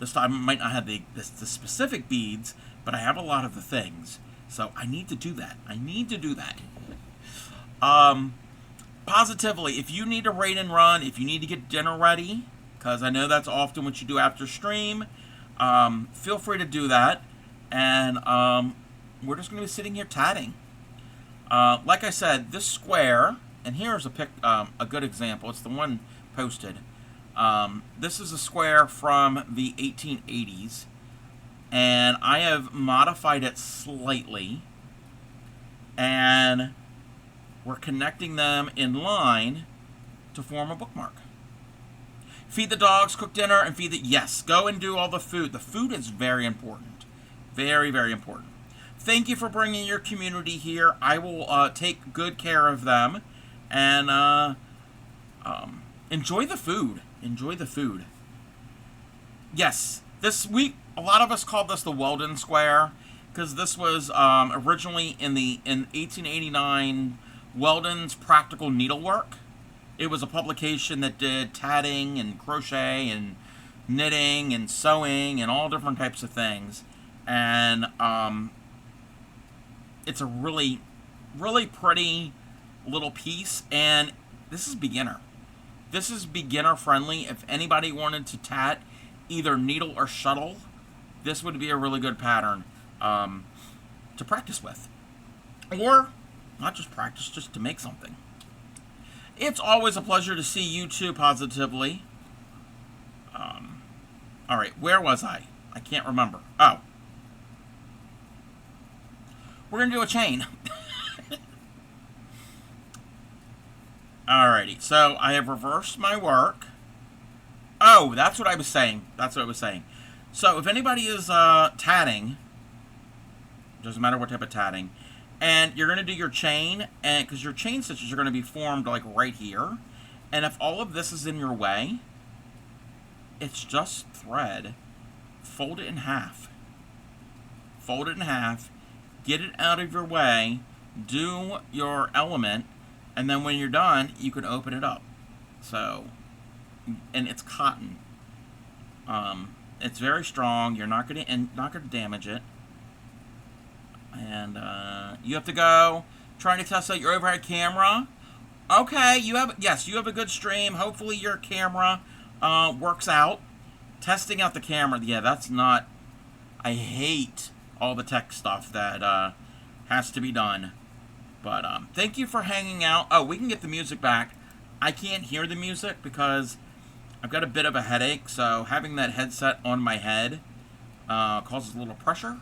this time I might not have the specific beads, but I have a lot of the things. So I need to do that. I need to do that. Positively, if you need to raid and run, if you need to get dinner ready, because I know that's often what you do after stream, feel free to do that. And we're just going to be sitting here tatting. Like I said, this square, and here's a good example. It's the one posted. This is a square from the 1880s, and I have modified it slightly, and we're connecting them in line to form a bookmark. Feed the dogs, cook dinner, and feed the... Yes, go and do all the food. The food is very important. Very, very important. Thank you for bringing your community here. I will take good care of them. And enjoy the food. Enjoy the food. Yes, this week, a lot of us called this the Weldon Square, because this was originally in 1889 Weldon's Practical Needlework. It was a publication that did tatting and crochet and knitting and sewing and all different types of things. And it's a really, really pretty little piece. And this is beginner. This is beginner friendly. If anybody wanted to tat either needle or shuttle, this would be a really good pattern to practice with. Or not just practice, just to make something. It's always a pleasure to see you too, Positively. All right, where was I? I can't remember. Oh. We're going to do a chain. Alrighty, so I have reversed my work. Oh, that's what I was saying. That's what I was saying. So if anybody is tatting, doesn't matter what type of tatting, and you're going to do your chain, and because your chain stitches are going to be formed like right here, and if all of this is in your way, it's just thread. Fold it in half. Fold it in half. Get it out of your way. Do your element, and then when you're done, you can open it up. So, and it's cotton. It's very strong. You're not going to damage it. And you have to go trying to test out your overhead camera. Okay, you have a good stream. Hopefully your camera works out. Testing out the camera, yeah, that's not... I hate all the tech stuff that has to be done. But thank you for hanging out. Oh, we can get the music back. I can't hear the music because I've got a bit of a headache, so having that headset on my head causes a little pressure.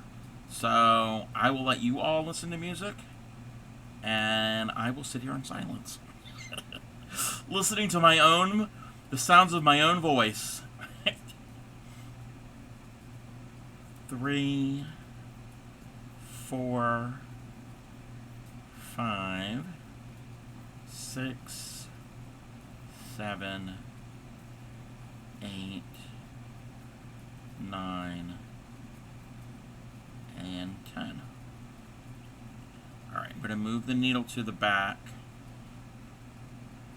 So I will let you all listen to music, and I will sit here in silence. Listening to the sounds of my own voice. 3, 4, 5, 6, 7, 8, 9, and 10. Alright, I'm going to move the needle to the back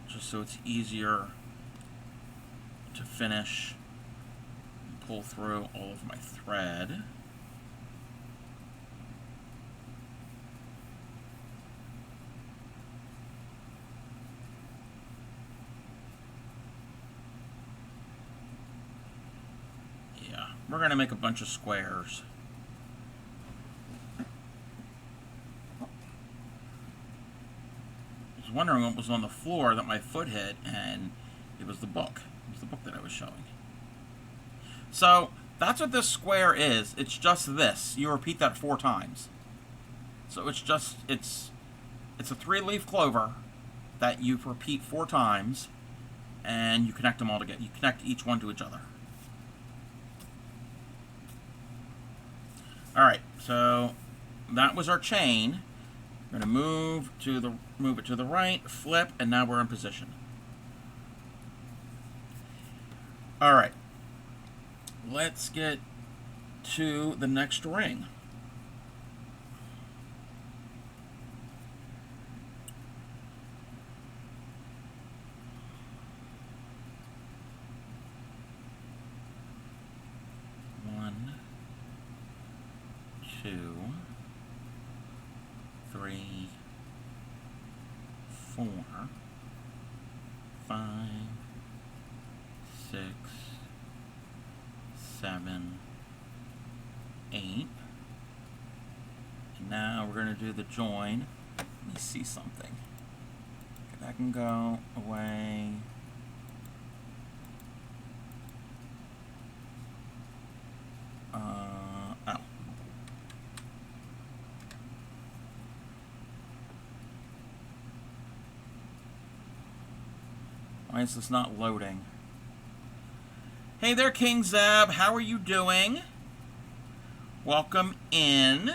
just so it's easier to finish and pull through all of my thread. Yeah, we're going to make a bunch of squares. I was wondering what was on the floor that my foot hit, and it was the book. It was the book that I was showing. So, That's what this square is. It's just this. You repeat that 4 times. So it's a 3-leaf clover that you repeat 4 times, and you connect them all together. You connect each one to each other. All right, so that was our chain. We're gonna move it to the right, flip, and now we're in position. All right, let's get to the next ring. One, 2, 3, 4, 5, 6, 7, 8. And now we're going to do the join. Let me see something. Okay, that can go away. Oh. Why is this not loading? Hey there, King Zeb. How are you doing? Welcome in.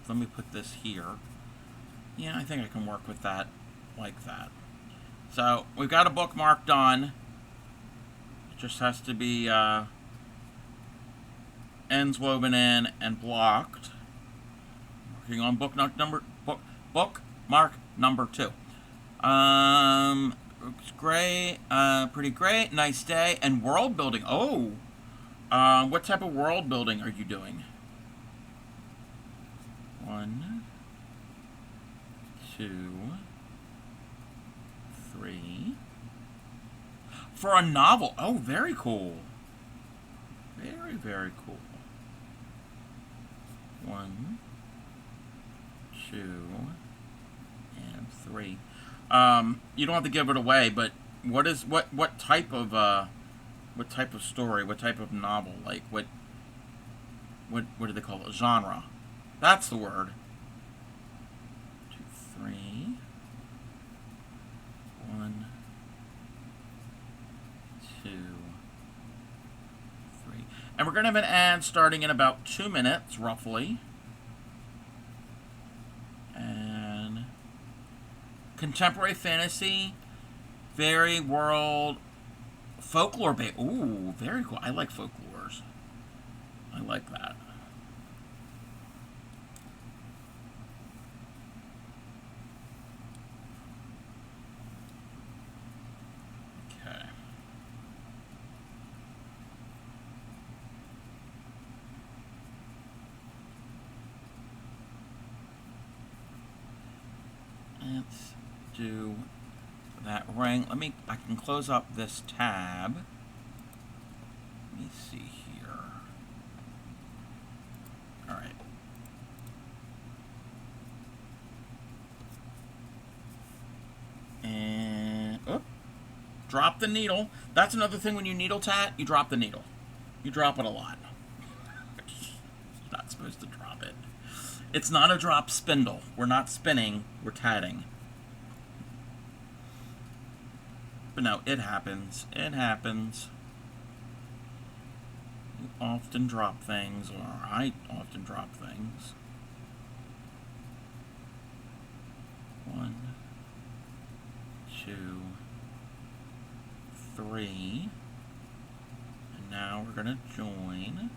Let me put this here. Yeah, I think I can work with that like that. So, we've got a bookmark done. It just has to be ends woven in and blocked. Working on bookmark number 2. Looks great. Pretty great. Nice day. And world building. Oh. What type of world building are you doing? 1, 2, 3. For a novel. Oh, very cool. Very, very cool. 1, 2, and 3. You don't have to give it away, but what type of story, what type of novel, like what do they call it? Genre. That's the word. 2, 3. 1, 2, 3. And we're going to have an ad starting in about 2 minutes, roughly. And contemporary fantasy, fairy world, folklore. Ooh, very cool. I like folklores. I like that. Let's do that ring. I can close up this tab. Let me see here. All right. And, drop the needle. That's another thing when you needle tat, you drop the needle. You drop it a lot. You're not supposed to drop it. It's not a drop spindle. We're not spinning, we're tatting. But no, it happens. It happens. You often drop things, or I often drop things. 1, 2, 3. And now we're going to join.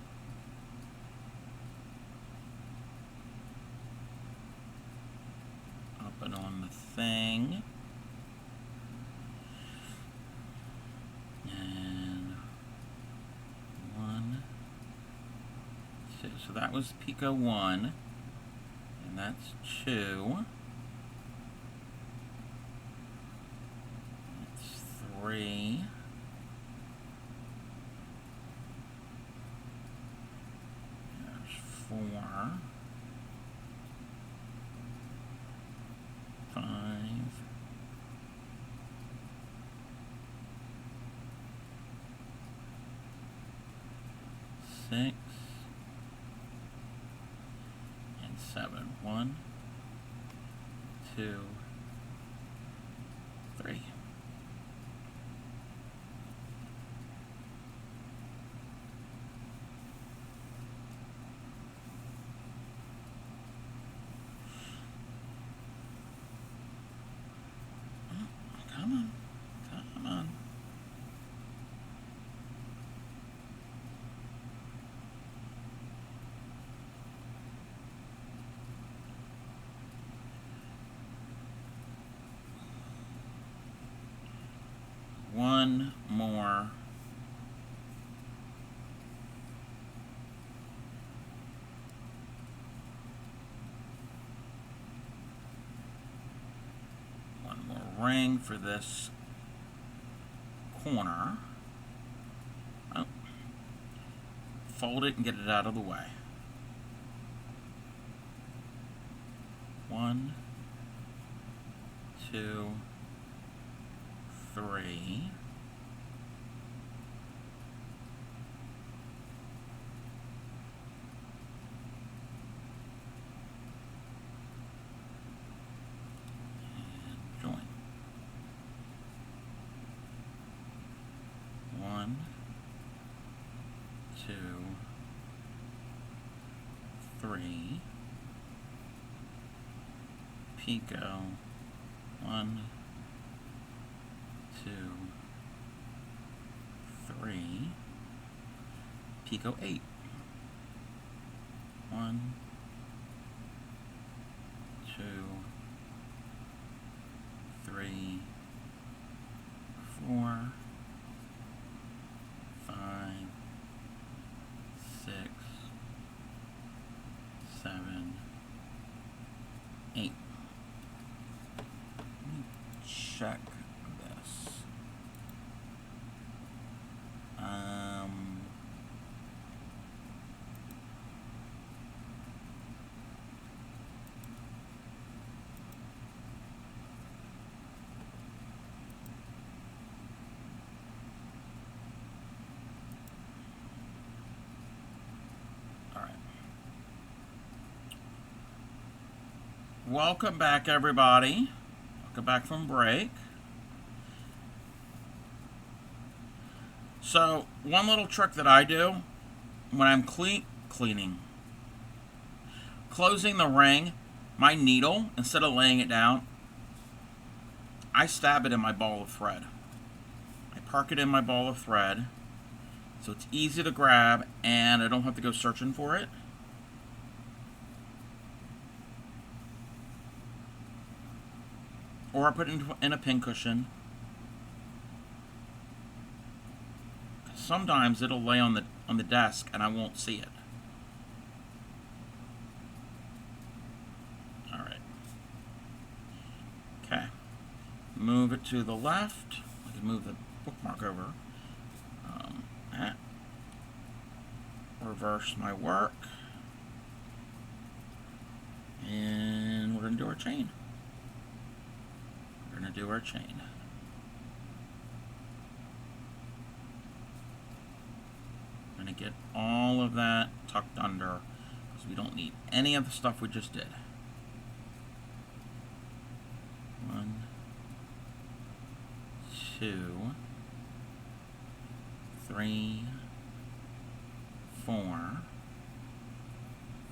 Up and on the thing. And 1, 2. So that was Pico 1. And that's 2. That's 3. There's 4. 6 and 7. 1, 2, 3. Come on. Come on. One more. One more ring for this corner. Oh. Fold it and get it out of the way. 1, 2, 3. And join. 1, 2, 3. Pico. 1, 2, 3. Pico 8. 1, 2, 3, 4, 5, 6, 7, 8. Let me check this. Welcome back, everybody. Welcome back from break. So, one little trick that I do when I'm closing the ring, my needle, instead of laying it down, I stab it in my ball of thread. I park it in my ball of thread, so it's easy to grab, and I don't have to go searching for it. Or I put it in a pincushion. Sometimes it'll lay on the desk and I won't see it. All right. Okay. Move it to the left. I can move the bookmark over. Reverse my work. And we're going to do our chain. We're going to do our chain. I'm going to get all of that tucked under because we don't need any of the stuff we just did. 1, 2, 3, 4,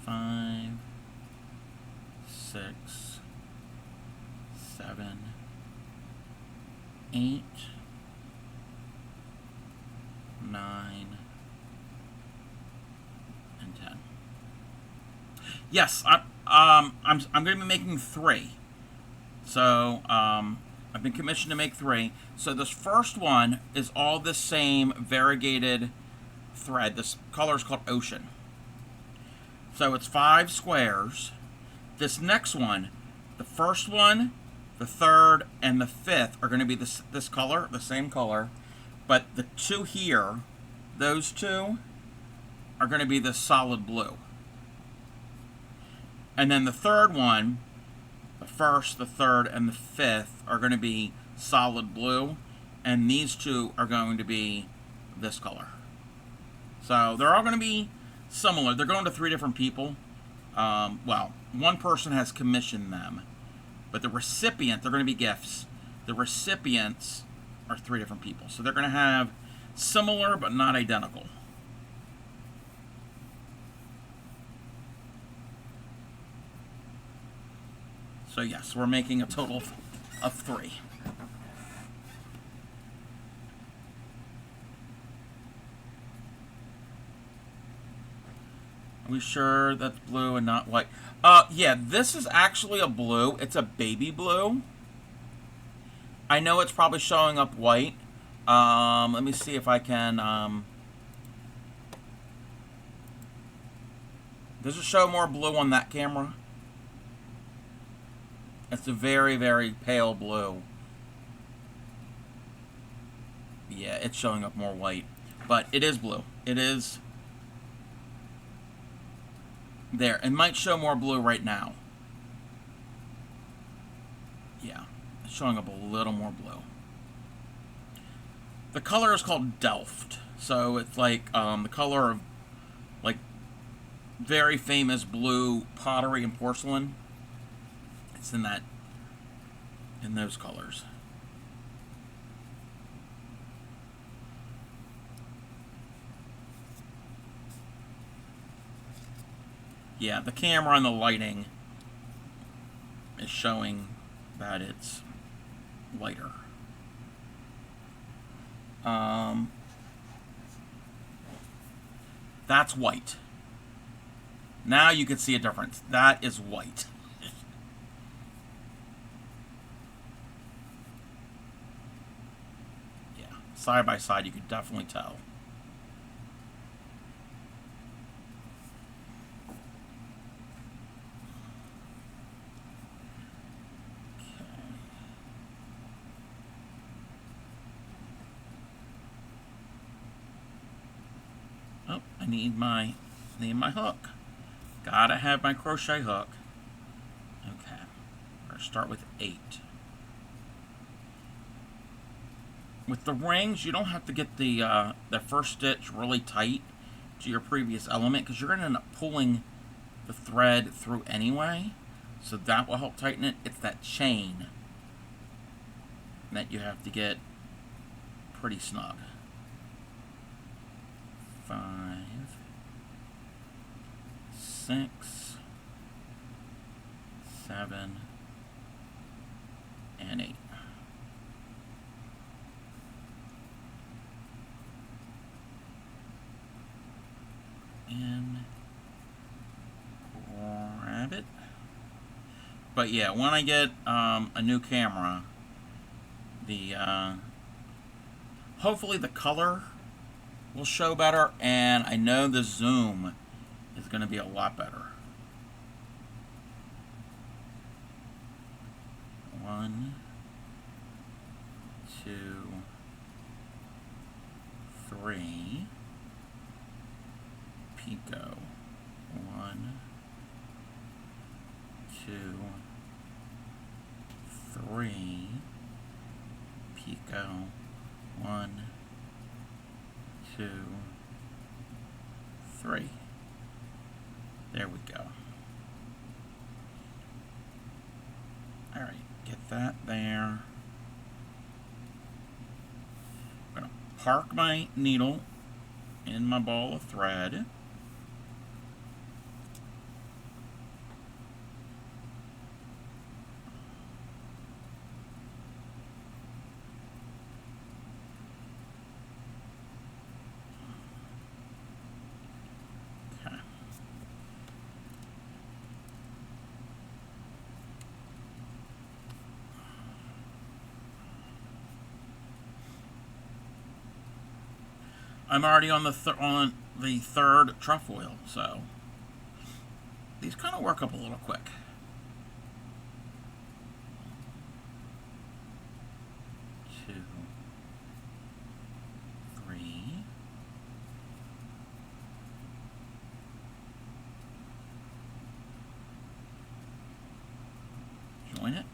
5, 6, 7, 8, 9, and 10. Yes, I'm going to be making 3. So I've been commissioned to make 3. So this first one is all the same variegated thread. This color is called Ocean. So it's 5 squares. This next one, the first one, the third, and the fifth are going to be this color, the same color. But the 2 here, those 2, are going to be the solid blue. And then the third one, the first, the third, and the fifth are going to be solid blue. And these 2 are going to be this color. So they're all going to be similar. They're going to 3 different people. Well, one person has commissioned them, but the recipient, they're going to be gifts. The recipients are 3 different people. So they're going to have similar but not identical. So yes, we're making a total of 3. Are we sure that's blue and not white? Yeah, this is actually a blue. It's a baby blue. I know it's probably showing up white. Let me see if I can... does it show more blue on that camera? It's a very, very pale blue. Yeah, it's showing up more white. But it is blue. It is... there. It might show more blue right now. Yeah, it's showing up a little more blue. The color is called Delft. So it's like the color of like very famous blue pottery and porcelain. It's in those colors. Yeah, the camera and the lighting is showing that it's lighter. That's white. Now you can see a difference. That is white. Yeah, side by side you could definitely tell. Oh, I need my hook. Gotta have my crochet hook. Okay, we're gonna start with 8. With the rings, you don't have to get the first stitch really tight to your previous element because you're gonna end up pulling the thread through anyway. So that will help tighten it. It's that chain that you have to get pretty snug. 5, 6, 7, and 8. And grab it. But yeah, when I get a new camera, hopefully the color will show better, and I know the zoom is going to be a lot better. 1, 2, 3, picot. 1, 2, 3, picot. 1, 2, 3. There we go. Alright, get that there. I'm going to park my needle in my ball of thread. I'm already on the third trefoil, so these kind of work up a little quick. Two, 3, join it.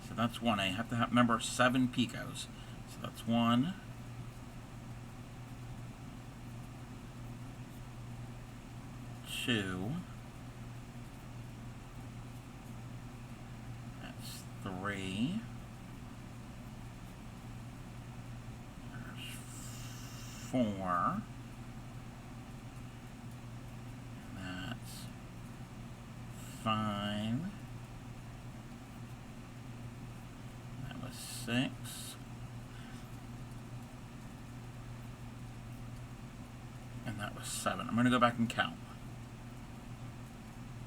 So that's 1. I have to remember 7 picots. So that's 1, 2. That's 3. There's 4. That's 5. That was 6. And that was 7. I'm going to go back and count.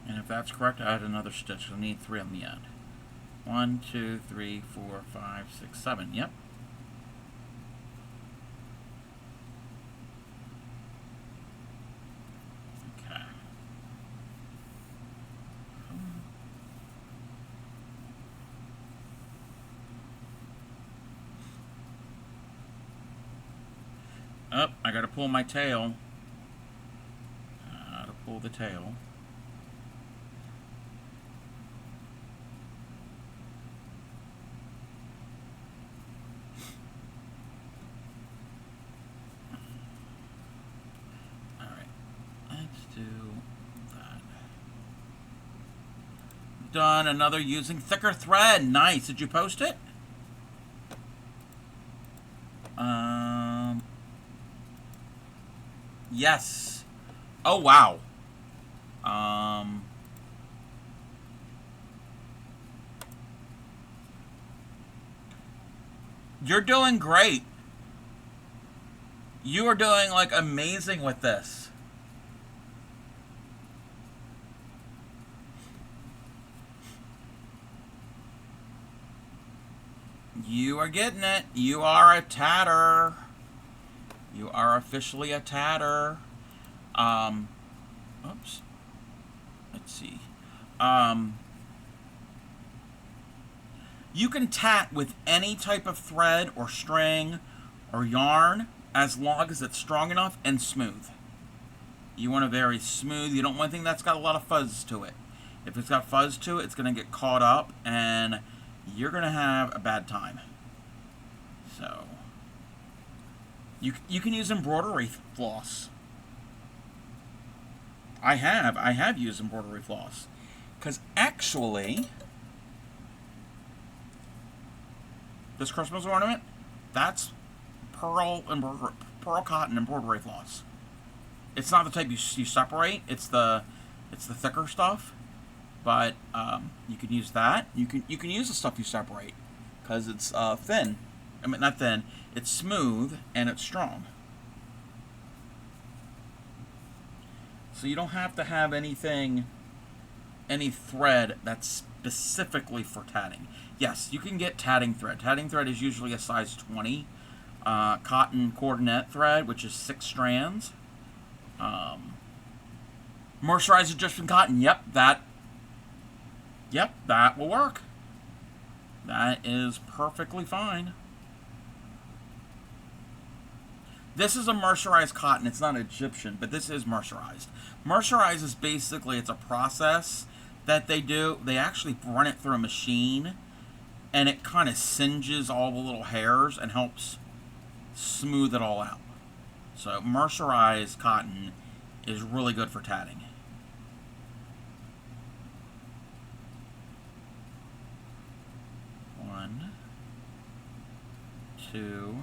And if that's correct, I add another stitch. I'll need 3 on the end. 1, 2, 3, 4, 5, 6, 7. Yep. Okay. Oh, I gotta pull my tail. To pull the tail. Done. Another using thicker thread. Nice. Did you post it? Yes. Oh, wow. You're doing great. You are doing, like, amazing with this. You are getting it. You are a tatter. You are officially a tatter. Oops. Let's see. You can tat with any type of thread or string or yarn as long as it's strong enough and smooth. You want a very smooth, you don't want anything that's got a lot of fuzz to it. If it's got fuzz to it, it's going to get caught up and you're going to have a bad time. So, you can use embroidery floss. I have used embroidery floss. Because actually, this Christmas ornament, that's pearl cotton embroidery floss. It's not the type you separate. It's the thicker stuff. But you can use that. You can use the stuff you separate because it's thin. I mean, not thin. It's smooth and it's strong. So you don't have to have any thread that's specifically for tatting. Yes, you can get tatting thread. Tatting thread is usually a size 20. Cotton coordinate thread, which is 6 strands. Mercerized Egyptian cotton. Yep, that will work. That is perfectly fine. This is a mercerized cotton. It's not Egyptian, but this is mercerized. Mercerized is basically, it's a process that they do. They actually run it through a machine, and it kind of singes all the little hairs and helps smooth it all out. So mercerized cotton is really good for tatting. One, 2,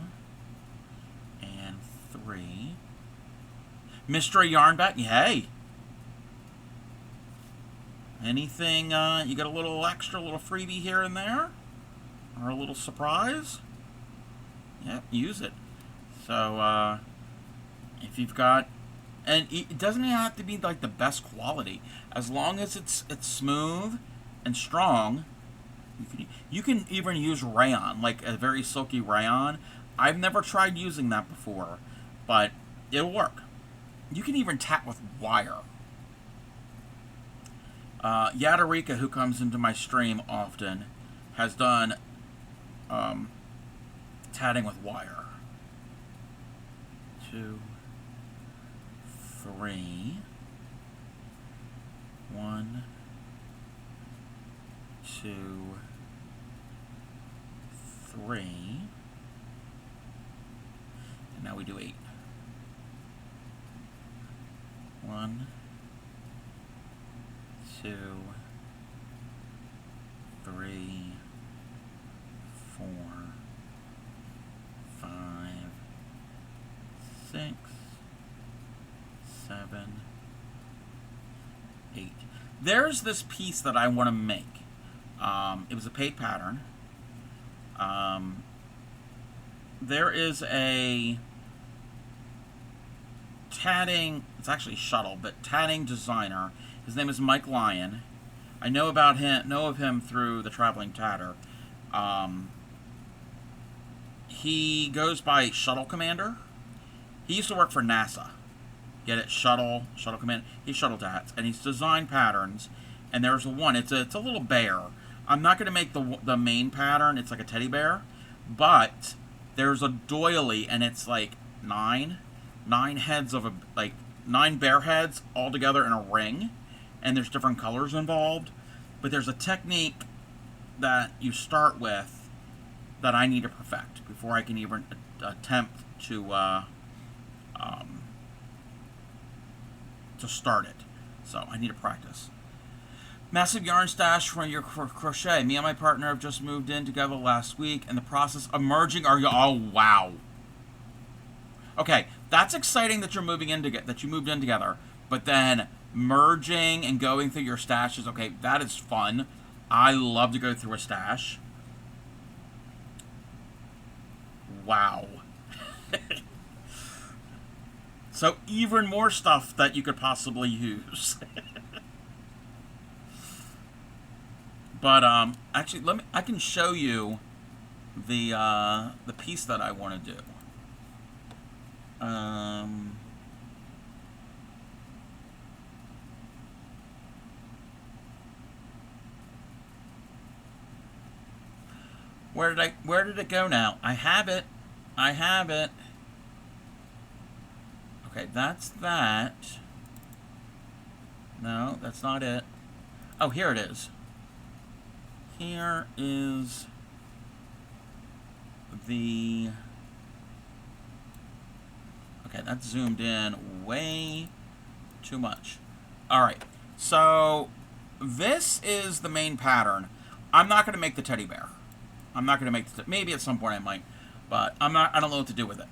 and 3. Mystery yarn back. Hey. Anything, you got a little extra, little freebie here and there? Or a little surprise? Yep, use it. So, if you've got, and it doesn't even have to be like the best quality. As long as it's smooth and strong, you can even use rayon, like a very silky rayon. I've never tried using that before, but it'll work. You can even tat with wire. Yadarika, who comes into my stream often, has done tatting with wire. 2, 3. 1, 2, 3. And now we do 8. 1, 2, 3, 4, 5, 6, 7, 8. There's this piece that I want to make. It was a paid pattern. There is a tatting, it's actually shuttle, but tatting designer. His name is Mike Lyon. I know of him through the Traveling Tatter. He goes by Shuttle Commander. He used to work for NASA. Get it? Shuttle Commander. He shuttle tats, and he's designed patterns. And there's one. It's a little bear. I'm not going to make the main pattern. It's like a teddy bear, but there's a doily, and it's like nine heads of nine bear heads all together in a ring, and there's different colors involved. But there's a technique that you start with that I need to perfect before I can even attempt to start it. So I need to practice. Massive yarn stash for your crochet. Me and my partner have just moved in together last week, and the process of merging are oh wow. Okay, that's exciting that you're moving in that you moved in together, but then merging and going through your stashes. Okay, that is fun. I love to go through a stash. Wow. So even more stuff that you could possibly use. But actually, I can show you the piece that I want to do. Where did it go now? I have it. Okay, that's that. No, that's not it. Oh, here it is. Here is the... Okay, that's zoomed in way too much. Alright, so this is the main pattern. I'm not going to make the teddy bear. I'm not going to make maybe at some point I might, but I don't know what to do with it.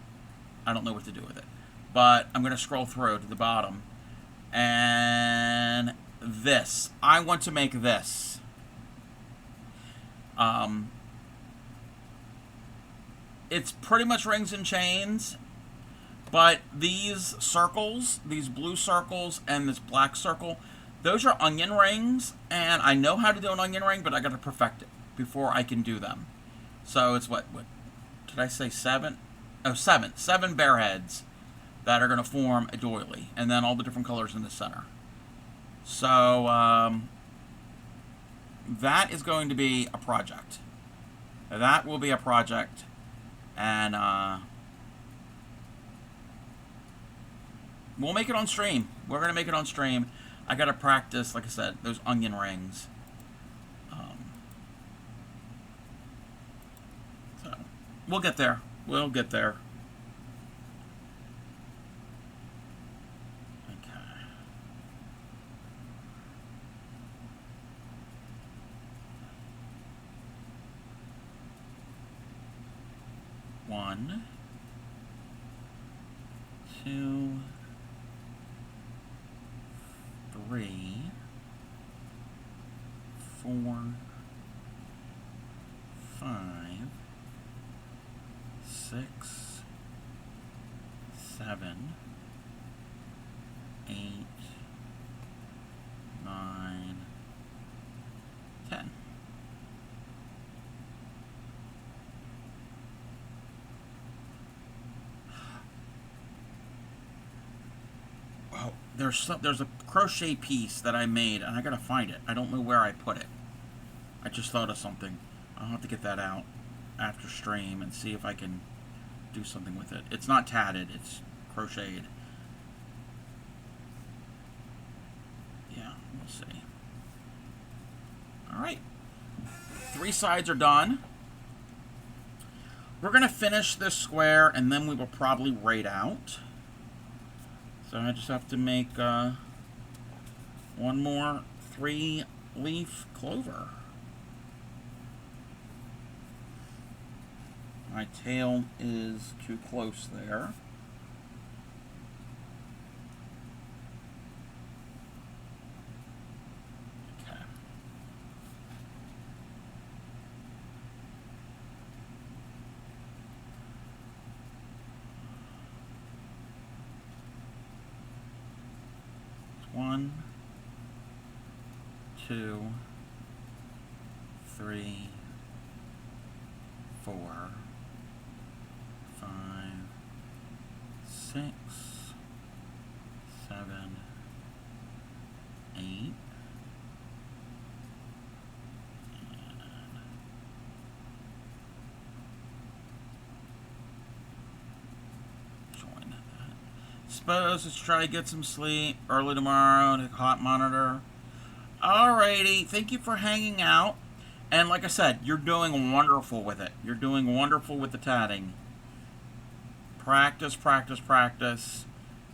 But I'm going to scroll through to the bottom. And this. I want to make this. It's pretty much rings and chains, but these circles, these blue circles and this black circle, those are onion rings, and I know how to do an onion ring, but I got to perfect it before I can do them. So it's what did I say, 7? Oh, 7 bear heads that are going to form a doily, and then all the different colors in the center. So that is going to be a project. That will be a project, and we'll make it on stream. We're going to make it on stream. I got to practice, like I said, those onion rings. So we'll get there. We'll get there. Okay. One, 2, 3, 4, 5, 6, 7, 8, 9, 10. Oh, there's a crochet piece that I made, and I gotta find it. I don't know where I put it. I just thought of something. I'll have to get that out after stream and see if I can do something with it. It's not tatted, it's crocheted. Yeah, we'll see. Alright. 3 sides are done. We're gonna finish this square, and then we will probably braid out. So I just have to make one more 3-leaf clover. My tail is too close there. Okay. One, 2, 3, 4, 5, 6, 7, 8, and join that. Suppose let's try to get some sleep early tomorrow to hot monitor. Alrighty, thank you for hanging out. And like I said, you're doing wonderful with it. You're doing wonderful with the tatting. Practice, practice, practice.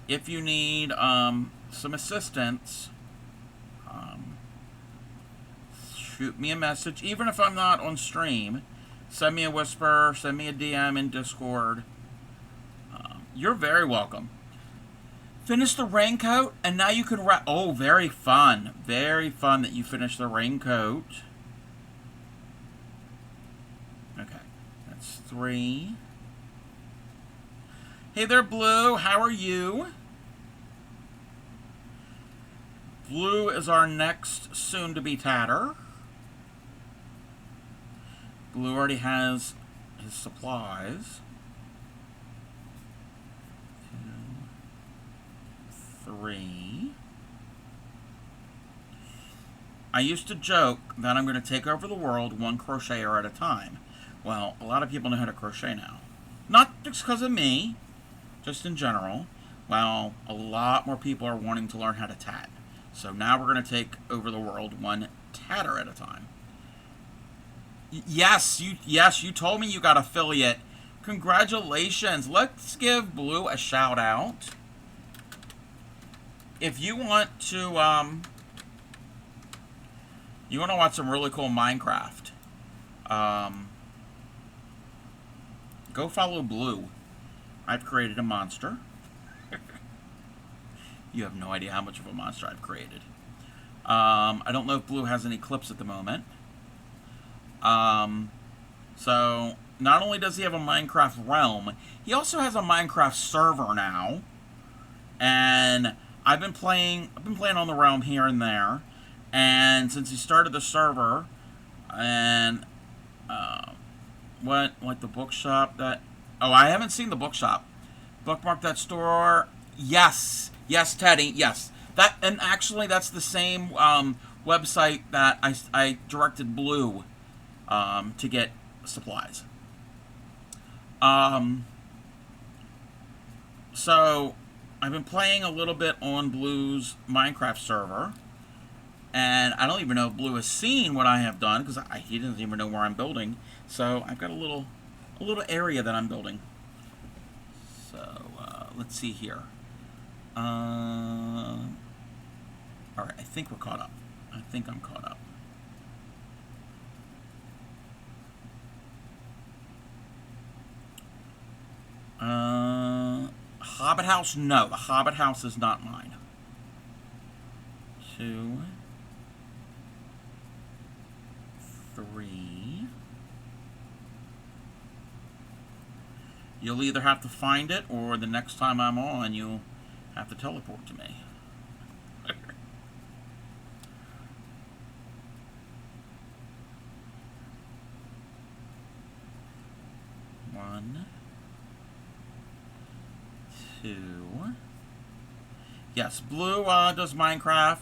If you need some assistance, shoot me a message. Even if I'm not on stream, send me a whisper, send me a DM in Discord. You're very welcome. Finish the raincoat, and now you can wrap. Oh, very fun. Very fun that you finished the raincoat. Okay, that's 3. Hey there, Blue. How are you? Blue is our next soon-to-be tatter. Blue already has his supplies. 2, 3. I used to joke that I'm going to take over the world one crocheter at a time. Well, a lot of people know how to crochet now. Not just because of me, just in general. Well, a lot more people are wanting to learn how to tat. So now we're going to take over the world one tatter at a time. Yes, you told me you got affiliate. Congratulations. Let's give Blue a shout out. If you want to watch some really cool Minecraft, go follow Blue. I've created a monster. You have no idea how much of a monster I've created. I don't know if Blue has any clips at the moment. So not only does he have a Minecraft realm, he also has a Minecraft server now. And I've been playing on the realm here and there. And since he started the server, and like the bookshop that... Oh, I haven't seen the bookshop. Bookmark that store. Yes, Teddy. Yes, that, and actually that's the same website that I directed Blue to get supplies. So I've been playing a little bit on Blue's Minecraft server, and I don't even know if Blue has seen what I have done because he doesn't even know where I'm building. So I've got a little area that I'm building. So let's see here. All right, I think we're caught up. I think I'm caught up. Hobbit House? No, the Hobbit House is not mine. 2, 3. You'll either have to find it, or the next time I'm on, you'll have to teleport to me. One, 2. Yes, Blue does Minecraft.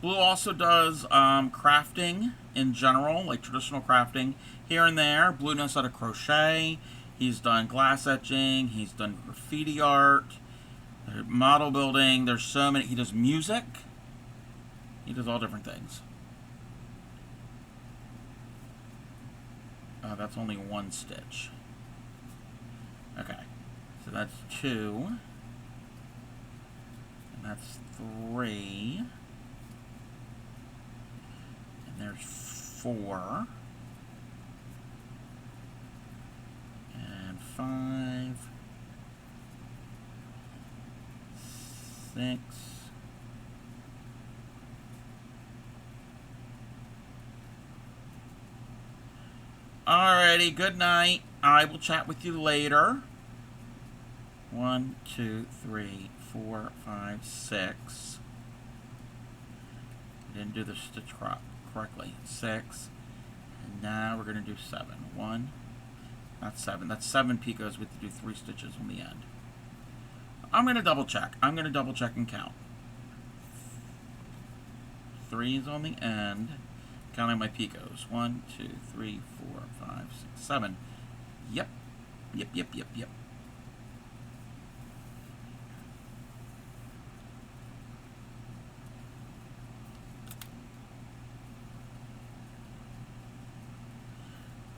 Blue also does crafting in general, like traditional crafting here and there. Blue knows how to crochet. He's done glass etching. He's done graffiti art, model building. There's so many. He does music. He does all different things. That's only 1 stitch. Okay, so that's 2. And that's 3. There's 4. And 5. 6. Alrighty, good night. I will chat with you later. 1, 2, 3, 4, 5, 6. I didn't do the stitch correctly. 6. And now we're going to do 7. 1. Not 7. That's 7 picots. We have to do 3 stitches on the end. I'm going to double check. I'm going to double check and count. 3 is on the end. Counting my picots. 1, 2, 3, 4, 5, 6, 7. Yep. Yep, yep, yep, yep.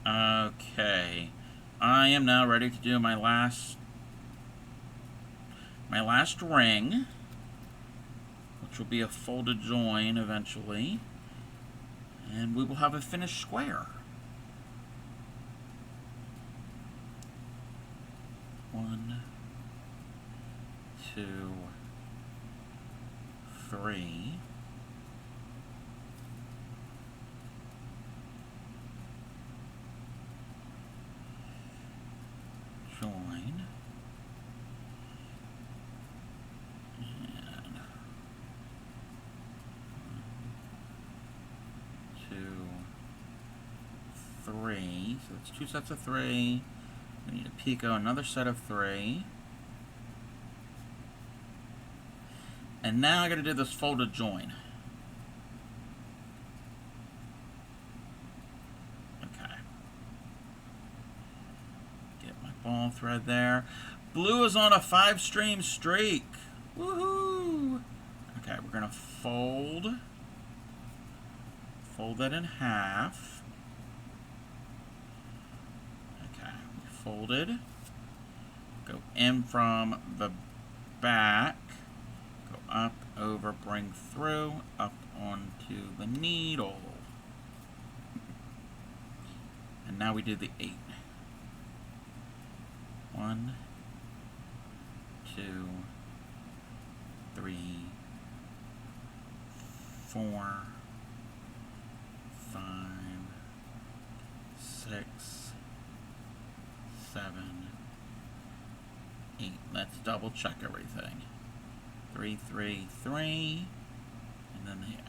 Okay. I am now ready to do my last ring, which will be a folded join eventually. And we will have a finished square. 1, 2, 3. Join. And 1, 2, 3. So that's 2 sets of 3. We need a picot, another set of 3. And now I got to do this folded join. Okay. Get my ball thread there. Blue is on a 5-stream streak. Woohoo! Okay, we're going to fold that in half. Okay, we folded. Go in from the back. Go up, over, bring through, up onto the needle. And now we do the 8. 1, 2, 3, 4, 5, 6, 7, 8. Let's double check everything. 3, 3, 3, and then the, okay.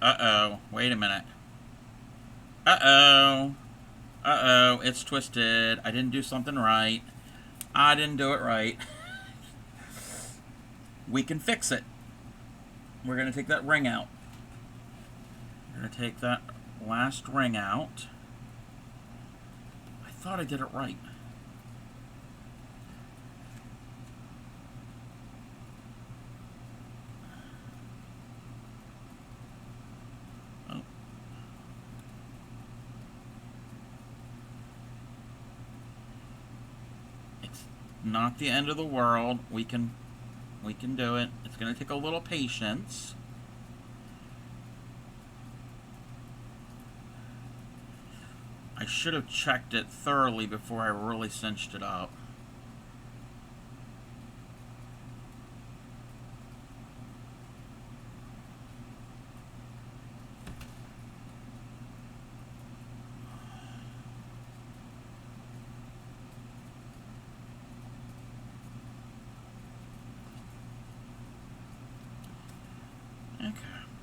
Uh-oh. Wait a minute. Uh-oh. Uh-oh. It's twisted. I didn't do something right. I didn't do it right. We can fix it. We're going to take that ring out. We're going to take that last ring out. I thought I did it right. Not the end of the world. We can do it. It's going to take a little patience. I should have checked it thoroughly before I really cinched it up.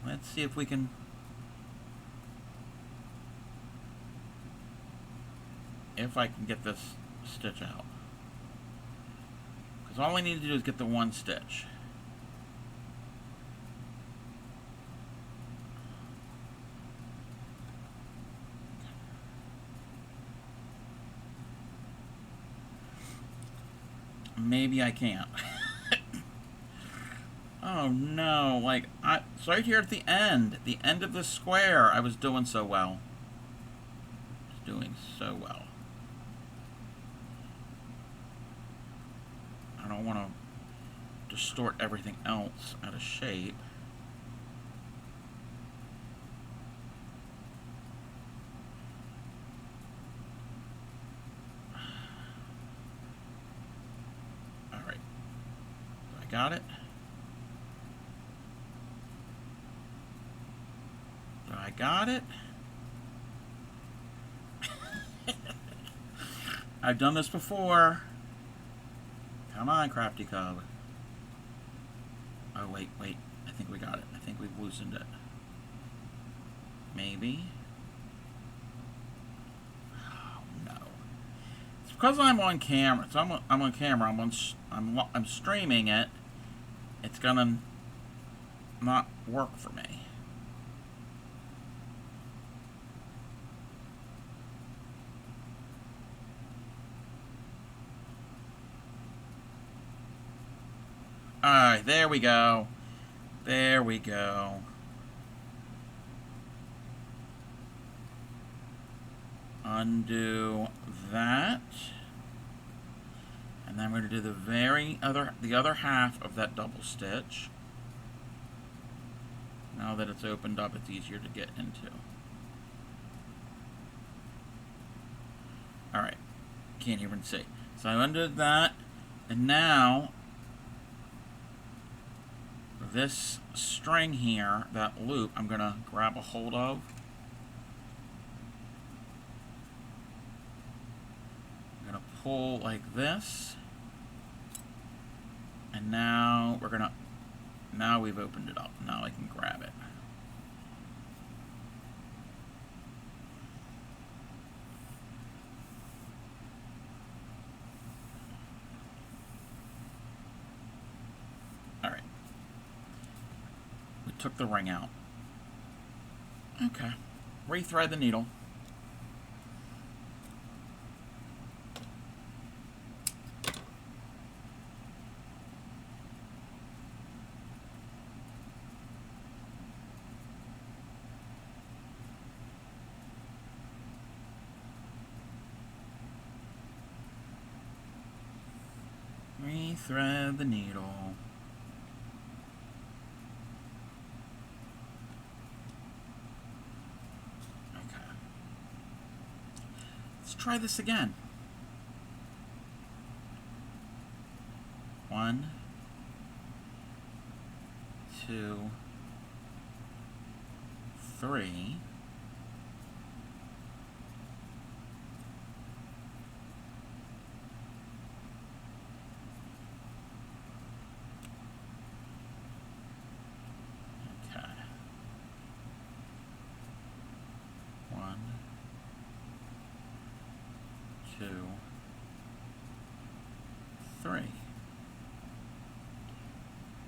Let's see if we can... if I can get this stitch out. Because all I need to do is get the one stitch. maybe I can't. Oh no, like, it's right here at the end of the square, I was doing so well. Doing so well. I don't want to distort everything else out of shape. Alright. I got it? I got it? I've done this before. Come on, Crafty Cub. Oh, wait. I think we got it. I think we've loosened it. Maybe. Oh, no. It's because I'm on camera. So I'm on camera. I'm streaming it. It's gonna not work for me. Alright, there we go. There we go. Undo that. And then we're going to do the other half of that double stitch. Now that it's opened up, it's easier to get into. Alright. Can't even see. So I undid that. And now this string here, that loop, I'm going to grab a hold of. I'm going to pull like this. And now now we've opened it up. Now I can grab it. Took the ring out. Okay. Rethread the needle. Rethread the needle. Try this again. 1, 2, 3. Okay. 1, 2, 3.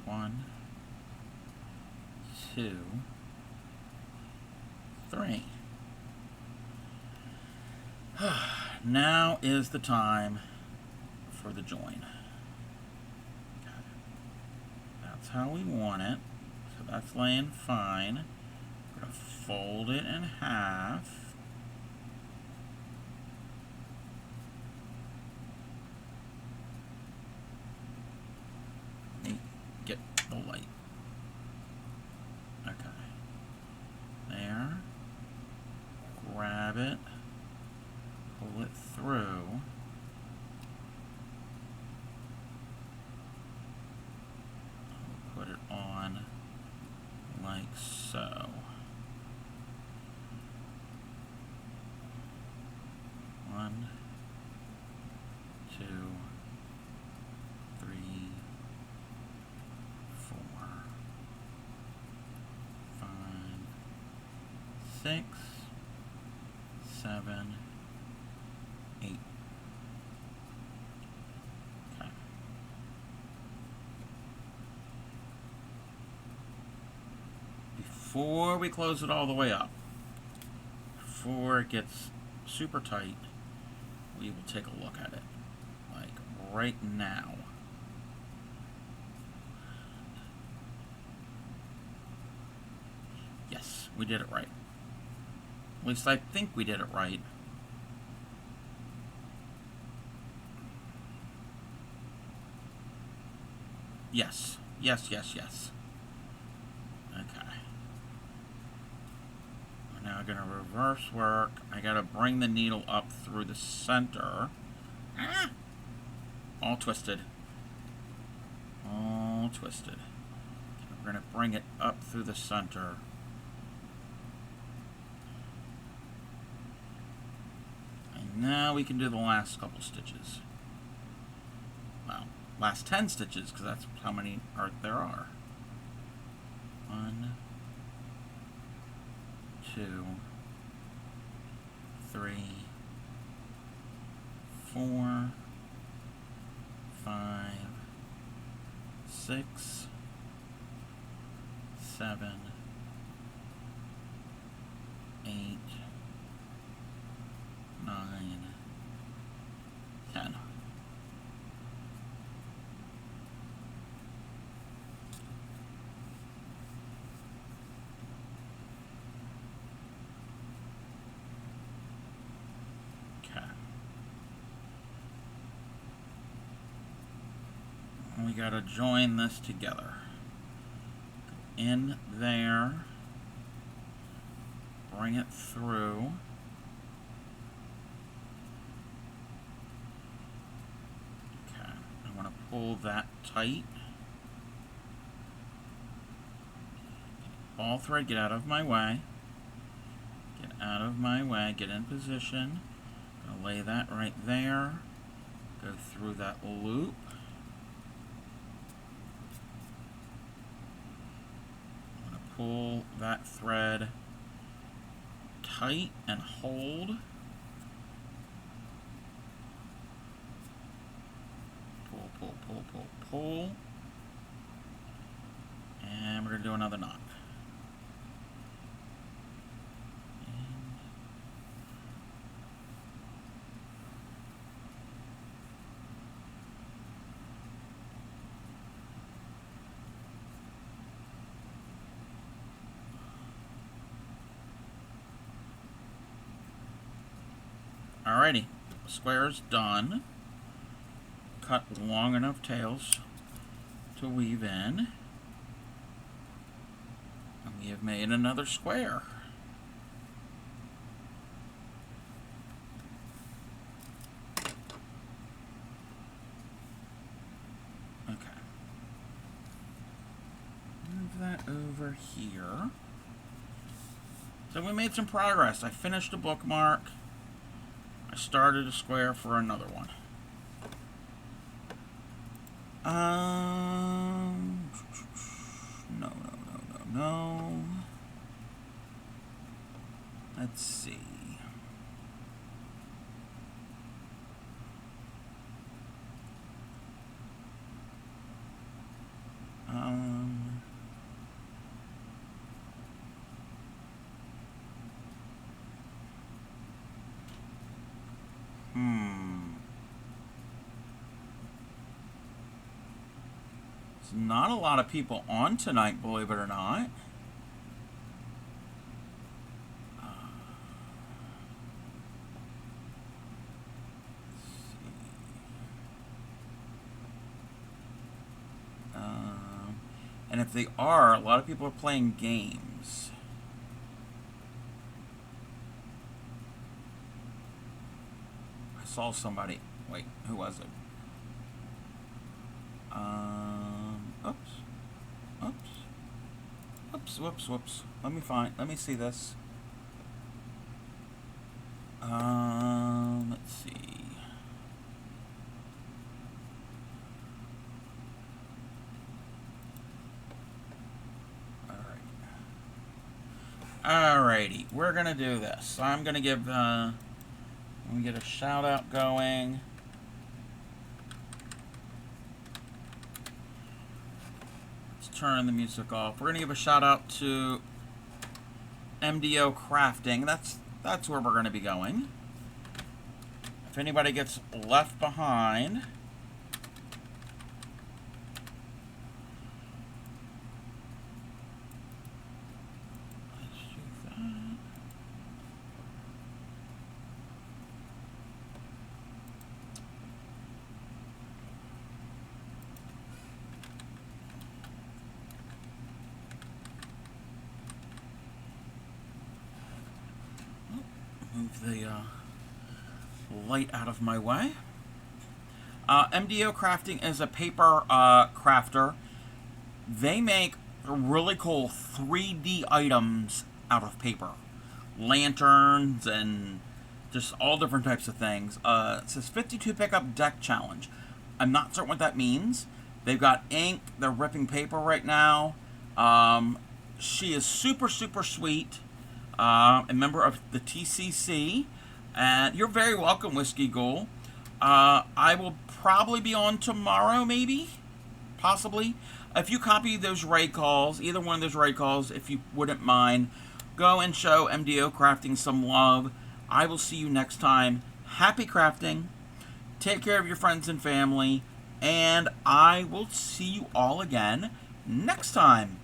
1, 2, 3. Now is the time for the join. That's how we want it. So that's laying fine. We're going to fold it in half. Get the light. Okay. There. Grab it. Pull it through. Put it on like so. 1, 2, 3, 4, 5, 6, 7, 8. Okay. Before we close it all the way up, before it gets super tight, we will take a look at it. Like right now. Yes, we did it right. At least I think we did it right. Yes. Yes, yes, yes. Okay. We're now going to reverse work. I got to bring the needle up through the center. Ah! All twisted. All twisted. Okay, we're going to bring it up through the center. And now we can do the last couple stitches. Well, last 10 stitches, because that's how many there are. 1, 2, 3, 4, 5, 6, 7, 8, 9, 10. We gotta join this together. In there, bring it through. Okay, I want to pull that tight. Ball thread, get out of my way. Get out of my way, get in position. Gonna lay that right there. Go through that loop. Pull that thread tight and hold. Pull, pull, pull, pull, pull. And we're going to do another knot. Alrighty, square's done. Cut long enough tails to weave in. And we have made another square. Okay. Move that over here. So we made some progress. I finished a bookmark. I started a square for another one. No. Let's see. There's not a lot of people on tonight, believe it or not. And if they are, a lot of people are playing games. I saw somebody. Wait, who was it? Whoops. Let me see this. Let's see. Alrighty, we're gonna do this. I'm gonna give, let me get a shout out going. Let's turn the music off. We're gonna give a shout out to MDO Crafting. That's where we're gonna be going. If anybody gets left behind, move the light out of my way. MDO Crafting is a paper crafter. They make really cool 3D items out of paper. Lanterns and just all different types of things. It says 52 pickup deck challenge. I'm not certain what that means. They've got ink. They're ripping paper right now. She is super, super sweet. A member of the TCC. And you're very welcome, Whiskey Ghoul. I will probably be on tomorrow, maybe? Possibly. If you copy those raid calls, either one of those raid calls, if you wouldn't mind, go and show MDO Crafting some love. I will see you next time. Happy crafting. Take care of your friends and family. And I will see you all again next time.